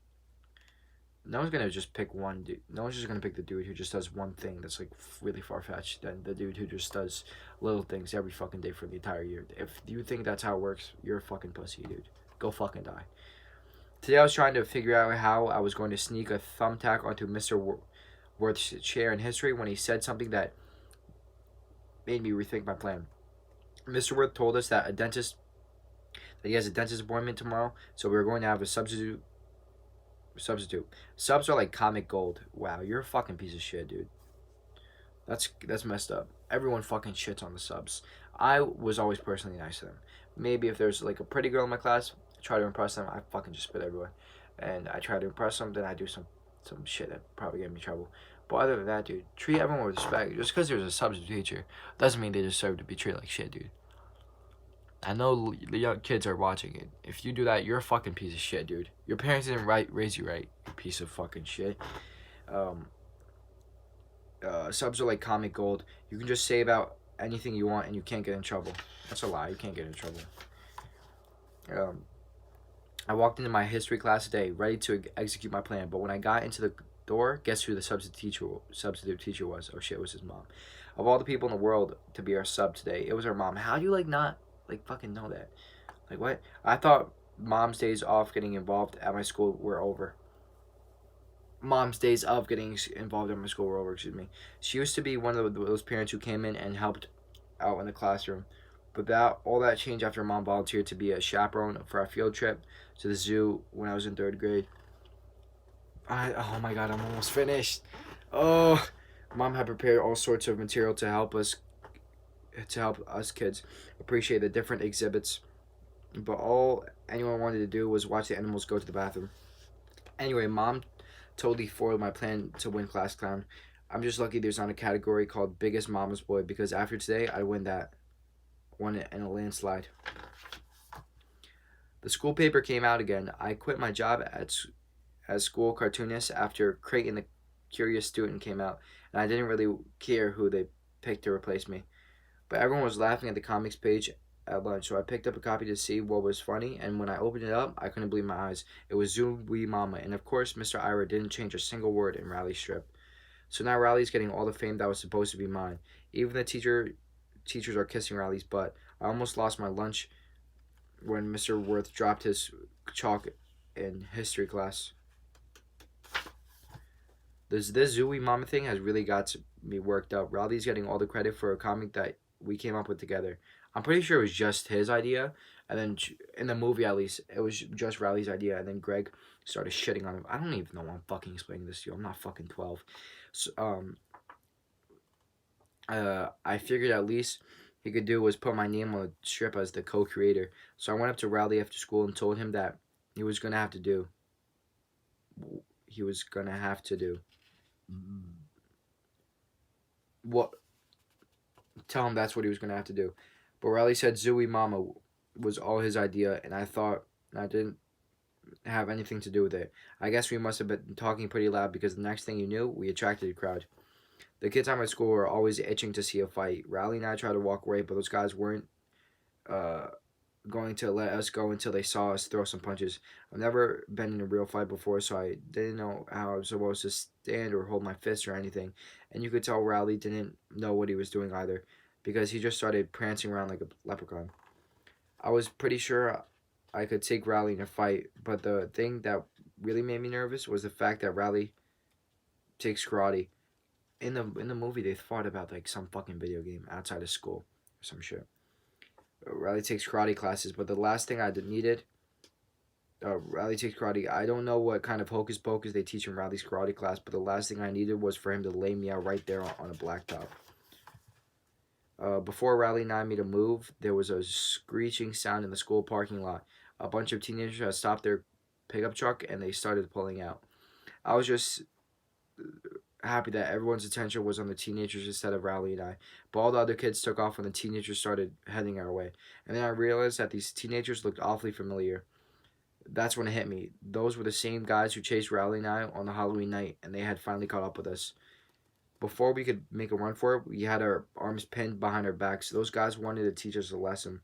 No one's gonna just pick one dude. No one's just gonna pick the dude who just does one thing that's like really far fetched than the dude who just does little things every fucking day for the entire year. If you think that's how it works, you're a fucking pussy, dude. Go fucking die. Today I was trying to figure out how I was going to sneak a thumbtack onto Mr. Worth's chair in history when he said something that made me rethink my plan. Mr. Worth told us that he has a dentist appointment tomorrow, so we were going to have a substitute. Subs are like comic gold. Wow, you're a fucking piece of shit, dude. That's messed up. Everyone fucking shits on the subs. I was always personally nice to them. Maybe if there's like a pretty girl in my class, I try to impress them. I fucking just spit everywhere, and I try to impress them. Then I do some shit that probably get me in trouble. But other than that, dude, treat everyone with respect. Just because there's a substitute teacher doesn't mean they deserve to be treated like shit, dude. I know the young kids are watching it. If you do that, you're a fucking piece of shit, dude. Your parents didn't raise you right, you piece of fucking shit. Subs are like comic gold. You can just say about anything you want and you can't get in trouble. That's a lie. You can't get in trouble. I walked into my history class today, ready to execute my plan. But when I got into the door, guess who the substitute teacher was? Oh shit, it was his mom. Of all the people in the world to be our sub today, it was our mom. How do you not fucking know that? Like what? I thought mom's days off getting involved at my school were over. Mom's days of getting involved in my school were over. Excuse me. She used to be one of those parents who came in and helped out in the classroom. But all that changed after mom volunteered to be a chaperone for our field trip to the zoo when I was in 3rd grade. Oh my god, I'm almost finished. Oh, mom had prepared all sorts of material to help us kids appreciate the different exhibits. But all anyone wanted to do was watch the animals go to the bathroom. Anyway, mom totally foiled my plan to win class clown. I'm just lucky there's not a category called biggest mama's boy, because after today I win that one in a landslide. The school paper came out again. I quit my job as school cartoonist after Creighton the Curious Student came out, and I didn't really care who they picked to replace me. But everyone was laughing at the comics page at lunch, so I picked up a copy to see what was funny, and when I opened it up, I couldn't believe my eyes. It was Zooey Mama, and of course, Mr. Ira didn't change a single word in Riley's strip. So now Riley's getting all the fame that was supposed to be mine. Even the teachers are kissing Riley's butt. I almost lost my lunch when Mr. Worth dropped his chalk in history class. This Zooey Mama thing has really got me worked up. Riley's getting all the credit for a comic that we came up with together. I'm pretty sure it was just his idea, and then in the movie at least, it was just Riley's idea, and then Greg started shitting on him. I don't even know why I'm fucking explaining this to you. I'm not fucking 12. So, I figured at least he could do was put my name on the strip as the co-creator. So I went up to Riley after school and told him that he was gonna have to do. He was gonna have to do what? Tell him that's what he was gonna have to do. But Riley said Zooey Mama was all his idea, and I thought I didn't have anything to do with it. I guess we must have been talking pretty loud because the next thing you knew, we attracted a crowd. The kids at my school were always itching to see a fight. Riley and I tried to walk away, but those guys weren't uh, going to let us go until they saw us throw some punches. I've never been in a real fight before, so I didn't know how I was supposed to stand or hold my fist or anything. And you could tell Riley didn't know what he was doing either, because he just started prancing around like a leprechaun. I was pretty sure I could take Riley in a fight, but the thing that really made me nervous was the fact that Riley takes karate. In the movie, they thought about like some fucking video game outside of school or some shit. Riley takes karate classes, but the last thing I needed, Riley takes karate. I don't know what kind of hocus pocus they teach in Riley's karate class, but the last thing I needed was for him to lay me out right there on a blacktop. Before Riley and I made a move, there was a screeching sound in the school parking lot. A bunch of teenagers had stopped their pickup truck and they started pulling out. I was just happy that everyone's attention was on the teenagers instead of Riley and I. But all the other kids took off when the teenagers started heading our way. And then I realized that these teenagers looked awfully familiar. That's when it hit me. Those were the same guys who chased Riley and I on the Halloween night, and they had finally caught up with us. Before we could make a run for it, we had our arms pinned behind our backs. Those guys wanted to teach us a lesson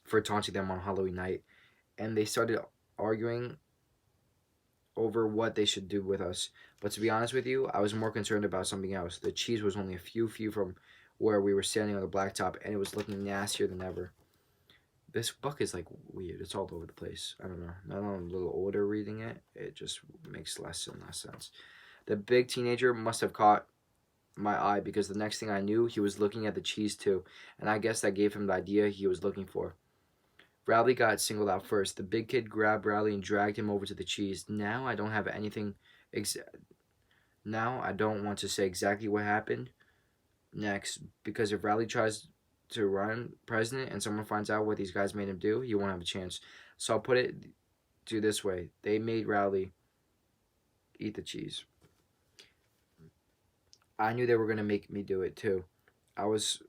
for taunting them on Halloween night, and they started arguing over what they should do with us. But to be honest with you, I was more concerned about something else. The cheese was only a few feet from where we were standing on the blacktop, and it was looking nastier than ever. This book is like weird. It's all over the place. I don't know. Now that I'm a little older reading it, it just makes less and less sense. The big teenager must have caught my eye because the next thing I knew, he was looking at the cheese too, and I guess that gave him the idea he was looking for. Riley got singled out first. The big kid grabbed Riley and dragged him over to the cheese. Now I don't have anything. Now I don't want to say exactly what happened next because if Riley tries to run president and someone finds out what these guys made him do, he won't have a chance. So I'll put it to this way: they made Riley eat the cheese. I knew they were gonna make me do it too. I was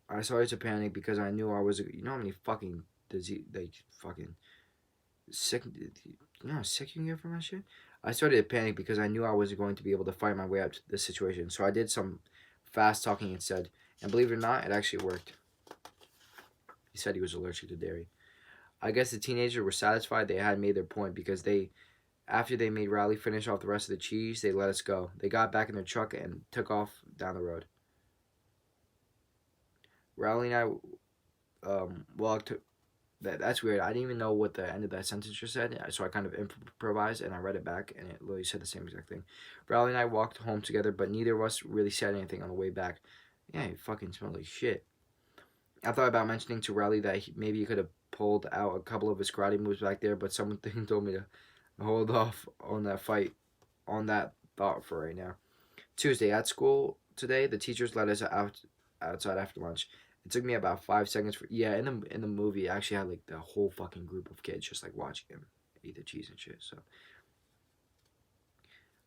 I started to panic because I knew I was. You know how many fucking disease, like fucking sick. You know how sick you can get from that shit. I started to panic because I knew I wasn't going to be able to fight my way out to this situation. So I did some fast talking instead, and believe it or not, it actually worked. He said he was allergic to dairy. I guess the teenagers were satisfied they had made their point because after they made Riley finish off the rest of the cheese, they let us go. They got back in their truck and took off down the road. Riley and I walked. That's weird. I didn't even know what the end of that sentence just said, so I kind of improvised and I read it back, and it literally said the same exact thing. Riley and I walked home together, but neither of us really said anything on the way back. Yeah, he fucking smelled like shit. I thought about mentioning to Riley that maybe he could have pulled out a couple of his karate moves back there, but something told me to hold off on that thought for right now. Tuesday at school today, the teachers let us outside after lunch. It took me about 5 seconds for in the movie I actually had like the whole fucking group of kids just like watching him eat the cheese and shit. So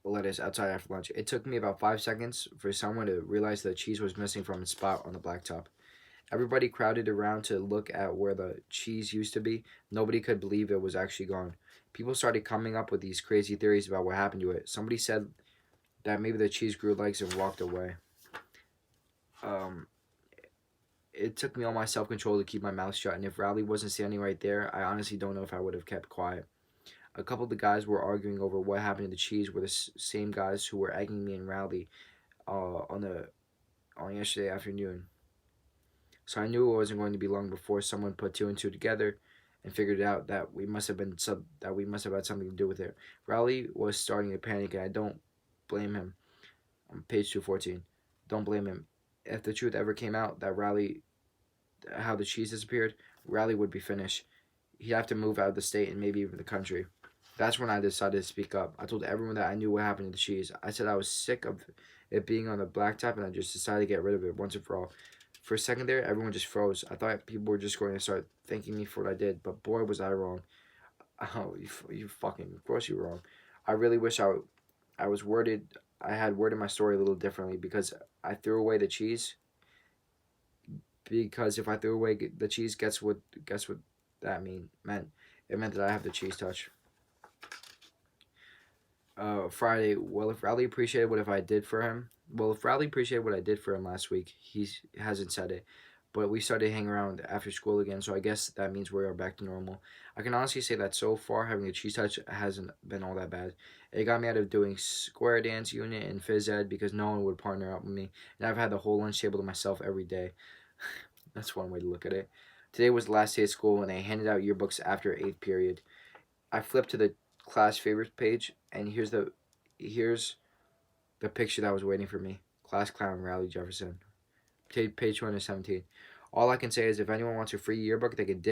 let us outside after lunch. It took me about 5 seconds for someone to realize the cheese was missing from its spot on the blacktop. Everybody crowded around to look at where the cheese used to be. Nobody could believe it was actually gone. People started coming up with these crazy theories about what happened to it. Somebody said that maybe the cheese grew legs and walked away. It took me all my self-control to keep my mouth shut, and if Riley wasn't standing right there, I honestly don't know if I would have kept quiet. A couple of the guys were arguing over what happened to the cheese were the same guys who were egging me and Riley on yesterday afternoon. So I knew it wasn't going to be long before someone put two and two together and figured out that we must have had something to do with it. Rowley was starting to panic, and I don't blame him. On page 214. Don't blame him. If the truth ever came out that how the cheese disappeared, Rowley would be finished. He'd have to move out of the state and maybe even the country. That's when I decided to speak up. I told everyone that I knew what happened to the cheese. I said I was sick of it being on the blacktop, and I just decided to get rid of it once and for all. For a second there, everyone just froze. I thought people were just going to start thanking me for what I did, but boy, was I wrong. Oh, you fucking, of course you were wrong. I really wish I was worded, I had worded my story a little differently because I threw away the cheese. Because if I threw away the cheese, guess what that meant? It meant that I have the cheese touch. Friday. Well, if Riley appreciated what if I did for him. Well, if Riley appreciated what I did for him last week, he hasn't said it. But we started hanging around after school again, so I guess that means we are back to normal. I can honestly say that so far, having a cheese touch hasn't been all that bad. It got me out of doing square dance unit and phys ed because no one would partner up with me, and I've had the whole lunch table to myself every day. That's one way to look at it. Today was the last day of school, and they handed out yearbooks after 8th period. I flipped to the class favorites page, and here's the picture that was waiting for me. Class clown Raleigh Jefferson. Page 217. All I can say is if anyone wants a free yearbook, they can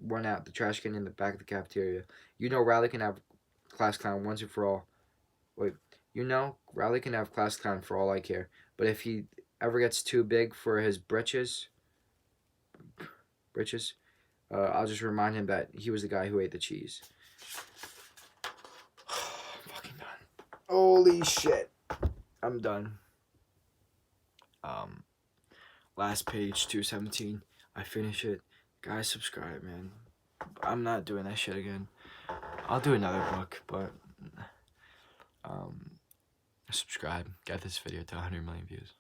run out the trash can in the back of the cafeteria. You know Raleigh can have class clown once and for all. Wait, you know Raleigh can have class clown for all I care. But if he ever gets too big for his britches, I'll just remind him that he was the guy who ate the cheese. I'm fucking done. Holy shit. I'm done. Last page, 217. I finish it. Guys, subscribe, man. I'm not doing that shit again. I'll do another book, but subscribe. Get this video to 100 million views.